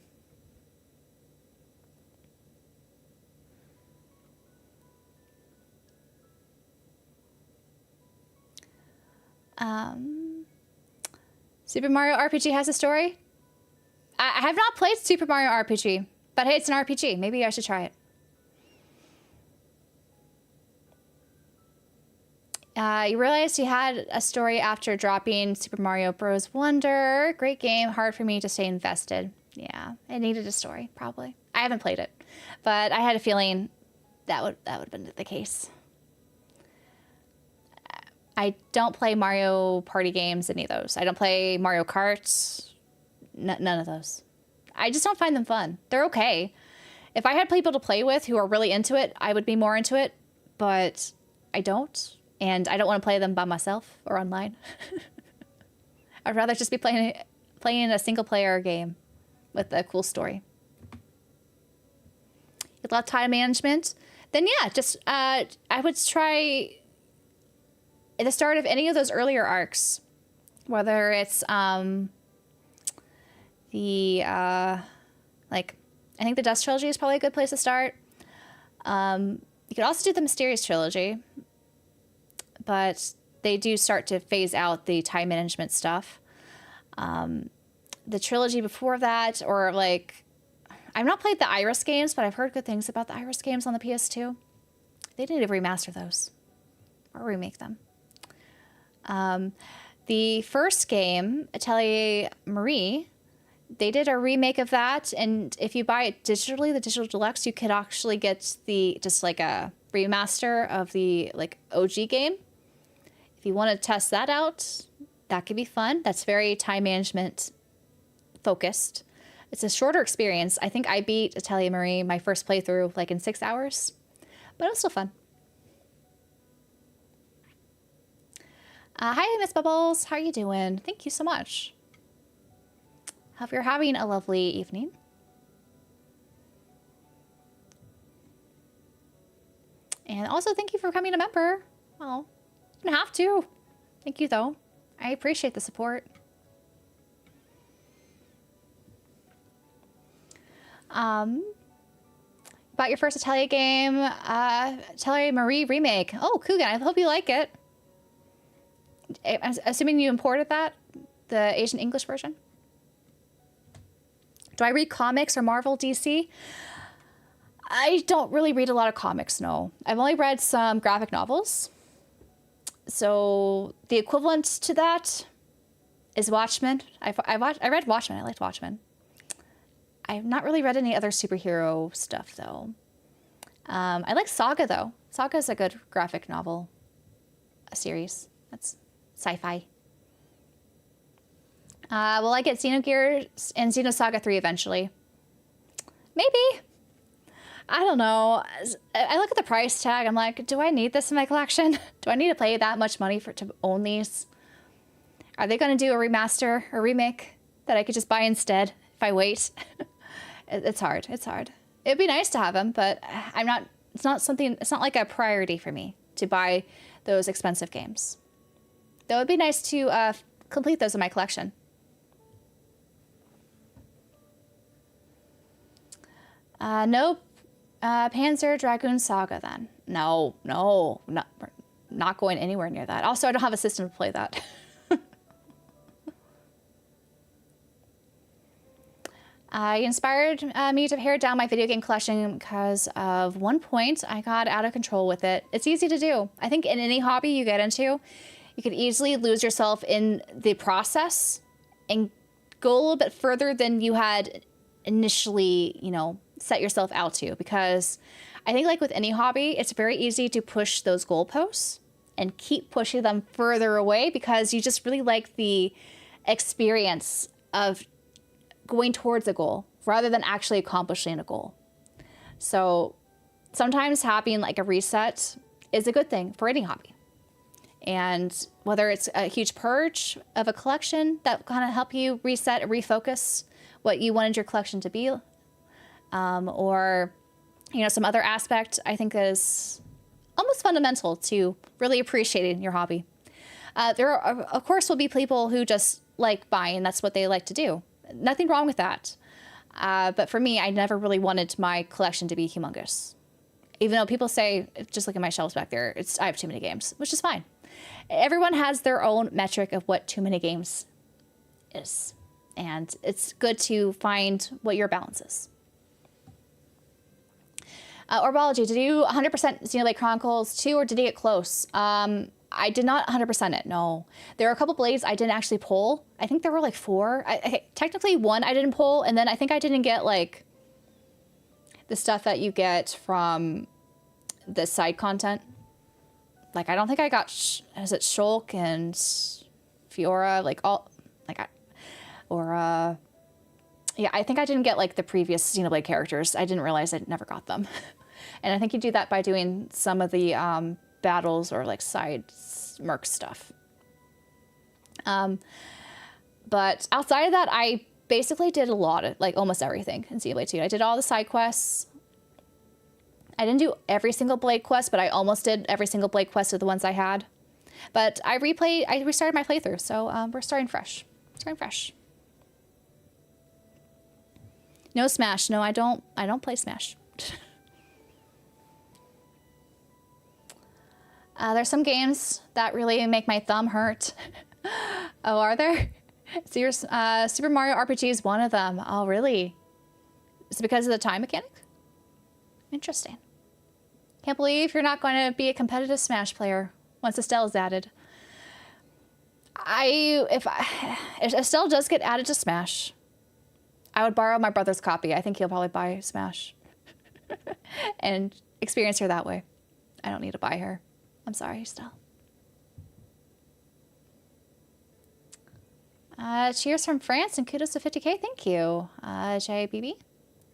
Super Mario RPG has a story? I have not played Super Mario RPG, but hey, it's an RPG. Maybe I should try it. You realized you had a story after dropping Super Mario Bros. Wonder. Great game. Hard for me to stay invested. Yeah, it needed a story, probably. I haven't played it, but I had a feeling that would have been the case. I don't play Mario Party games, any of those. I don't play Mario Kart. None of those. I just don't find them fun. They're okay. If I had people to play with who are really into it, I would be more into it, but I don't. And I don't want to play them by myself or online. I'd rather just be playing a single-player game with a cool story. You love time management? Then yeah, just I would try at the start of any of those earlier arcs, whether it's like I think the Dust trilogy is probably a good place to start. You could also do the Mysterious trilogy, but they do start to phase out the time management stuff. The trilogy before that, or like, I've not played the Iris games, but I've heard good things about the Iris games on the PS2. They need to remaster those or remake them. The first game, Atelier Marie, they did a remake of that, and if you buy it digitally, the digital deluxe, you could actually get just like a remaster of the like OG game. If you want to test that out, that could be fun. That's very time management focused. It's a shorter experience. I think I beat Atelier Marie my first playthrough like in 6 hours, but it was still fun. Hi, Miss Bubbles. How are you doing? Thank you so much. Hope you're having a lovely evening. And also, thank you for becoming a member. Well, you don't have to. Thank you, though. I appreciate the support. About your first Atelier game, Atelier Marie remake. Oh, Coogan, I hope you like it. I'm assuming you imported that, the Asian English version. Do I read comics or Marvel, DC? I don't really read a lot of comics, no. I've only read some graphic novels. So the equivalent to that is Watchmen. I read Watchmen. I liked Watchmen. I've not really read any other superhero stuff, though. I like Saga, though. Saga is a good graphic novel series. That's sci-fi. Will I get Xenogears and Xenosaga 3 eventually? Maybe. I don't know. I look at the price tag. I'm like, do I need this in my collection? Do I need to pay that much money to own these? Are they going to do a remaster or remake that I could just buy instead if I wait? It's hard. It's hard. It'd be nice to have them, but I'm not. It's not like a priority for me to buy those expensive games. Though it'd be nice to complete those in my collection. Nope. Panzer Dragoon Saga then. No, not going anywhere near that. Also, I don't have a system to play that. You inspired me to pare down my video game collection because of one point I got out of control with it. It's easy to do. I think in any hobby you get into, you could easily lose yourself in the process and go a little bit further than you had initially, set yourself out to. Because I think like with any hobby, it's very easy to push those goalposts and keep pushing them further away because you just really like the experience of going towards a goal rather than actually accomplishing a goal. So sometimes having like a reset is a good thing for any hobby. And whether it's a huge purge of a collection that kind of help you reset and refocus what you wanted your collection to be, or some other aspect, I think is almost fundamental to really appreciating your hobby. There are, of course, will be people who just like buying. That's what they like to do. Nothing wrong with that. But for me, I never really wanted my collection to be humongous. Even though people say, just look at my shelves back there, I have too many games, which is fine. Everyone has their own metric of what too many games is. And it's good to find what your balance is. Orbology, did you 100% Xenoblade Chronicles 2 or did you get close? I did not 100% it, no. There are a couple blades I didn't actually pull. I think there were like 4. Technically 1 I didn't pull, and then I think I didn't get like the stuff that you get from the side content. Like I don't think I got, is it Shulk and Fiora, yeah, I think I didn't get like the previous Xenoblade characters. I didn't realize I never got them. And I think you do that by doing some of the battles or like side merc stuff. But outside of that, I basically did a lot of like almost everything in Xenoblade 2. I did all the side quests. I didn't do every single blade quest, but I almost did every single blade quest of the ones I had. But I restarted my playthrough, so we're starting fresh. No Smash. No, I don't play Smash. There's some games that really make my thumb hurt. Oh, are there? So your Super Mario RPG is one of them. Oh, really? Is it because of the time mechanic? Interesting. Can't believe you're not going to be a competitive Smash player once Estelle is added. If Estelle does get added to Smash, I would borrow my brother's copy. I think he'll probably buy Smash and experience her that way. I don't need to buy her. I'm sorry, Estelle. Cheers from France and kudos to 50K. Thank you, JBB.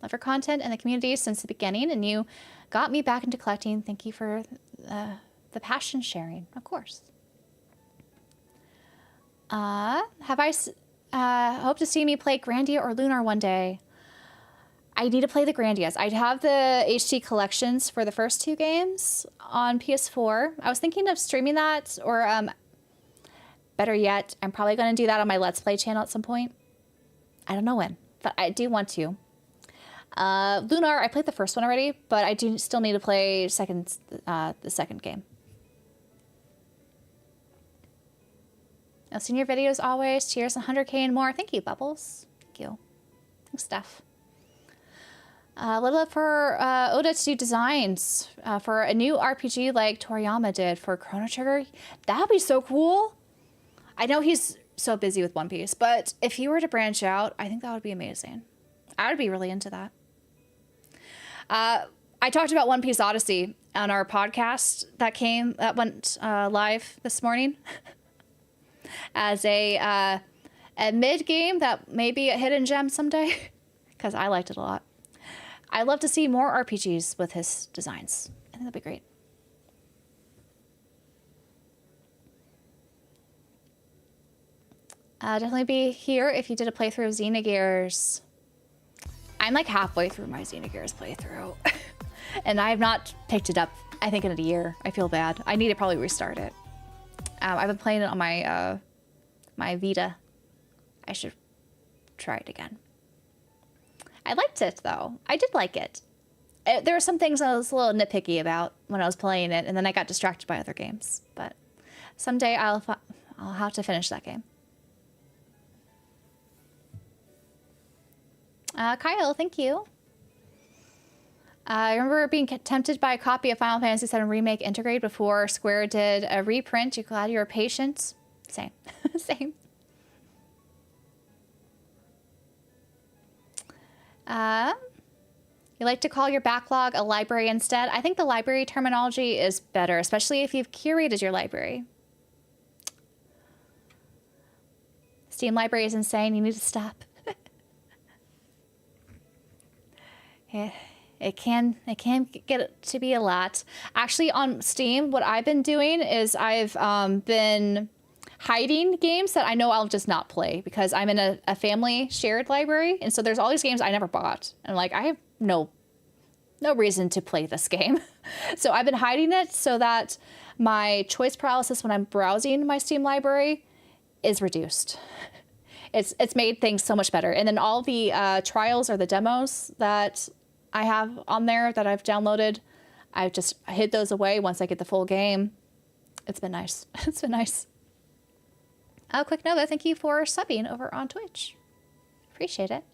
Love your content and the community since the beginning, and you got me back into collecting. Thank you for the passion sharing, of course. Have I hope to see me play Grandia or Lunar one day? I need to play the Grandias. I have the HD collections for the first 2 games on PS4. I was thinking of streaming that, or better yet, I'm probably going to do that on my Let's Play channel at some point. I don't know when, but I do want to. Lunar, I played the first one already, but I do still need to play the second game. I've seen your videos always. Cheers, 100K and more. Thank you, Bubbles. Thank you. Thanks, Steph. A little bit for Oda to do designs for a new RPG like Toriyama did for Chrono Trigger. That would be so cool. I know he's so busy with One Piece, but if he were to branch out, I think that would be amazing. I would be really into that. I talked about One Piece Odyssey on our podcast that went live this morning as a mid game that may be a hidden gem someday, because I liked it a lot. I'd love to see more RPGs with his designs. I think that'd be great. Definitely be here if you did a playthrough of Xenogears. I'm like halfway through my Xenogears playthrough. And I have not picked it up, I think, in a year. I feel bad. I need to probably restart it. I've been playing it on my my Vita. I should try it again. I liked it, though. I did like it. There were some things I was a little nitpicky about when I was playing it, and then I got distracted by other games. But someday I'll have to finish that game. Kyle, thank you. I remember being tempted by a copy of Final Fantasy VII Remake Integrate before Square did a reprint. You're glad you were patient? Same. Same. You like to call your backlog a library instead? I think the library terminology is better, especially if you've curated your library. Steam library is insane. You need to stop. Yeah, it can get to be a lot. Actually, on Steam, what I've been doing is I've been hiding games that I know I'll just not play because I'm in a family shared library, and so there's all these games I never bought, and like I have no reason to play this game. So I've been hiding it so that my choice paralysis when I'm browsing my Steam library is reduced. It's made things so much better. And then all the trials or the demos that I have on there that I've downloaded, I've just hid those away once I get the full game. It's been nice. It's been nice. Oh, Quick Nova, thank you for subbing over on Twitch. Appreciate it.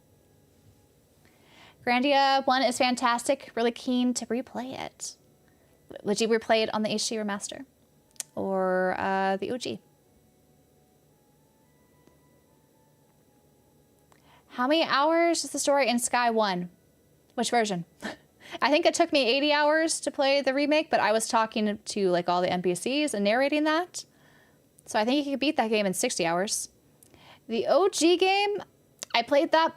Grandia 1 is fantastic. Really keen to replay it. Would you replay it on the HD remaster? Or the OG? How many hours is the story in Sky 1? Which version? I think it took me 80 hours to play the remake, but I was talking to like all the NPCs and narrating that. So I think you could beat that game in 60 hours. The OG game, I played that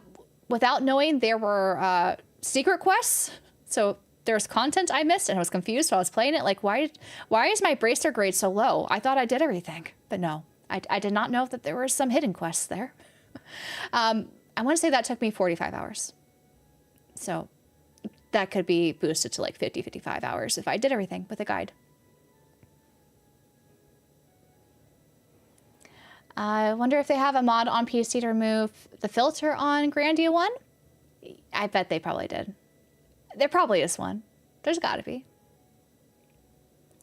without knowing there were secret quests. So there's content I missed and I was confused while I was playing it. Like, why is my bracer grade so low? I thought I did everything, but no. I did not know that there were some hidden quests there. I want to say that took me 45 hours. So that could be boosted to like 50, 55 hours if I did everything with a guide. I wonder if they have a mod on PC to remove the filter on Grandia 1. I bet they probably did. There probably is one. There's got to be.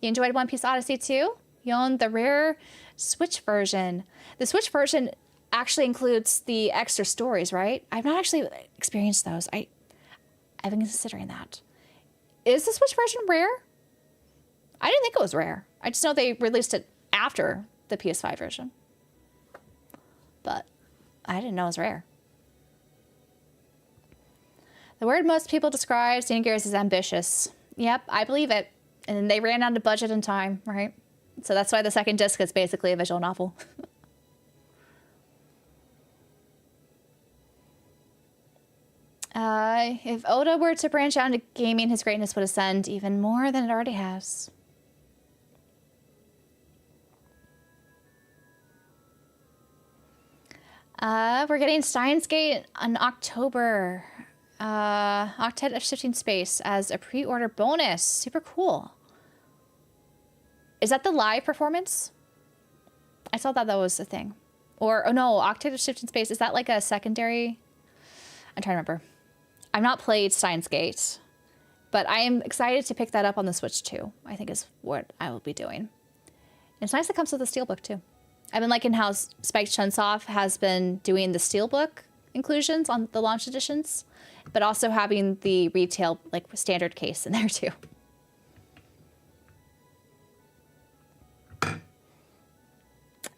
You enjoyed One Piece Odyssey 2? You own the rare Switch version. The Switch version actually includes the extra stories, right? I've not actually experienced those. I've been considering that. Is the Switch version rare? I didn't think it was rare. I just know they released it after the PS5 version. But I didn't know it was rare. The word most people describe Xenogears is ambitious. Yep, I believe it. And they ran out of budget and time, right? So that's why the second disc is basically a visual novel. If Oda were to branch out into gaming, his greatness would ascend even more than it already has. We're getting Steins Gate in October. Octet of Shifting Space as a pre-order bonus. Super cool. Is that the live performance? I saw that was a thing. Or, oh no, Octet of Shifting Space. Is that like a secondary? I'm trying to remember. I've not played Steins Gate, but I am excited to pick that up on the Switch too. I think is what I will be doing. And it's nice it comes with a steelbook too. I've been liking how Spike Chunsoft has been doing the steelbook inclusions on the launch editions, but also having the retail, like, standard case in there too.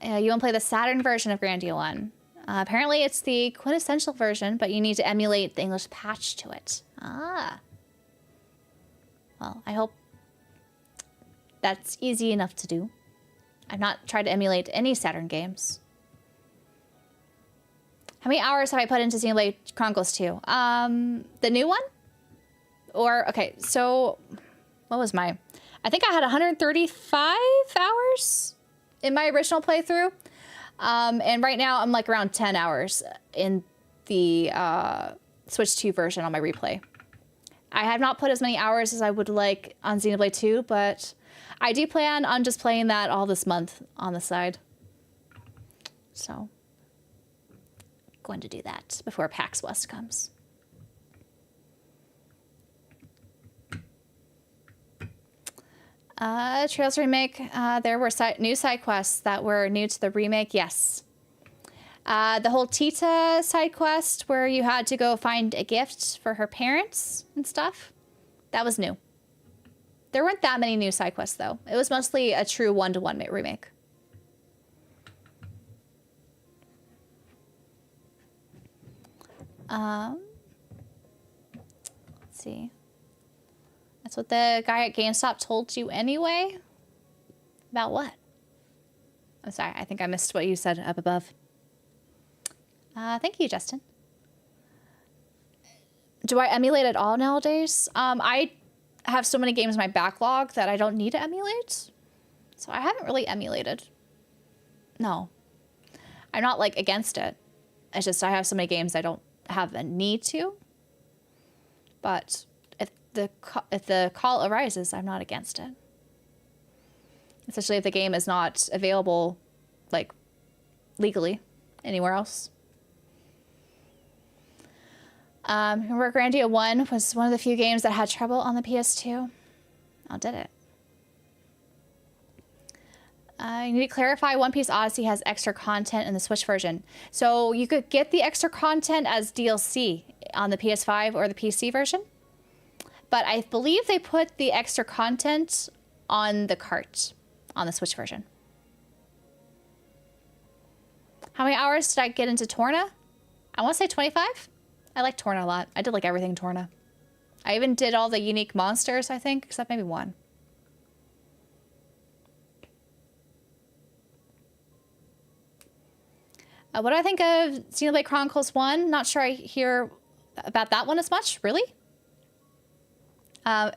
You want to play the Saturn version of Grandia 1. Apparently it's the quintessential version, but you need to emulate the English patch to it. Ah. Well, I hope that's easy enough to do. I've not tried to emulate any Saturn games. How many hours have I put into Xenoblade Chronicles 2? The new one? Or, okay, so, what was my... I think I had 135 hours in my original playthrough. And right now I'm like around 10 hours in the Switch 2 version on my replay. I have not put as many hours as I would like on Xenoblade 2, but I do plan on just playing that all this month on the side. So, going to do that before PAX West comes. Trails remake, there were new side quests that were new to the remake, yes. The whole Tita side quest where you had to go find a gift for her parents and stuff, that was new. There weren't that many new side quests though. It was mostly a true one-to-one remake. Let's see. That's what the guy at GameStop told you anyway? About what? I'm sorry, I think I missed what you said up above. Thank you, Justin. Do I emulate at all nowadays? I have so many games in my backlog that I don't need to emulate. So I haven't really emulated. No. I'm not, like, against it. It's just I have so many games I don't have a need to. But if the call arises, I'm not against it. Especially if the game is not available, like, legally anywhere else. Remember Grandia 1 was one of the few games that had trouble on the PS2. Oh, did it? You need to clarify One Piece Odyssey has extra content in the Switch version. So you could get the extra content as DLC on the PS5 or the PC version. But I believe they put the extra content on the cart on the Switch version. How many hours did I get into Torna? I want to say 25. I like Torna a lot. I did like everything Torna. I even did all the unique monsters, I think, except maybe one. What do I think of Xenoblade Chronicles 1? Not sure I hear about that one as much. Really? I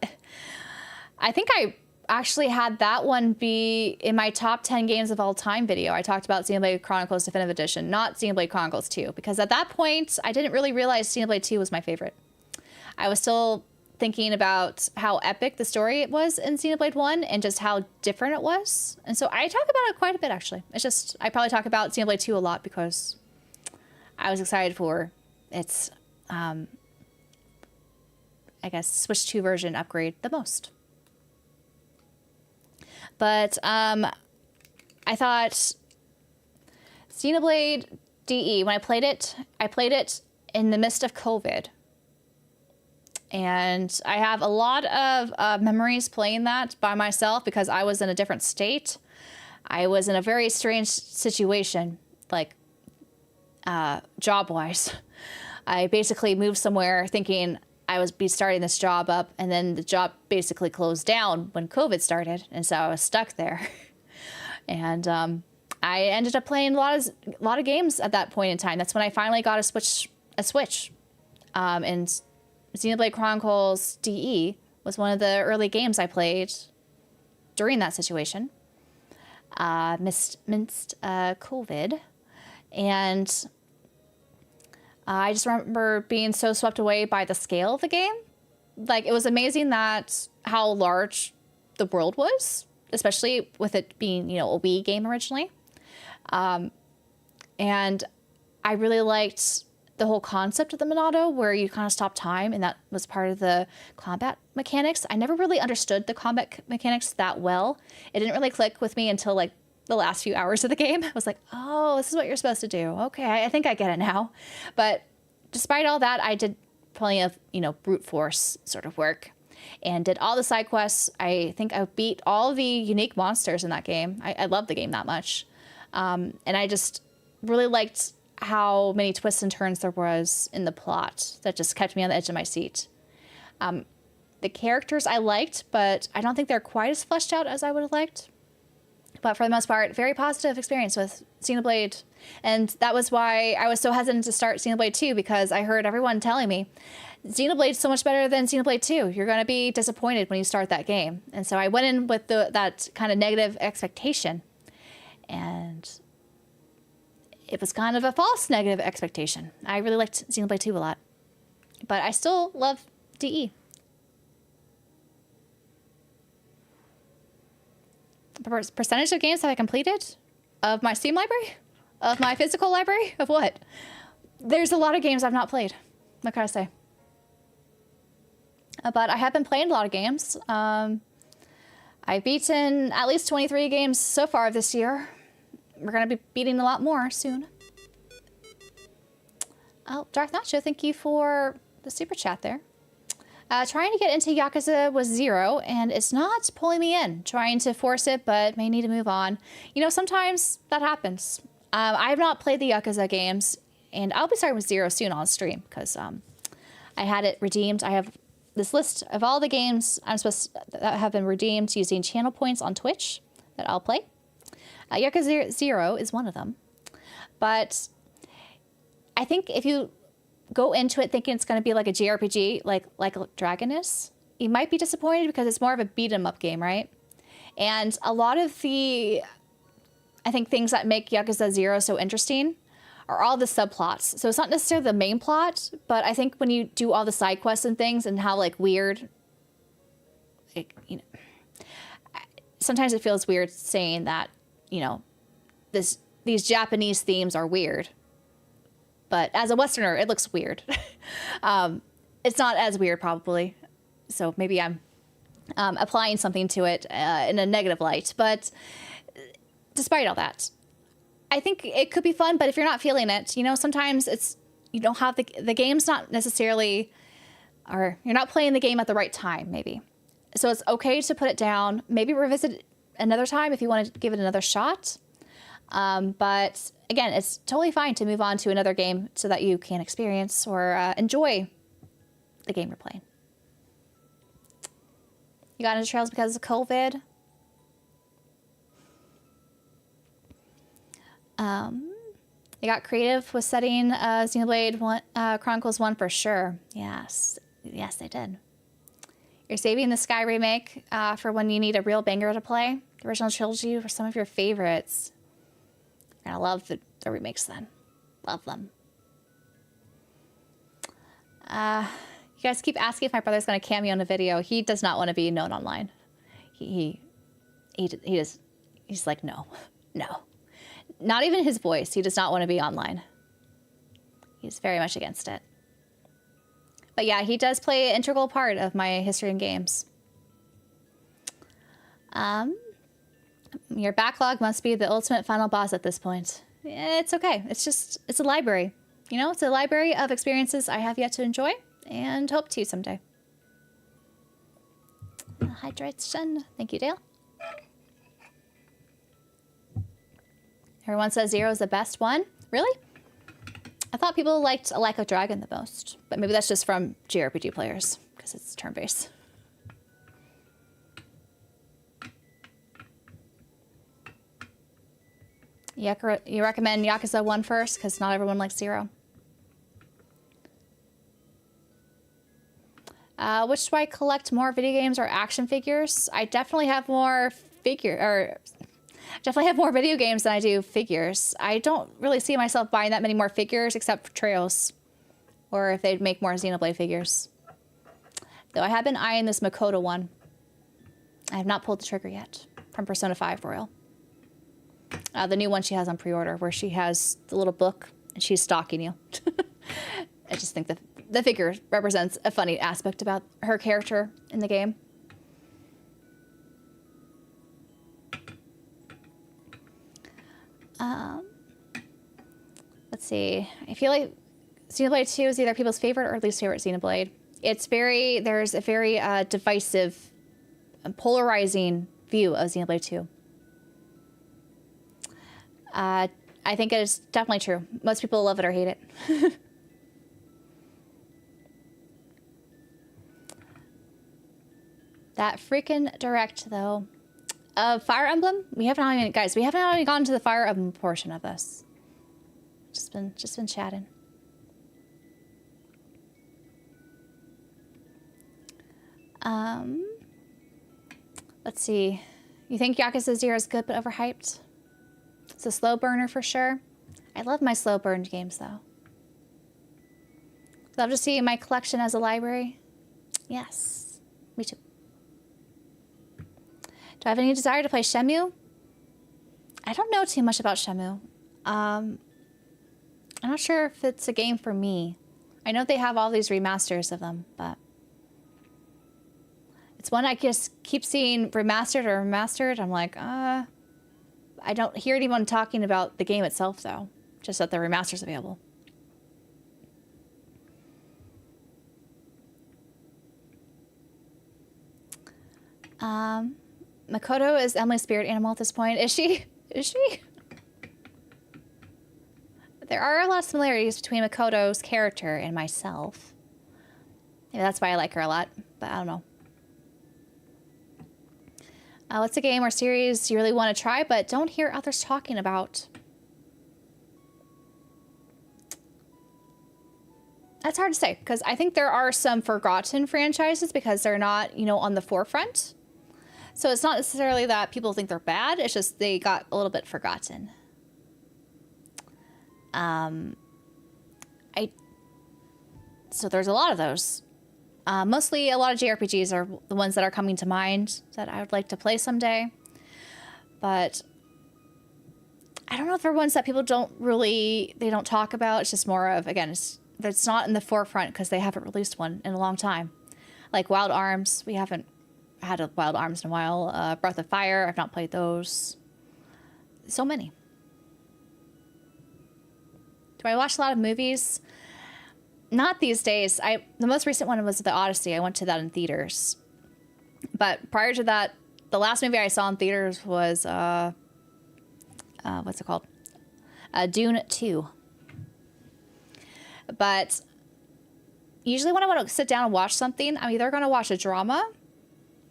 think I actually had that one be in my top 10 games of all time video. I talked about Xenoblade Chronicles Definitive Edition, not Xenoblade Chronicles 2, because at that point, I didn't really realize Xenoblade 2 was my favorite. I was still thinking about how epic the story it was in Xenoblade 1 and just how different it was. And so I talk about it quite a bit, actually. It's just, I probably talk about Xenoblade 2 a lot because I was excited for its, I guess, Switch 2 version upgrade the most. But I thought Xenoblade DE, when I played it in the midst of COVID. And I have a lot of memories playing that by myself because I was in a different state. I was in a very strange situation, like job-wise. I basically moved somewhere thinking I was be starting this job up, and then the job basically closed down when COVID started, and so I was stuck there. And I ended up playing a lot of games at that point in time. That's when I finally got a Switch. And Xenoblade Chronicles DE was one of the early games I played during that situation. Missed COVID, and I just remember being so swept away by the scale of the game. Like, it was amazing that how large the world was, especially with it being, you know, a Wii game originally. And I really liked the whole concept of the Monado, where you kind of stop time, and that was part of the combat mechanics. I never really understood the combat mechanics that well. It didn't really click with me until like the last few hours of the game. I was like, oh, this is what you're supposed to do. Okay, I think I get it now. But despite all that, I did plenty of, you know, brute force sort of work and did all the side quests. I think I beat all the unique monsters in that game. I love the game that much. And I just really liked how many twists and turns there was in the plot that just kept me on the edge of my seat. The characters I liked, but I don't think they're quite as fleshed out as I would have liked. But for the most part, very positive experience with Xenoblade. And that was why I was so hesitant to start Xenoblade 2, because I heard everyone telling me, Xenoblade's so much better than Xenoblade 2. You're going to be disappointed when you start that game. And so I went in with that kind of negative expectation. And it was kind of a false negative expectation. I really liked Xenoblade 2 a lot. But I still love DE. The percentage of games have I completed? Of my Steam library? Of my physical library? Of what? There's a lot of games I've not played. What can I say? But I have been playing a lot of games. I've beaten at least 23 games so far this year. We're going to be beating a lot more soon. Oh, Darth Nacho, thank you for the super chat there. Trying to get into Yakuza was 0, and it's not pulling me in. Trying to force it, but may need to move on. You know, sometimes that happens. I have not played the Yakuza games, and I'll be starting with 0 soon on stream, because I had it redeemed. I have this list of all the games that have been redeemed using channel points on Twitch that I'll play. Yakuza 0 is one of them. But I think if you go into it thinking it's going to be like a JRPG, like Dragon is, you might be disappointed, because it's more of a beat 'em up game, right? And a lot of the, I think, things that make Yakuza 0 so interesting are all the subplots. So it's not necessarily the main plot, but I think when you do all the side quests and things, and how like weird, like, you know, sometimes it feels weird saying that, you know, these Japanese themes are weird. But as a Westerner, it looks weird. It's not as weird, probably. So maybe I'm applying something to it in a negative light. But despite all that, I think it could be fun. But if you're not feeling it, you know, sometimes it's, you don't have the game's not necessarily, or you're not playing the game at the right time, maybe. So it's okay to put it down. Maybe revisit it another time if you want to give it another shot. But again, it's totally fine to move on to another game so that you can experience or enjoy the game you're playing. You got into Trails because of COVID? You got creative with setting Xenoblade Chronicles 1 for sure. Yes. Yes, they did. You're saving the Sky remake for when you need a real banger to play. The original trilogy were some of your favorites. I love the remakes then. Love them. You guys keep asking if my brother's going to cameo in a video. He does not want to be known online. He's like, no. Not even his voice. He does not want to be online. He's very much against it. But yeah, he does play an integral part of my history in games. Your backlog must be the ultimate final boss at this point. It's okay. It's a library. You know, it's a library of experiences I have yet to enjoy and hope to someday. Hydration. Thank you, Dale. Everyone says 0 is the best one. Really? I thought people liked A Like a Dragon the most, but maybe that's just from JRPG players because it's turn-based. You recommend Yakuza 1 first because not everyone likes 0. Which do I collect more, video games or action figures? I definitely have more video games than I do figures. I don't really see myself buying that many more figures except for Trails. or if they'd make more Xenoblade figures. Though I have been eyeing this Makoto one. I have not pulled the trigger yet from Persona 5 Royal. The new one she has on pre-order, where she has the little book and she's stalking you. I just think the figure represents a funny aspect about her character in the game. Let's see. I feel like Xenoblade 2 is either people's favorite or least favorite Xenoblade. There's a very divisive and polarizing view of Xenoblade 2. I think it is definitely true. Most people love it or hate it. That freaking direct, though. Fire Emblem? We haven't even gotten to the Fire Emblem portion of this. Just been chatting. Let's see. You think Yakuza 0 is good but overhyped? It's a slow burner for sure. I love my slow burned games though. Love to see my collection as a library. Yes, me too. Do I have any desire to play Shenmue? I don't know too much about Shenmue. I'm not sure if it's a game for me. I know they have all these remasters of them, but it's one I just keep seeing remastered. I'm like, I don't hear anyone talking about the game itself though, just that the remaster's available. Makoto is Emily's spirit animal at this point. Is she? Is she? There are a lot of similarities between Makoto's character and myself. Maybe that's why I like her a lot, but I don't know. What's a game or series you really want to try but don't hear others talking about? That's hard to say, because I think there are some forgotten franchises because they're not, on the forefront. So it's not necessarily that people think they're bad, it's just they got a little bit forgotten. So there's a lot of those. Mostly a lot of JRPGs are the ones that are coming to mind that I would like to play someday. But I don't know if they're ones that people they don't talk about. It's just more of, again, it's not in the forefront because they haven't released one in a long time. Like Wild Arms, we haven't had a Wild Arms in a while. Breath of Fire, I've not played those. So many. Do I watch a lot of movies? Not these days. The most recent one was The Odyssey. I went to that in theaters. But prior to that, the last movie I saw in theaters was, what's it called? Dune 2. But usually when I want to sit down and watch something, I'm either going to watch a drama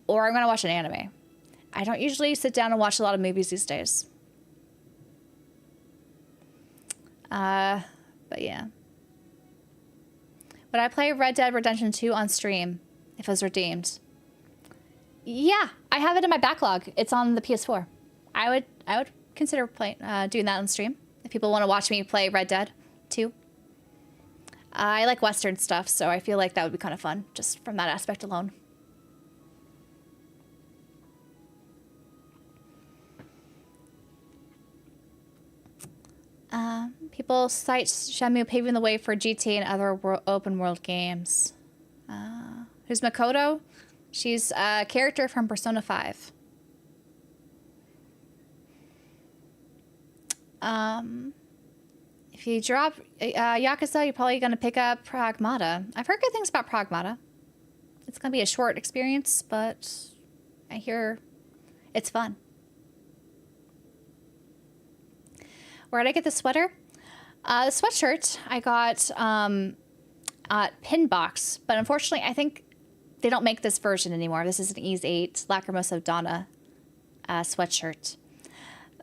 or I'm going to watch an anime. I don't usually sit down and watch a lot of movies these days. But yeah. Would I play Red Dead Redemption 2 on stream if it was redeemed? Yeah, I have it in my backlog. It's on the PS4. I would consider doing that on stream if people want to watch me play Red Dead 2. I like Western stuff, so I feel like that would be kind of fun just from that aspect alone. People cite Shenmue paving the way for GTA and other open world games. Who's Makoto? She's a character from Persona 5. If you drop Yakuza, you're probably going to pick up Pragmata. I've heard good things about Pragmata. It's going to be a short experience, but I hear it's fun. Where did I get the sweater? The sweatshirt I got at Pinbox, but unfortunately I think they don't make this version anymore. This is an Ease 8 Lacrimosa Donna sweatshirt.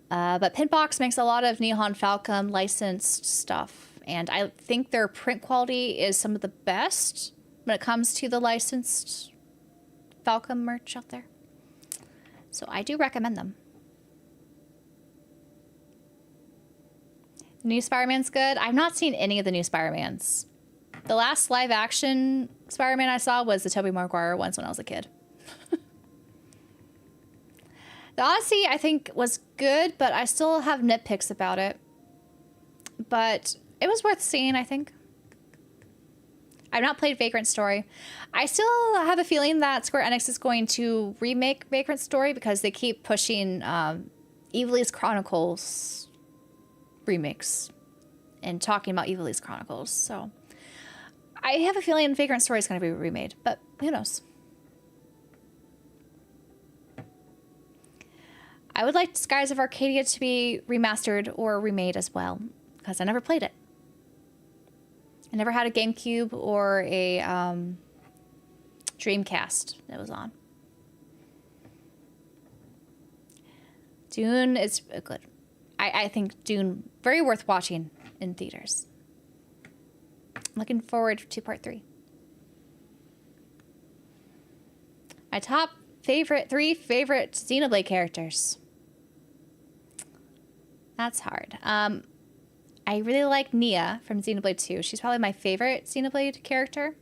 But Pinbox makes a lot of Nihon Falcom licensed stuff, and I think their print quality is some of the best when it comes to the licensed Falcom merch out there. So I do recommend them. The new Spider-Man's good. I've not seen any of the new Spider-Mans. The last live action Spider-Man I saw was the Tobey Maguire ones when I was a kid. The Odyssey, I think, was good, but I still have nitpicks about it. But it was worth seeing, I think. I've not played Vagrant Story. I still have a feeling that Square Enix is going to remake Vagrant Story because they keep pushing Evilise Chronicles remakes and talking about Evilise Chronicles. So I have a feeling Vagrant Story is going to be remade, but who knows? I would like Skies of Arcadia to be remastered or remade as well, because I never played it. I never had a GameCube or a Dreamcast that was on. Dune is good. I think Dune, very worth watching in theaters. I'm looking forward to part 3. My top three favorite Xenoblade characters. That's hard. I really like Nia from Xenoblade 2. She's probably my favorite Xenoblade character.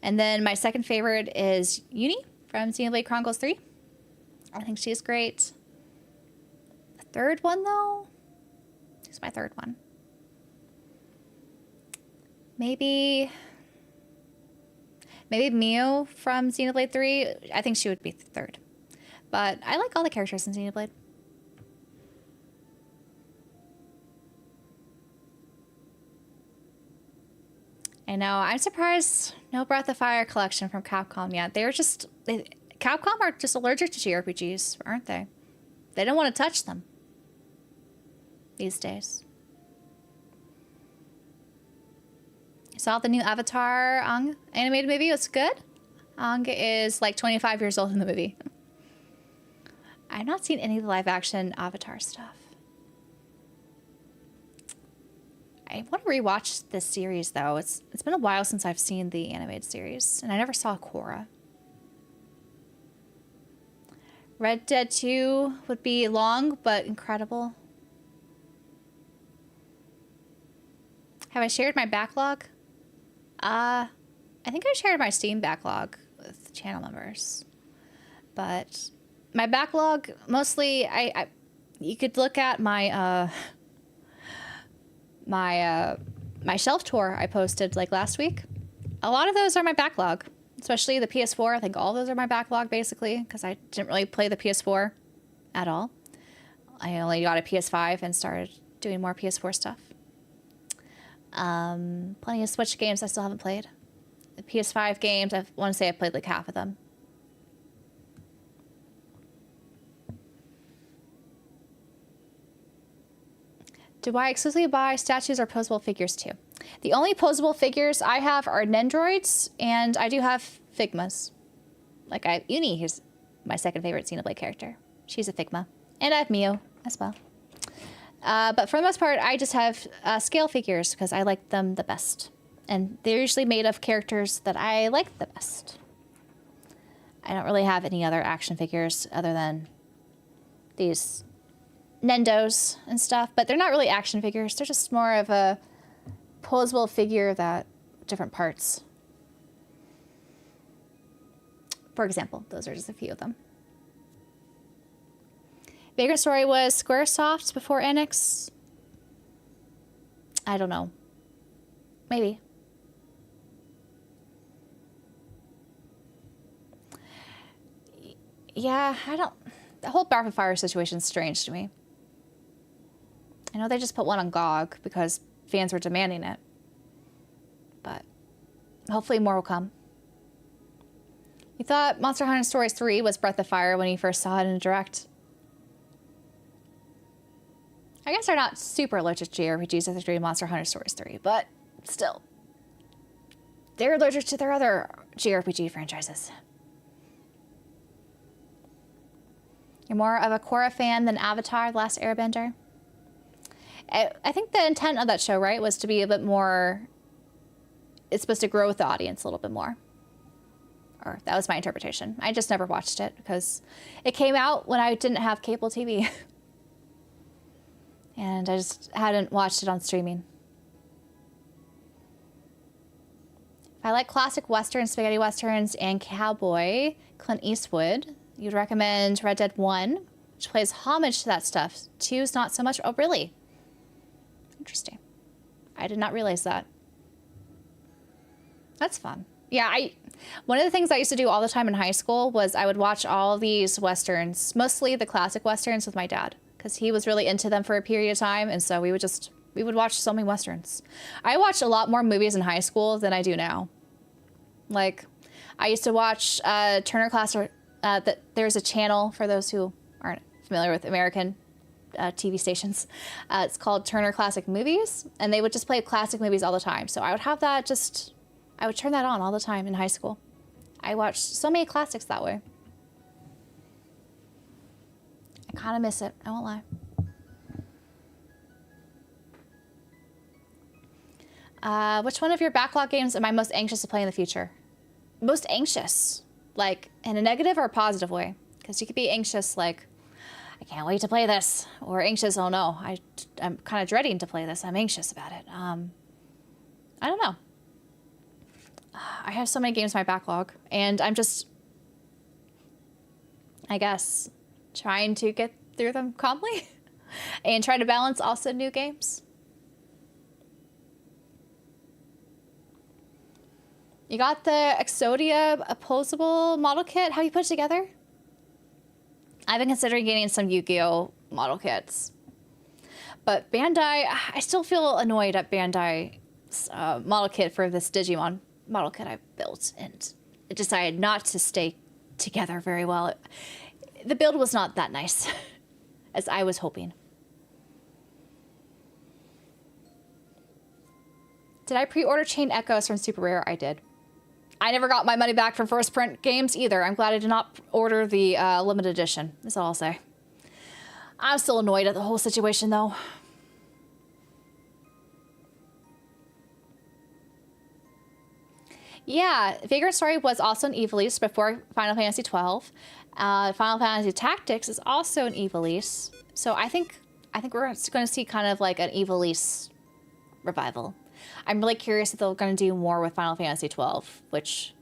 And then my second favorite is Uni from Xenoblade Chronicles 3. I think she's great. The third one, though? Who's my third one? Maybe Mio from Xenoblade 3. I think she would be third. But I like all the characters in Xenoblade. I know. I'm surprised no Breath of Fire collection from Capcom yet. Capcom are just allergic to JRPGs, aren't they? They don't want to touch them these days. I saw the new Avatar Aang animated movie. It was good. Aang is like 25 years old in the movie. I've not seen any of the live action Avatar stuff. I want to rewatch this series, though. It's been a while since I've seen the animated series, and I never saw Korra. Red Dead 2 would be long, but incredible. Have I shared my backlog? I think I shared my Steam backlog with channel members. But my backlog, mostly, you could look at my... my shelf tour I posted like last week. A lot of those are my backlog, especially the PS4. I think all those are my backlog basically because I didn't really play the PS4 at all. I only got a PS5 and started doing more PS4 stuff. Plenty of Switch games I still haven't played. The PS5 games, I want to say I played like half of them. Do I exclusively buy statues or posable figures too? The only posable figures I have are Nendroids, and I do have Figmas. Like Uni, who's my second favorite Xenoblade character. She's a Figma. And I have Mio as well. But for the most part, I just have scale figures because I like them the best. And they're usually made of characters that I like the best. I don't really have any other action figures other than these Nendos and stuff, but they're not really action figures. They're just more of a posable figure that different parts. For example, those are just a few of them. Vagrant Story was Squaresoft before Enix. I don't know. Maybe. Yeah, I don't... The whole Breath of Fire situation is strange to me. I know they just put one on GOG because fans were demanding it. But hopefully more will come. You thought Monster Hunter Stories 3 was Breath of Fire when you first saw it in a direct. I guess they're not super allergic to JRPGs if they're doing Monster Hunter Stories 3, but still. They're allergic to their other JRPG franchises. You're more of a Korra fan than Avatar: The Last Airbender? I think the intent of that show, right, was to be a bit more... It's supposed to grow with the audience a little bit more. Or that was my interpretation. I just never watched it because it came out when I didn't have cable TV. And I just hadn't watched it on streaming. If I like classic westerns, spaghetti westerns, and cowboy, Clint Eastwood, you'd recommend Red Dead 1, which plays homage to that stuff. 2 is not so much. Oh, really? Interesting. I did not realize that. That's fun. Yeah, one of the things I used to do all the time in high school was I would watch all these westerns, mostly the classic westerns, with my dad, because he was really into them for a period of time, and so we would watch so many westerns. I watched a lot more movies in high school than I do now. Like, I used to watch Turner Classic. There's a channel for those who aren't familiar with American TV stations. It's called Turner Classic Movies, and they would just play classic movies all the time. So I would have that I would turn that on all the time in high school. I watched so many classics that way. I kind of miss it, I won't lie. Which one of your backlog games am I most anxious to play in the future? Most anxious? Like, in a negative or a positive way? Because you could be anxious, like, I can't wait to play this. Or anxious, oh no, I'm kind of dreading to play this. I'm anxious about it. I don't know. I have so many games in my backlog, and I'm just, I guess, trying to get through them calmly and try to balance also new games. You got the Exodia opposable model kit. How you put it together? I've been considering getting some Yu-Gi-Oh! Model kits. But Bandai, I still feel annoyed at Bandai's model kit for this Digimon model kit I built, and it decided not to stay together very well. The build was not that nice as I was hoping. Did I pre-order Chain Echoes from Super Rare? I did. I never got my money back from first print games either. I'm glad I did not order the limited edition. That's all I'll say. I'm still annoyed at the whole situation though. Yeah, Vagrant Story was also an Evilise before Final Fantasy XII. Final Fantasy Tactics is also an Evilise. So I think we're going to see kind of like an Evilise revival. I'm really curious if they're going to do more with Final Fantasy XII, which,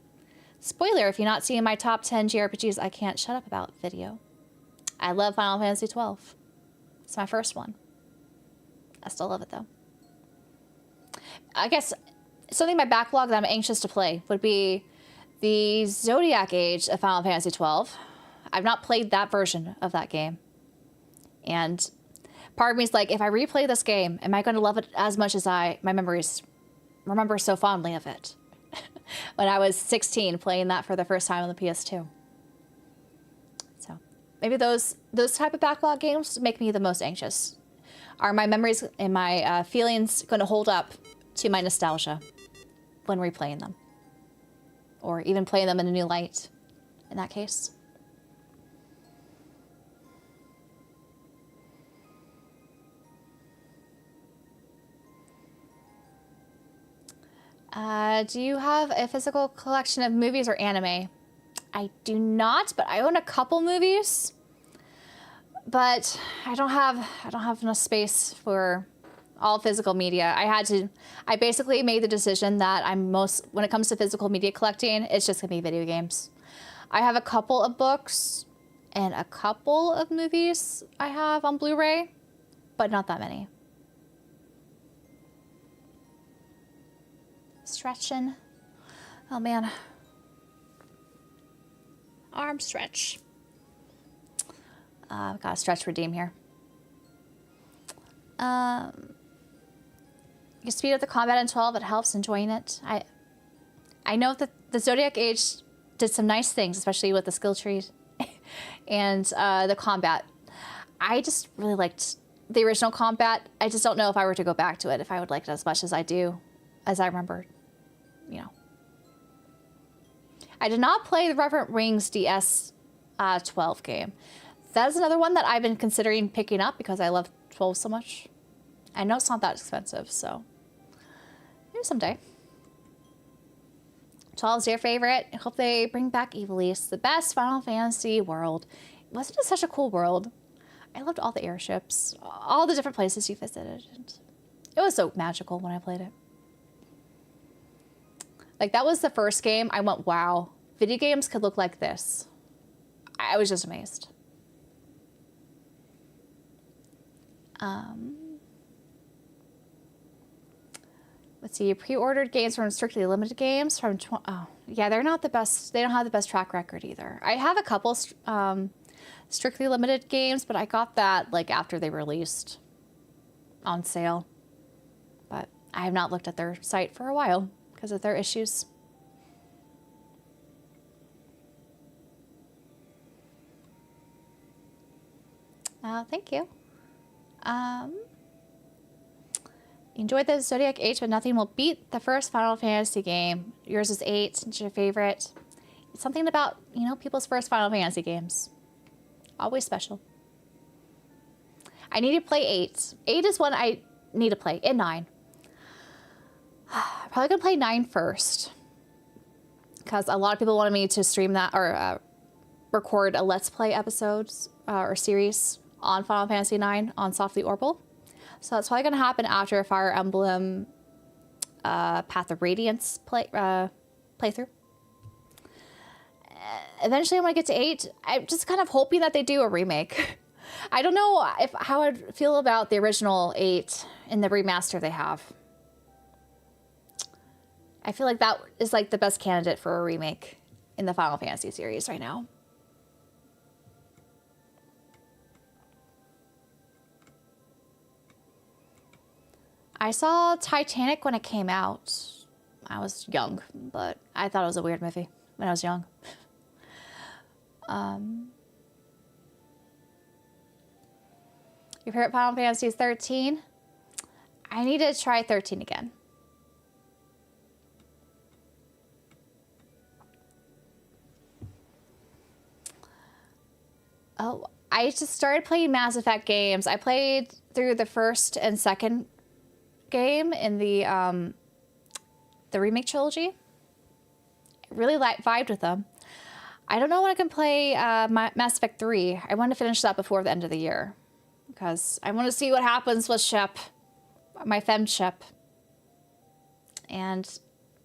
spoiler, if you're not seeing my top 10 JRPGs I can't shut up about video. I love Final Fantasy XII. It's my first one. I still love it though. I guess something in my backlog that I'm anxious to play would be the Zodiac Age of Final Fantasy XII. I've not played that version of that game. And part of me is like, if I replay this game, am I going to love it as much as my memories remember so fondly of it? When I was 16 playing that for the first time on the PS2. So maybe those type of backlog games make me the most anxious. Are my memories and my feelings going to hold up to my nostalgia when replaying them? Or even playing them in a new light in that case? Do you have a physical collection of movies or anime? I do not, but I own a couple movies. But I don't have enough space for all physical media. I basically made the decision that when it comes to physical media collecting, it's just gonna be video games. I have a couple of books and a couple of movies I have on Blu-ray, but not that many. Stretching. Oh man. Arm stretch. I've got a stretch redeem here. You speed up the combat in 12, it helps enjoying it. I know that the Zodiac Age did some nice things, especially with the skill trees and the combat. I just really liked the original combat. I just don't know if I were to go back to it, if I would like it as much as I remember, you know. I did not play the Reverend Rings DS 12 game. That is another one that I've been considering picking up because I love 12 so much. I know it's not that expensive, so maybe someday. 12 is your favorite. I hope they bring back Evilise, the best Final Fantasy world. Wasn't it such a cool world? I loved all the airships, all the different places you visited. It was so magical when I played it. Like, that was the first game. I went, wow, video games could look like this. I was just amazed. Let's see, pre-ordered games from Strictly Limited Games from, oh, yeah, they're not the best. They don't have the best track record either. I have a couple Strictly Limited games, but I got that, like, after they released on sale. But I have not looked at their site for a while because of their issues. Thank you. Enjoyed the Zodiac Age, but nothing will beat the first Final Fantasy game. Yours is 8. It's your favorite. It's something about, you know, people's first Final Fantasy games. Always special. I need to play 8. 8 is one I need to play. And 9. I'm probably going to play 9 first. Because a lot of people wanted me to stream that or record a Let's Play episodes or series on Final Fantasy 9 on Softly Orbal. So that's probably going to happen after Fire Emblem Path of Radiance playthrough. Eventually, when I get to 8, I'm just kind of hoping that they do a remake. I don't know how I'd feel about the original 8 in the remaster they have. I feel like that is like the best candidate for a remake in the Final Fantasy series right now. I saw Titanic when it came out. I was young, but I thought it was a weird movie when I was young. Your favorite Final Fantasy is 13? I need to try 13 again. Oh, I just started playing Mass Effect games. I played through the first and second game in the remake trilogy. I really vibed with them. I don't know when I can play Mass Effect 3. I want to finish that before the end of the year because I want to see what happens with Shep, my femme Shep, and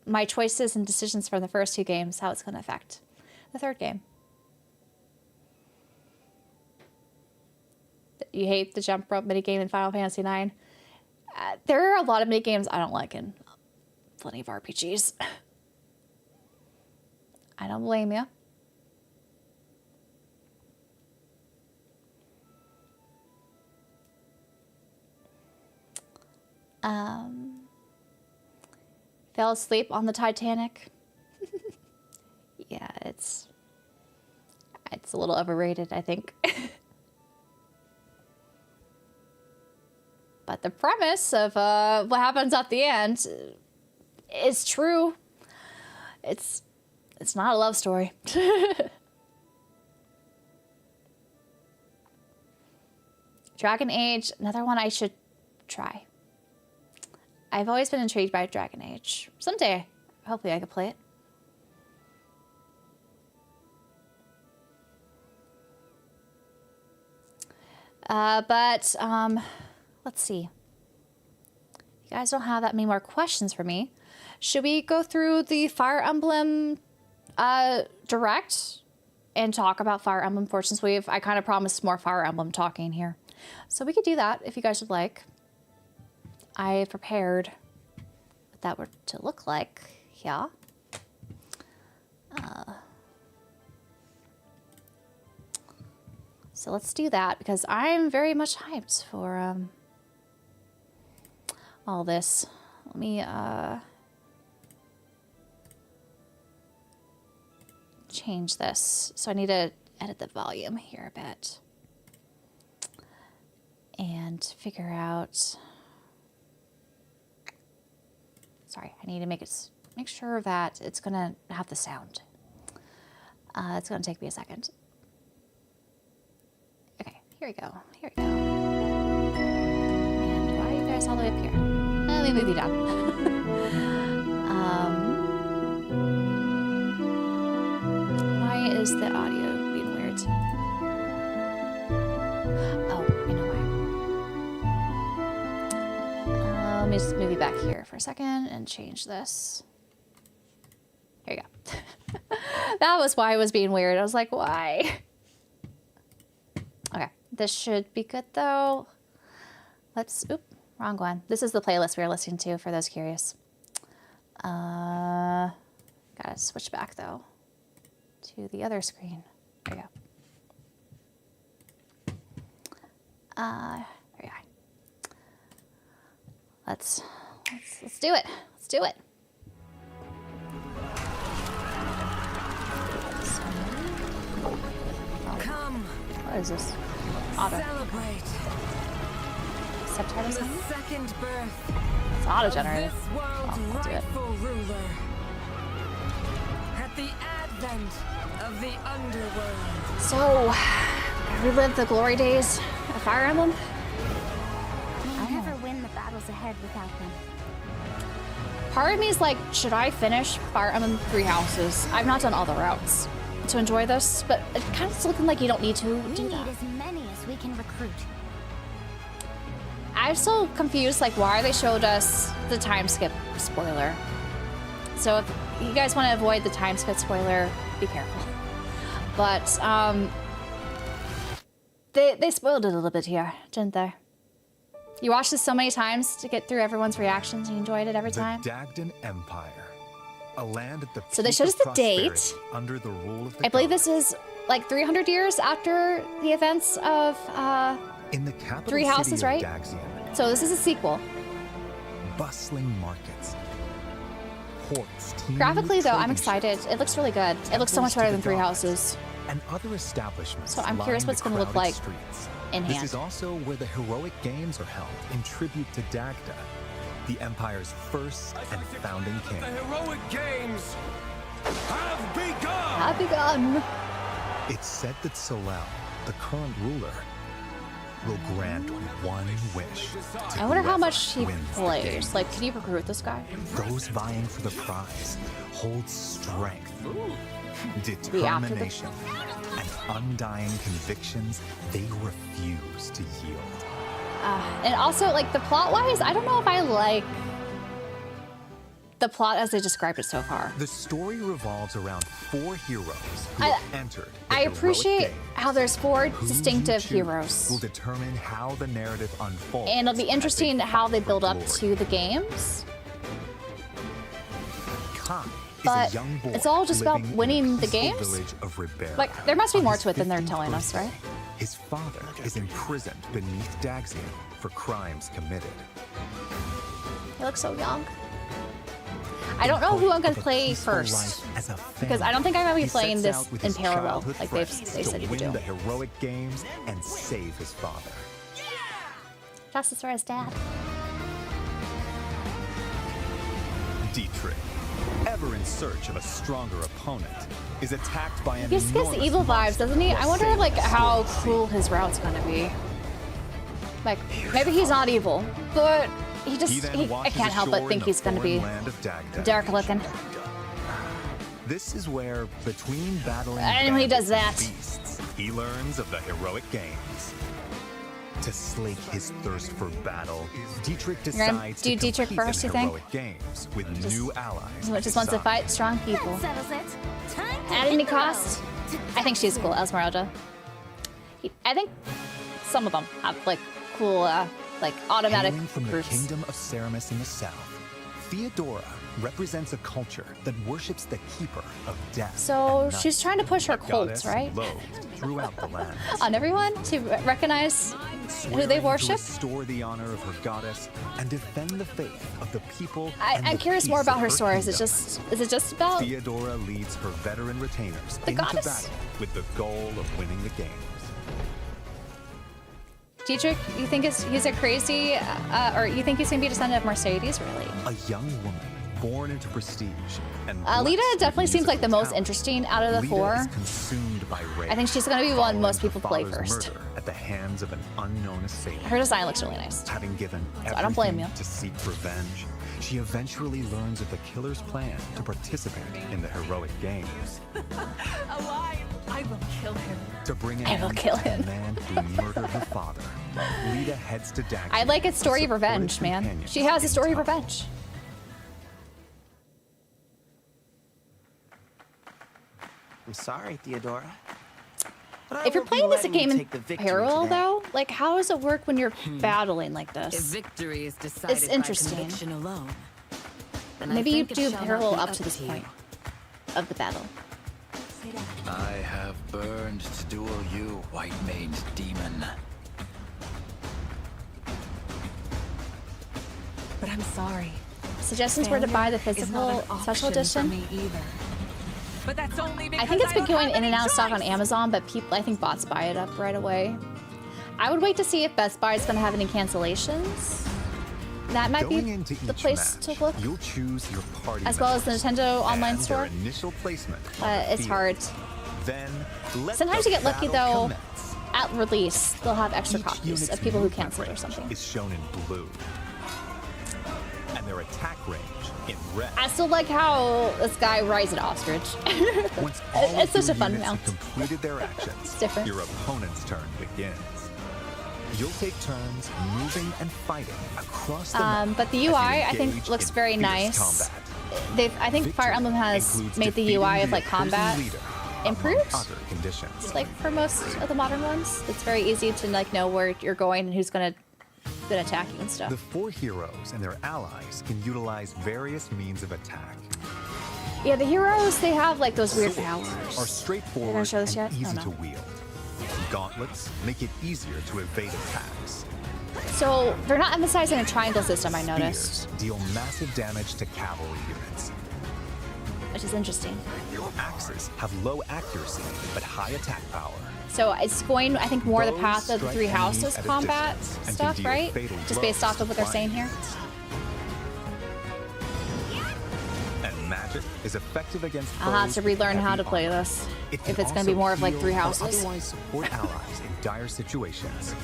my choices and decisions from the first 2 games, how it's going to affect the third game. You hate the jump rope minigame in Final Fantasy IX. There are a lot of minigames I don't like in plenty of RPGs. I don't blame you. Fell asleep on the Titanic. Yeah, it's a little overrated, I think. But the premise of what happens at the end is true. It's not a love story. Dragon Age, another one I should try. I've always been intrigued by Dragon Age. Someday, hopefully I could play it. Let's see. You guys don't have that many more questions for me. Should we go through the Fire Emblem Direct and talk about Fire Emblem Fortune's Wave? I kind of promised more Fire Emblem talking here. So we could do that if you guys would like. I prepared what that were to look like. Yeah. So let's do that because I'm very much hyped for all this. Let me change this. So I need to edit the volume here a bit and figure out. Sorry, I need to make sure that it's gonna have the sound. It's gonna take me a second. Okay, here we go. Here we go. And why are you guys all the way up here? Let me move you down. Why is the audio being weird? Oh, you know why? Let me just move you back here for a second and change this. There you go. That was why I was being weird. I was like, why? Okay, this should be good though. Let's, oop, wrong one. This is the playlist we were listening to for those curious. Gotta switch back though to the other screen. There you go. There you go. Let's do it. Let's do it. Come. What is this? Auto. Celebrate Subtitles? the second birth It's auto-generated. this world's Oh, I'll do it. rightful ruler. At the advent of the underworld. So, relive the glory days of Fire Emblem? We'll never win the battles ahead without them. Part of me is like, should I finish Fire Emblem Three Houses? I've not done all the routes to enjoy this, but it kind of is looking like you don't need to We do need that. as many as we can recruit. I'm so confused, like why they showed us the time skip spoiler. So if you guys want to avoid the time skip spoiler, be careful. But they spoiled it a little bit here, didn't they? You watched this so many times to get through everyone's reactions and you enjoyed it every time. The Dagdan Empire, a land at the So they peak showed of us the date. prosperity under the rule of the I believe gods. this is like 300 years after the events of, In the capital Three city Houses, of right? Daxian, so this is a sequel. bustling markets. Ports teeming Graphically with though, I'm trading excited. ships, It looks really good. It looks so much temples to better the than Three gods, Houses and other establishments. So I'm curious line what's the gonna look crowded like streets. in This hand. is also where the heroic games are held in tribute to Dagda, the Empire's first and founding king. The heroic games have begun! Have begun. It's said that Solel, the current ruler, will grant one wish. To I wonder how whoever much he wins the plays. game. Like, can you recruit this guy? Those vying for the prize hold strength, determination, and undying convictions they refuse to yield. And also, like, the plot-wise, I don't know if I like the plot as they described it so far. The story revolves around four heroes who I- have entered the I heroic appreciate games. how there's four Who you distinctive choose heroes. will determine how the narrative unfolds. And it'll be as interesting how they fight build for up glory. to the games. Kai is But a young boy it's all just about living in winning the peaceful games? village of Ribera. Like, there must be On more his to it than they're 15th telling us, birthday, right? His father is imprisoned beneath Daxian for crimes committed. He looks so young. I don't know who I'm going to play first. Because I don't think I'm going to be playing this in parallel, like they said you could win do. the heroic games and save his father. Justice for his dad. Dietrich, ever in search of a stronger opponent, is attacked by an He just gets enormous evil vibes, monster doesn't he? while I wonder, saving like, the how sword cruel sea. his route's going to be. Like, maybe he's not evil, but he just, then I watches can't help but ashore think in he's the going to be foreign land of Dagda. dark looking. This is where, between battling And when he does bandits that. and beasts, he learns of the heroic games. To slake his thirst for battle, Dietrich You're gonna decides do to Dietrich compete first, in you think? heroic games with new allies. He at just his wants to side. fight strong people. That settles it. Time to At hit any the cost. road. I think she's cool, Esmeralda. I think some of them have, like, cool, like, automatic Hailing from the groups. kingdom of Ceramus in the south, Theodora represents a culture that worships the keeper of death. So and she's night, trying to push her a goddess cults, right? loathed throughout the land. On everyone to recognize who they Swearing worship. To restore the honor of her goddess and defend the faith of the people. and I'm the curious more peace about of her story. Is it kingdom. just about Theodora leads her veteran retainers The into goddess? battle with the goal of winning the games. Dietrich? You think he's a crazy, or you think he's gonna be a descendant of Mercedes? Really? A young woman born into prestige and Lita blessed with definitely seems like the musical most talent. interesting out of the Lita four. is consumed by rage. I think she's gonna be one following most her people play father's first. murder at the hands of an unknown assailant. Her design looks really nice. Having given I don't blame everything you. to seek revenge, she eventually learns of the killer's plan to participate in the heroic games. Alive! I will kill him. To bring an I will end kill to him. the man who murdered her father, Lita heads to Daxian. I like its story of to support revenge, his man. companions She has a in story of time. revenge. I'm sorry, Theodora. But I If you're won't be playing this a letting you game in take the victory parallel, today. though, like how does it work when you're battling like If this? victory is decided It's by interesting. conviction alone, then I Maybe you think it do shall not parallel be up to this you. point of the battle. I have burned to duel you, white-maned demon. But I'm sorry. Suggestions were to buy the Failure is not physical an special option edition. for me either. But that's only because I think it's been don't going have in and any out of stock on choice. Amazon, but people, I think bots buy it up right away. I would wait to see if Best Buy is going to have any cancellations. That might Going be into the each place match, to look, you'll choose your party as well as the members Nintendo online and store. their initial placement on the It's field. hard. Then let Sometimes the you get lucky, battle though. commence. At release, they'll have extra Each copies unit's of people who movement canceled or range something. is shown in blue, and their attack range in red. I still like how this guy rides an ostrich. Once all It's of such a your fun units mount. have completed their actions, different. your opponent's turn begins. You'll take turns moving and fighting across the map But the as you UI, I think, engage looks in very fierce nice. combat. I think Fire Victory Emblem has includes made the defeating UI of the like opposing combat leader, among improved. other conditions. Like for most of the modern ones, it's very easy to like know where you're going and who's gonna attack you and stuff. The 4 heroes and their allies can utilize various means of attack. Yeah, the heroes, they have like those weird Swords powers. are They're straightforward gonna show this and yet? easy Oh, to no. wield. Gauntlets make it easier to evade attacks. So they're not emphasizing a triangle system, I noticed, Spears deal massive damage to cavalry units. which is interesting. Axes have low accuracy but high attack power. So it's going, I think, more the Bows path of the strike Three enemies Houses at a combat distance and can stuff, deal right? fatal Just based blows off of what to they're saying here. flying units. And magic is effective against I'll have foes to with relearn how heavy to play armor. this. It can If it's gonna also be more of like heal Three or Houses. Otherwise support allies in dire situations.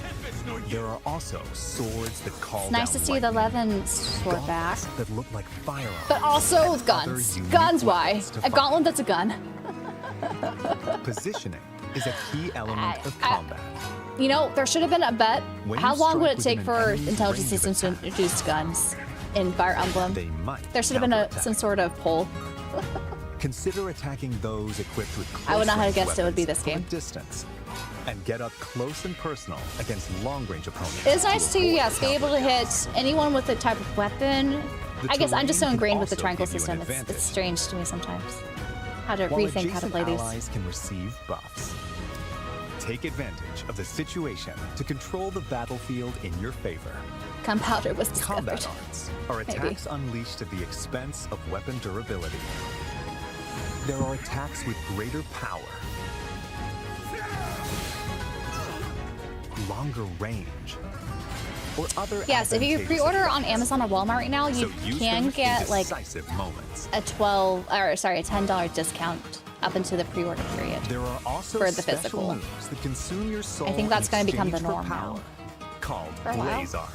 There are also swords that call It's nice to down see the lightning, Levin sword back. gauntlets that look like firearms, But also and other guns. unique Guns, why? weapons to A fight. gauntlet that's a gun. Positioning is a key element of I- combat. You know, there should have been a bet. When How you long would it strike take within an for enemy's intelligence range of systems to attack, introduce guns in Fire Emblem? They might There should have been counterattack. some sort of poll. Consider attacking those equipped with I would not have close-range guessed it would be weapons this from a game. distance, and get up close and personal against long-range opponents. It's nice to, avoid yes, be able to hit counterattacks. anyone with a type of weapon. The I guess I'm just so terrain can ingrained with the also triangle give you an system. It's advantage. strange to me sometimes how to While rethink how to adjacent play these. allies can receive buffs. Take advantage of the situation to control the battlefield in your favor. Gunpowder was discovered. Combat arts are Maybe. attacks unleashed at the expense of weapon durability. There are attacks with greater power, longer range, or other Yes, if you advantageous pre-order on effects. Amazon or Walmart right now, you So use can them get in like decisive moments. a $10 discount up into the pre-order period. There are also for the special physical. moves that consume your soul I think that's in gonna become the exchange for norm power, now. called For a while. Blaze Arts.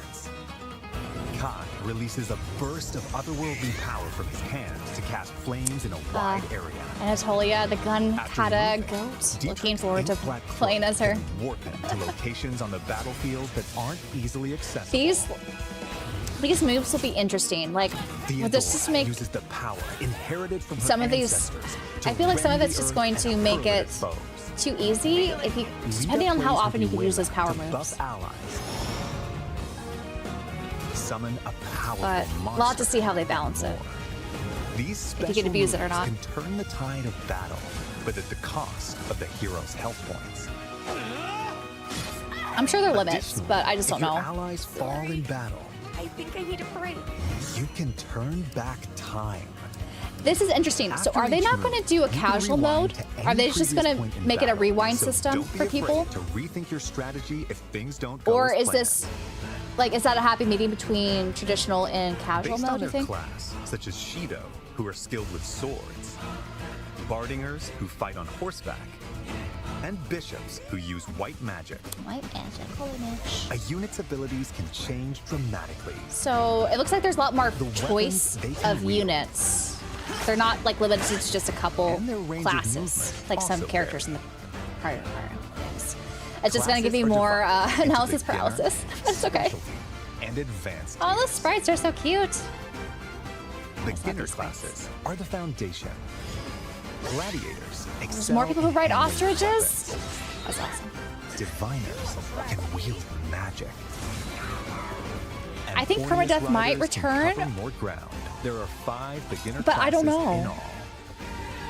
Kai releases a burst of otherworldly power from his hand to cast flames in a wide area. Anatolia, the gun After kata moving, goat. Looking Dietrich's forward to ink black playing cloak as her. can warp him to locations on the battlefield that aren't easily accessible. These moves will be interesting. Like, would this just Theodora make uses the power inherited from her some of these? ancestors to I feel like some of rend it's the just earth going and to make hurl at it its foes. too easy. If you, depending on how often you can use those power moves. Allies. Summon a powerful But monster. we'll have to see how they balance it. These if you can special abuse it or moves not. can turn the tide of battle, but at the cost of the hero's health points. I'm sure there are limits, Additionally, but I just if don't know. your allies fall in battle, I think I need a break. you can turn back time. This is interesting. So After are they each not move, going to do a you can casual rewind mode? to any Are they just previous going point to in make it a battle. rewind So system don't be for afraid people? to rethink your strategy if things don't go Or as is planned. this, like, is that a happy medium between traditional and casual Based mode, on do you their think? class, such as Shido, who are skilled with swords, Bardingers, who fight on horseback, and Bishops, who use white magic, White magic, holy mitch. a unit's abilities can change dramatically. So it looks like there's a lot more The weapons choice they can of wield. units. They're not like limited to just a couple And their range of classes, movement like some also characters vary. in the prior games. It's just going to Classes give you are more divided into analysis beginner, paralysis. It's okay. specialty, and advanced. Oh, those sprites are so cute. Beginner these classes are the foundation. Gladiators There's more people who ride ostriches? That's awesome. Diviners can wield magic. I think permadeath might return. More ground. There are 5 beginner But I don't classes know. in all.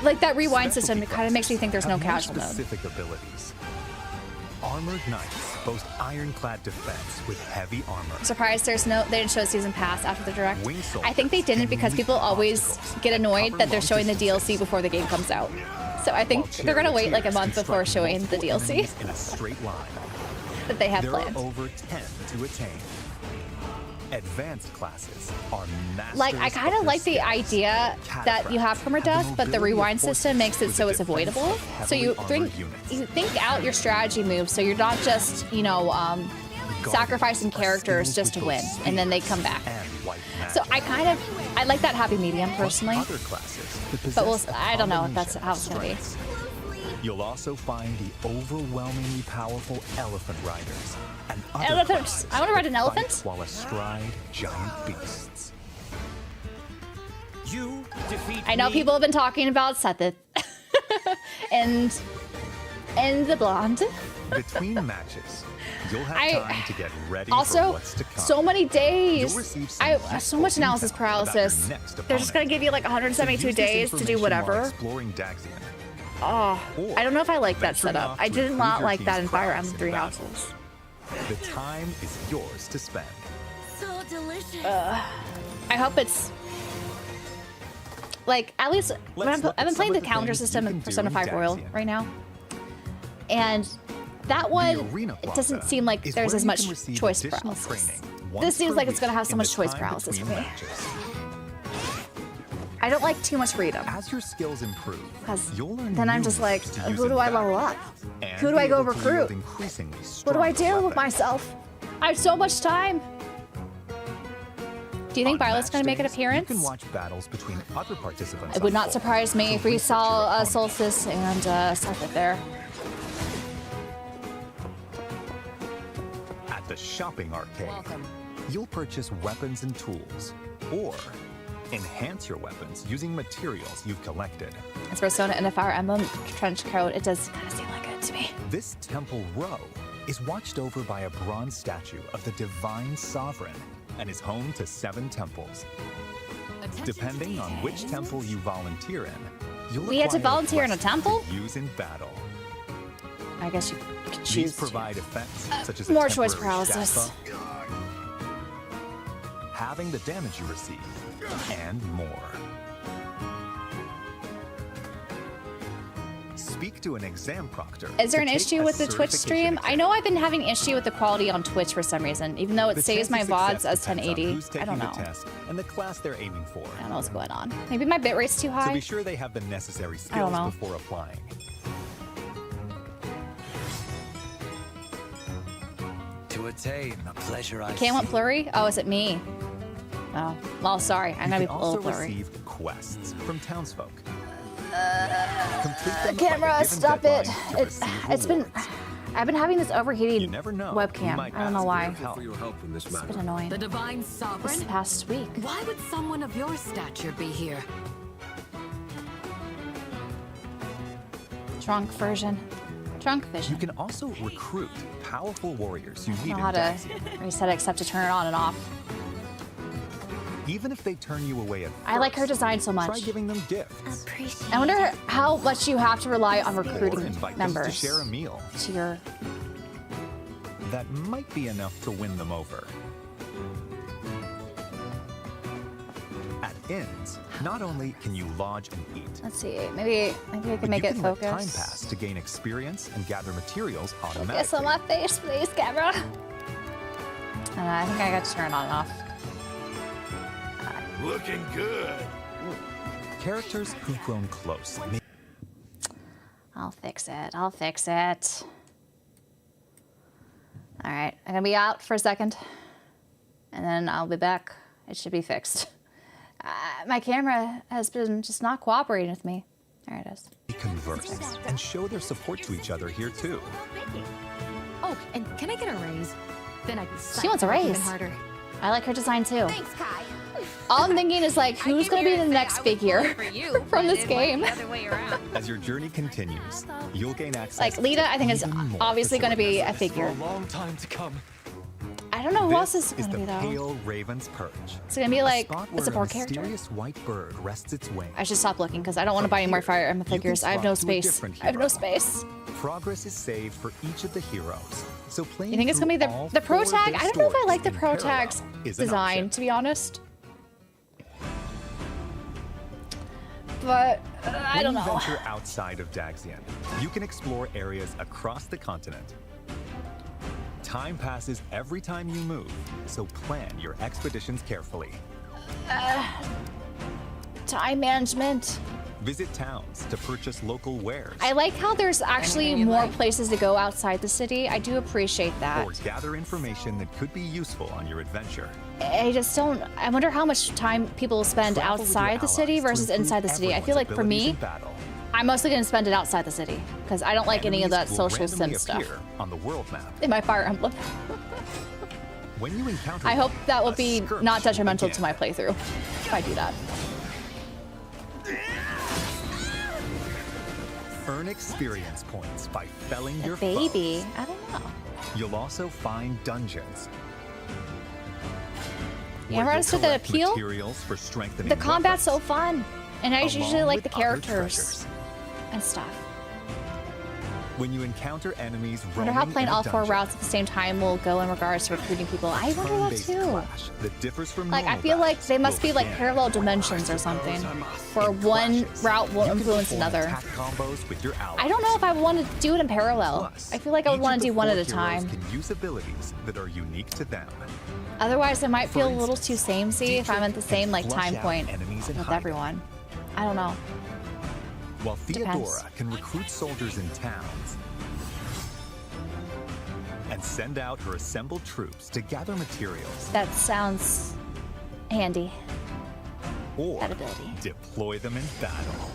Like that rewind system, Specialty it kind of makes me think there's no classes casual have more mode. specific abilities. Armored knights boast ironclad defense with heavy armor. I'm surprised they didn't show season pass after the direct. Wing I think they soldiers didn't can because leap people always obstacles get annoyed and that they're cover showing the long DLC before the game comes out. So I think While they're gonna wait like a charioteers month can before strike showing the multiple DLC enemies in a straight line. that they have There planned. are over 10 to attain. Advanced classes are masters Like, I kind of their like the skills. idea that you have permadeath, but the mobility of rewind system forces makes it with so the it's defense avoidable. of So you heavily think armored units. you think out your strategy moves, so you're not just sacrificing characters just to win, and then they come back. And white So magic. I like that happy medium personally. Other classes that But possess a I don't know if that's combination how of it's gonna be. strengths. You'll also find the overwhelmingly powerful elephant riders and other Elephants. classes I wanna ride an that fight elephant. while astride giant beasts. You defeat I know me? people have been talking about Sethith and the blonde. Between matches, you'll have I- time to get ready for Also, what's to come. so many days. You'll receive some So much useful analysis intel paralysis. about your next They're just gonna opponent. give you like So 172 use this days to do information while whatever. exploring Daxian. Oh, Or I don't know if I like that venturing setup. off I to did improve not your like that team's in Fire prowess Emblem in Three battle. Houses. The time is yours to spend. So delicious. I hope it's like at least when Let's look I've at been playing some the of the calendar things you system can in do Persona in 5 Royal Daxian. right now, and that one Arena it doesn't Plaza seem like is there's where as you much can receive choice additional paralysis. training once This seems per like it's gonna week have so in much the choice time paralysis for between me. matches. I don't like too much freedom As your skills improve, because you'll learn then I'm new just like, moves to use who in do I battle level up? and Who do be I go able to recruit? wield increasingly What do I do stronger with weapons. myself? I have so much time. Do you think On Violet's gonna match make an days, appearance? You can watch battles between other participants. It would not unfold surprise me to if we research saw your opponent. Solstice and Sethith there. At the shopping arcade, Welcome. you'll purchase weapons and tools, or enhance your weapons using materials you've collected. It's Persona and a Fire Emblem trench coat. It does kind of seem like it to me. This temple row is watched over by a bronze statue of the divine sovereign and is home to 7 temples. Attention Depending to on which detail. temple you volunteer in, you'll We had to acquire volunteer in a blessings temple? to use in battle. I guess you could These choose to. provide effects such as more a choice temporary paralysis. stat buff, having the damage you receive, and more. Speak to an exam proctor. Is there to an take issue a with the Twitch certification stream? I exam. know I've been having issue with the quality on Twitch for some reason, even though it The saves chance my of VODs success as depends on 1080. who's I taking don't the know. test and the class they're aiming for. I don't know what's going on. Maybe my bitrate's too So high. be sure they have the necessary I don't skills know. before applying. To attain a pleasure I Can't want seek. flurry? Oh, is it me? Oh, well, sorry. I'm You gonna be can a also little blurry. receive quests from townsfolk. Complete them by Camera, a given stop it. deadline to receive It's been. rewards. I've been having this You overheating never know. webcam. Who might I don't know ask why. for your help. For your help in this It's been matter. annoying. The divine This sovereign? past week. Why would someone of your stature be here? Drunk version. Drunk You vision. can also recruit powerful warriors you I need don't in know how to Daxian. reset it except to turn it on and off. Even if they turn you away at first, I like her design so try much. giving them gifts. Appreciate I wonder how much you have to rely on Or recruiting invite them members to share a meal. to your. That might be enough to win them over. At inns, not only can you lodge and eat, Let's see. Maybe I but can make you it can let focus. time pass to gain experience and gather materials automatically. Focus on my face, please, camera. I think I got to turn it on and off. Looking good. Characters who've grown close may I'll fix it. I'll fix it. All right, I'm gonna be out for a second, and then I'll be back. It should be fixed. My camera has been just not cooperating with me. There it is. converse and show their support to each other here too. Oh, and can I get a raise? Then I can She wants a psych her up raise. even harder. I like her design too. Thanks, Kai. All I'm thinking is like, who's gonna be the next figure from this game? As your journey continues, you'll gain access. Like Lita, I think is even more obviously going to be a facilities. figure. long time to come. I don't know who else This is going to be the though. pale raven's perch. It's going to be like spot a where support character. mysterious white bird rests its wings. I should stop looking because I don't want to buy any more Fire Emblem You can figures. I have no swap to a space. different I have no hero. space. Progress is saved for each of the heroes. So playing You think it's going to be through all the pro 4 of tag? their I don't know if I stories like the in pro parallel tag's is an design, option. to be honest. But I don't When you know. venture outside of Daxian, you can explore areas across the continent. Time passes every time you move, so plan your expeditions carefully. Time management. Visit towns to purchase local wares. I like how there's actually Anything you more like? places to go outside the city. I do appreciate that. or gather information that could be useful on your adventure. I just don't. I wonder how much time people spend Travel with your outside the city allies to versus improve inside the city. I feel everyone's like for abilities me, in battle. I'm mostly going to spend it outside the city because I don't like any of that Enemies will social sim randomly stuff appear on the world map. in my Fire Emblem. When you encounter I hope one, that will a be skirmish not will detrimental begin. to my playthrough if I do that. Earn experience points by felling A your baby. foes. I don't know. You'll also find dungeons. You where ever you'll understood the collect appeal? Materials for strengthening The combat's so weapons, fun, and I usually along like with the other characters treasures. and stuff. When you encounter enemies I wonder how roaming playing in a all 4 dungeon, routes at the same time will go in regards to recruiting people. I wonder that turn-based too. clash that differs from Like, I normal feel like battles they must will be like begin. parallel dimensions or something. For In one clashes, route will you can influence perform another. attack combos with your allies. I don't know if I want to do it in parallel. Plus, I feel like I would each want of to the do one at 4 a time. heroes can use abilities that are unique to them. Otherwise, it might For feel a little too instance, samey if I'm at the Dietrich same can like flush time out point enemies in with hiding. everyone. I don't know. While Depends. Theodora can recruit soldiers in towns and send out her assembled troops to gather materials That sounds handy. or That ability. deploy them in battle.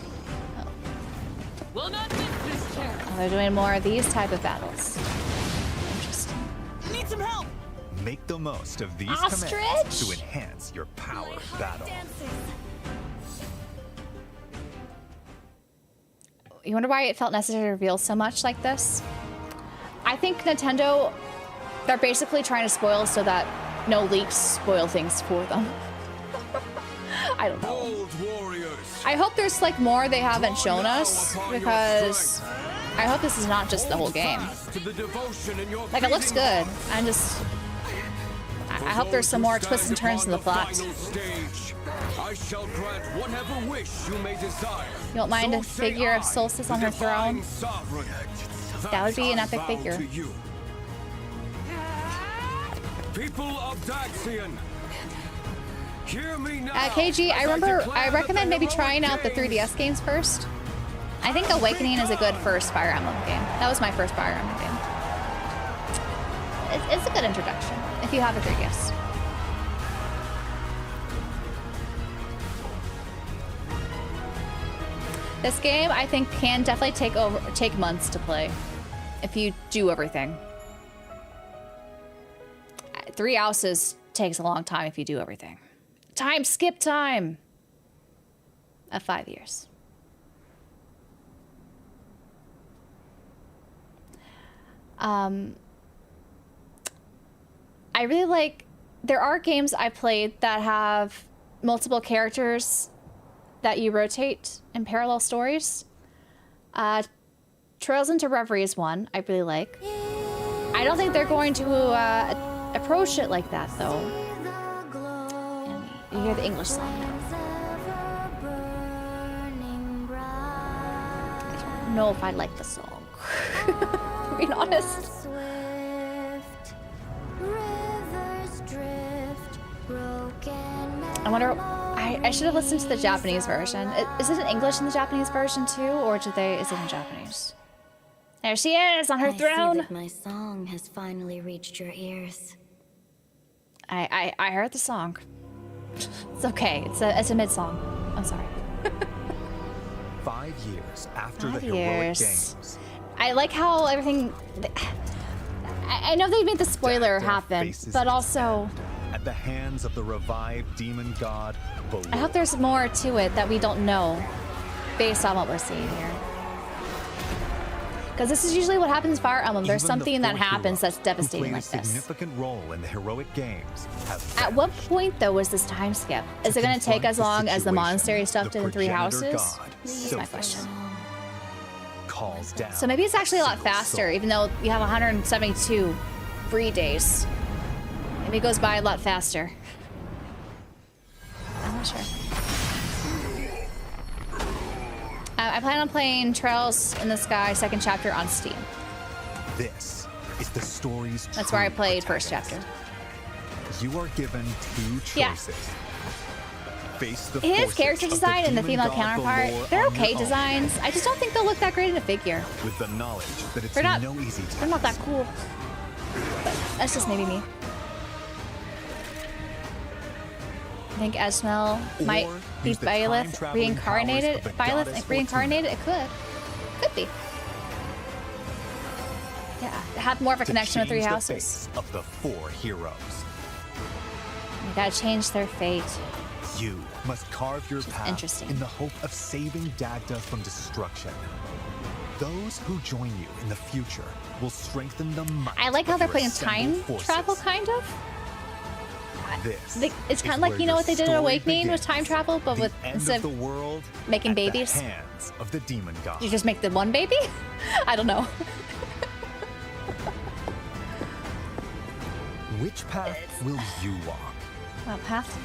Will not miss this chance. Oh, they're doing more of these type of battles. Interesting. Need some help. Make the most of these Ostrich! commands to enhance your power of battle. You wonder why it felt necessary to reveal so much like this? I think Nintendo, they're basically trying to spoil so that no leaks spoil things for them. I don't know. Bold warriors. I hope there's like more they haven't shown us because I hope this is not just the whole game. To the devotion in your Like it looks beating good. I'm just, I hope there's some more twists and turns in the plot. Final stage, I shall grant whatever wish you may desire. You don't mind a So say figure of I, Solstice the on her divine throne? sovereign, That would be an I epic vow figure. to you. People of Daxian, hear me now. KG, I as remember, declare I that recommend maybe heroic trying out the games 3DS games first. I think Awakening is a good first Fire Emblem game. That was my first Fire Emblem game. It's a good introduction if you have a 3DS. This game, I think, can definitely take months to play if you do everything. 3 houses takes a long time if you do everything. Skip time of 5 years. I really like, there are games I played that have multiple characters that you rotate in parallel stories. Trails into Reverie is one I really like. I don't think they're going to approach it like that though. And you hear the English song now. I don't know if I like the song, to be honest. I wonder, I should have listened to the Japanese version. Is it in English in the Japanese version too, or is it in Japanese? There she is on her I see throne. that my song has finally reached your ears. I heard the song. It's okay. It's a mid song. I'm sorry. 5 years after the 5 heroic years. games, I like how everything. I know they made the spoiler Death happen, faces but its also end at the hands of the revived demon god, Balor. I hope there's more to it that we don't know based on what we're seeing here. Because this is usually what happens in Fire Emblem. There's Even the something that four happens heroes that's devastating who like played a this. significant role in the heroic games have At what point, though, was this time skip? Is it going to take as long as the monastery stuff did in Three Houses? That's my question. Calls down So maybe it's actually a lot single faster, soul. even though you have 172 free days. Maybe it goes by a lot faster. I'm not sure. I plan on playing Trails in the Sky second chapter on Steam. This is the story's That's where I true played first chapter. protagonist. You are given two Yeah. choices. Face the His forces character of the design and the demon female god counterpart, Balor they're on your okay own, designs. I just don't think they'll look that great in a figure. with the knowledge that it's They're not- no easy task. They're not that cool. But that's just maybe me. I think Esmel might Or be use the Byleth time-traveling reincarnated. powers of the Byleth goddess reincarnated? It could. Could be. Yeah, have more of a to connection with Three change the Houses. face of the four heroes. We gotta change their fate. You must carve your path interesting. in the hope of saving Dagda from destruction. Those who join you in the future will strengthen the might I like how of they're your playing assembled time forces. travel, kind of. This It's kind is of like, where you know your what they did in story Awakening with begins. time travel, but The with end instead of the of world making at babies? the hands of the demon god. you just make the one baby? I don't know. Which path will you walk? Well, path.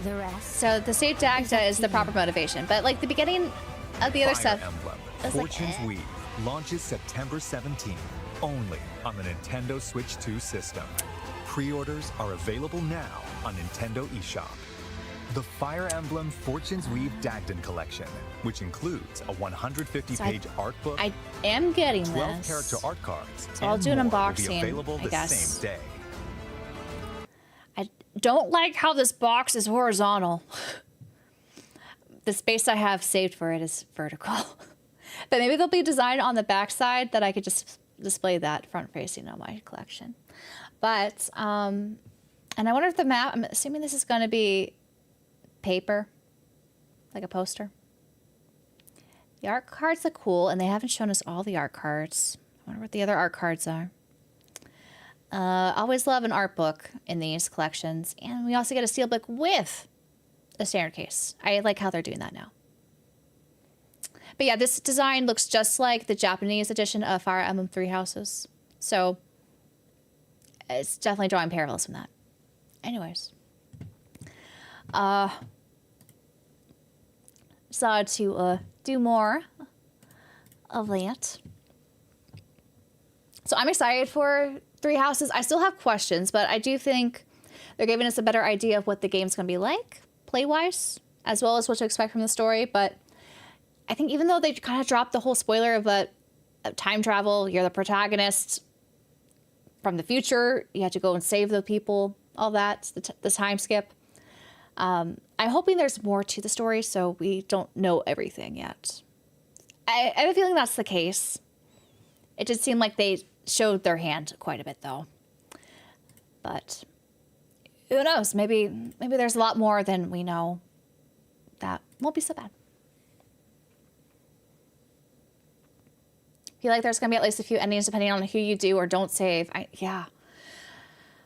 The rest. So the save Dagda is the proper motivation, but like the beginning of the other Fire stuff. Emblem I was like, Fortune's eh. Weave launches September 17th, only on the Nintendo Switch 2 system. Pre-orders are available now on Nintendo eShop. The Fire Emblem Fortune's Weave Dagden collection, which includes a 150-page art book, I am getting 12 this. character art cards, So I'll and do an more will be unboxing, available I the guess. same day. I don't like how this box is horizontal. The space I have saved for it is vertical. But maybe there'll be a design on the back side that I could just display that front facing on my collection. But, and I wonder if the map, I'm assuming this is going to be paper, like a poster. The art cards look cool, and they haven't shown us all the art cards. I wonder what the other art cards are. Always love an art book in these collections, and we also get a steelbook with a standard case. I like how they're doing that now. But yeah, this design looks just like the Japanese edition of Fire Emblem Three Houses. So it's definitely drawing parallels from that. Anyways. Decided to do more of that. So I'm excited for Three Houses. I still have questions, but I do think they're giving us a better idea of what the game's going to be like, play-wise, as well as what to expect from the story. But I think even though they kind of dropped the whole spoiler of time travel, you're the protagonist from the future, you have to go and save the people, all that, the time skip. I'm hoping there's more to the story, so we don't know everything yet. I have a feeling that's the case. It did seem like they showed their hand quite a bit, though. But who knows? Maybe there's a lot more than we know. That won't be so bad. I feel like there's going to be at least a few endings depending on who you do or don't save. Yeah.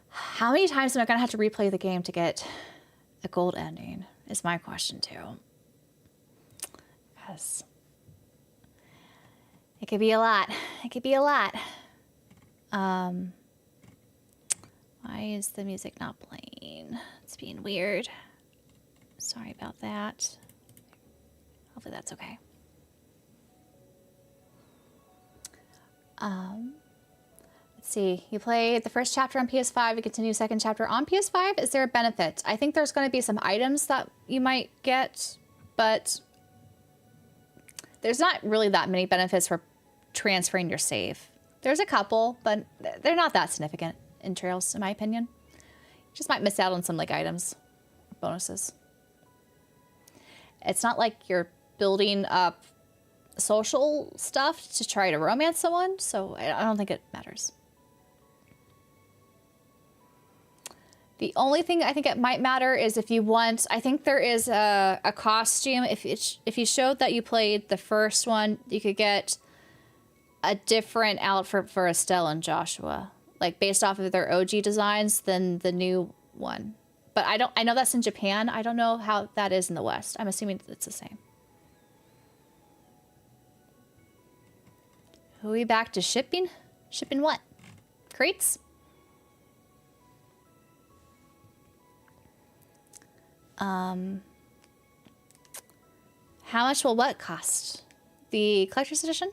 How many times am I going to have to replay the game to get a gold ending is my question, too. Because it could be a lot. It could be a lot. Why is the music not playing? It's being weird. Sorry about that. Hopefully that's okay. Let's see. You play the first chapter on PS5, you continue second chapter on PS5. Is there a benefit? I think there's going to be some items that you might get, but there's not really that many benefits for transferring your save. There's a couple, but they're not that significant in Trails, in my opinion. You just might miss out on some like items, bonuses. It's not like you're building up social stuff to try to romance someone, so I don't think it matters. The only thing I think it might matter is if you want, I think there is a costume. If you showed that you played the first one, you could get a different outfit for Estelle and Joshua, like based off of their OG designs than the new one. But I know that's in Japan. I don't know how that is in the West. I'm assuming it's the same. Are we back to shipping? Shipping what? Crates? How much will what cost? The collector's edition?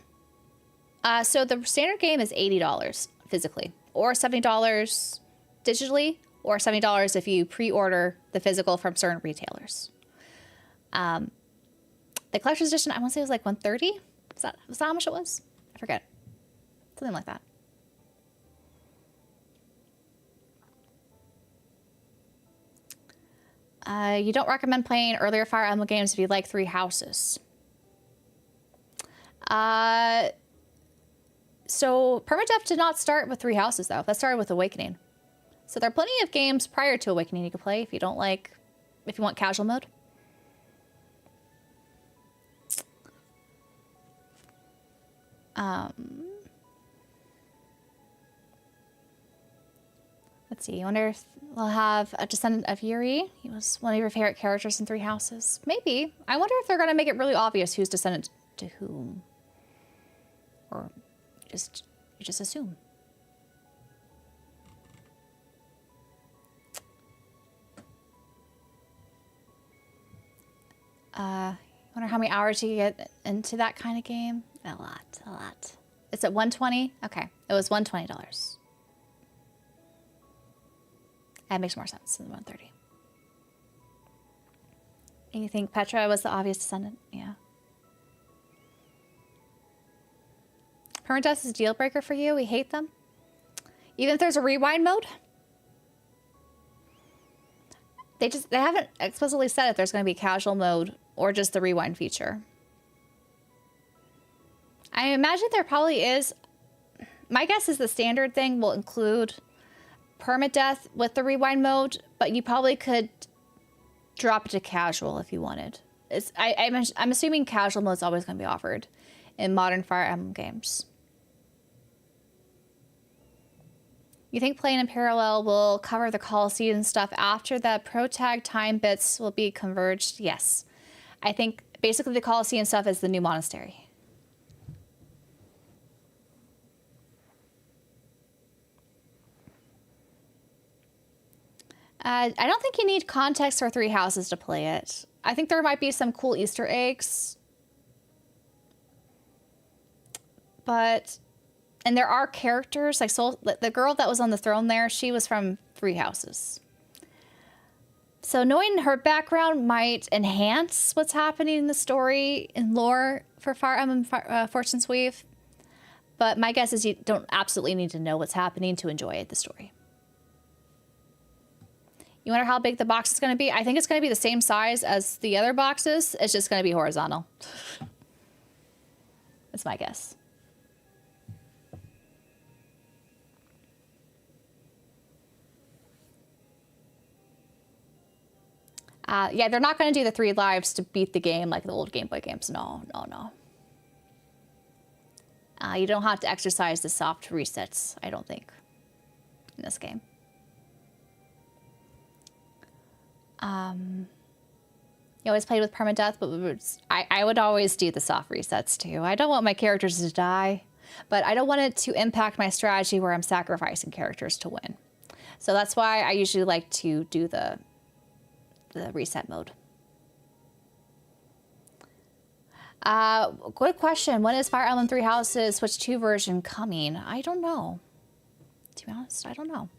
So the standard game is $80 physically, or $70 digitally, or $70 if you pre-order the physical from certain retailers. The collector's edition, I want to say it was like $130. Was that how much it was? I forget. Something like that. You don't recommend playing earlier Fire Emblem games if you like Three Houses. So Permadeath did not start with Three Houses, though. That started with Awakening. So there are plenty of games prior to Awakening you can play if you don't like, if you want casual mode. Let's see. I wonder if we'll have a descendant of Yuri. He was one of your favorite characters in Three Houses. Maybe. I wonder if they're going to make it really obvious who's descendant to whom. Or you just assume. I wonder how many hours you get into that kind of game. A lot. It's at $120? Okay. It was $120. That makes more sense than $130. And you think Petra was the obvious descendant? Yeah. Permadeath is a deal breaker for you? We hate them? Even if there's a rewind mode? They haven't explicitly said if there's going to be casual mode or just the rewind feature. I imagine there probably is. My guess is the standard thing will include permadeath with the rewind mode, but you probably could drop it to casual if you wanted. I'm assuming casual mode is always going to be offered in modern Fire Emblem games. You think playing in parallel will cover the call season stuff after the protag time bits will be converged? Yes. I think basically the Colosseum stuff is the new monastery. I don't think you need context for Three Houses to play it. I think there might be some cool Easter eggs. And there are characters, like the girl that was on the throne there, she was from Three Houses. So knowing her background might enhance what's happening in the story and lore for Fire Emblem Fortune's Weave. But my guess is you don't absolutely need to know what's happening to enjoy the story. You wonder how big the box is going to be? I think it's going to be the same size as the other boxes. It's just going to be horizontal. That's my guess. Yeah, they're not going to do the 3 lives to beat the game like the old Game Boy games. No. You don't have to exercise the soft resets, I don't think, in this game. You always played with permadeath, but I would always do the soft resets too. I don't want my characters to die, but I don't want it to impact my strategy where I'm sacrificing characters to win. So that's why I usually like to do the reset mode. Good question. When is Fire Emblem 3 Houses Switch 2 version coming? I don't know. To be honest, I don't know.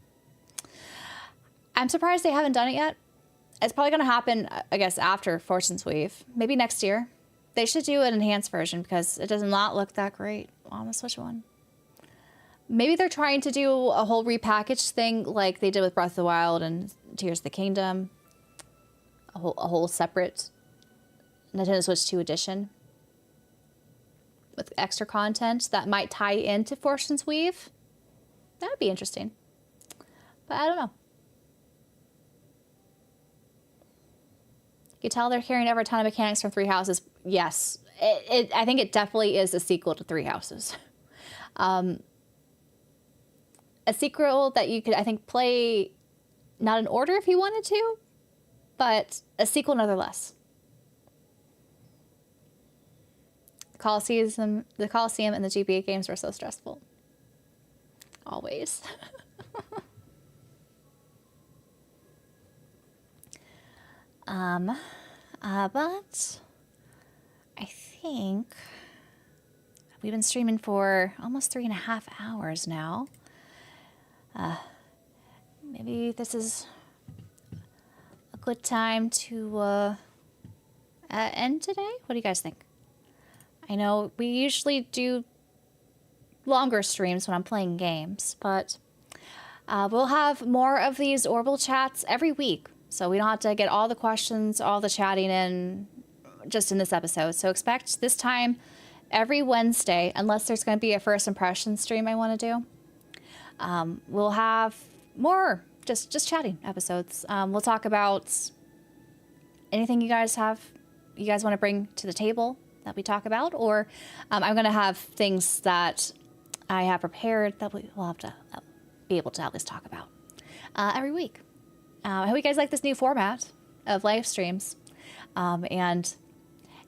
I'm surprised they haven't done it yet. It's probably going to happen, I guess, after Fortune's Weave. Maybe next year. They should do an enhanced version because it does not look that great on the Switch 1. Maybe they're trying to do a whole repackaged thing like they did with Breath of the Wild and Tears of the Kingdom. A whole separate Nintendo Switch 2 edition with extra content that might tie into Fortune's Weave. That would be interesting. But I don't know. You tell they're carrying over a ton of mechanics from Three Houses. Yes, I think it definitely is a sequel to Three Houses. A sequel that you could, I think, play not in order if you wanted to, but a sequel nonetheless. The Coliseum and the GBA games were so stressful. Always. But I think we've been streaming for almost 3.5 hours now. Maybe this is a good time to end today. What do you guys think? I know we usually do longer streams when I'm playing games, but we'll have more of these Orbal chats every week. So we don't have to get all the questions, all the chatting in just in this episode. So expect this time every Wednesday, unless there's going to be a first impression stream I want to do. We'll have more just chatting episodes. We'll talk about anything you guys want to bring to the table that we talk about, or I'm going to have things that I have prepared that we will have to be able to at least talk about every week. I hope you guys like this new format of live streams and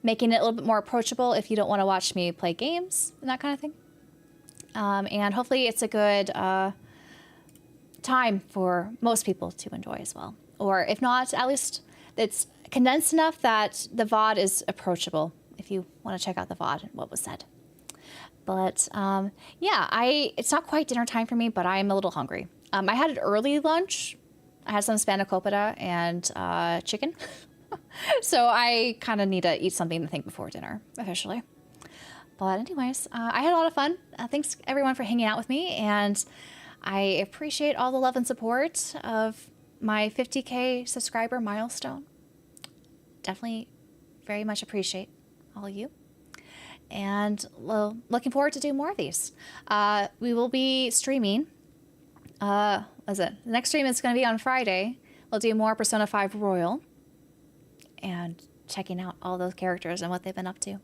making it a little bit more approachable if you don't want to watch me play games and that kind of thing. And hopefully it's a good time for most people to enjoy as well. Or if not, at least it's condensed enough that the VOD is approachable if you want to check out the VOD and what was said. But yeah, it's not quite dinner time for me, but I'm a little hungry. I had an early lunch. I had some spanakopita and chicken. So I kind of need to eat something to think before dinner, officially. But anyways, I had a lot of fun. Thanks everyone for hanging out with me, and I appreciate all the love and support of my 50K subscriber milestone. Definitely very much appreciate all of you. And looking forward to doing more of these. We will be streaming. The next stream is going to be on Friday. We'll do more Persona 5 Royal and checking out all those characters and what they've been up to.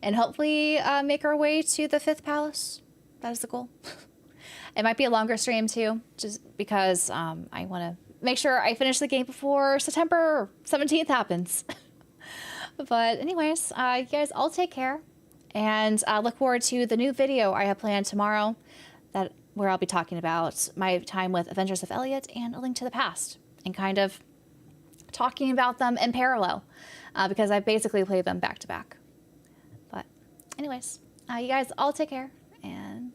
And hopefully make our way to the 5th palace. That is the goal. It might be a longer stream too, just because I want to make sure I finish the game before September 17th happens. But anyways, you guys all take care. And I look forward to the new video I have planned tomorrow where I'll be talking about my time with Avengers of Elliot and A Link to the Past, and kind of talking about them in parallel, because I basically played them back to back. But anyways, you guys all take care,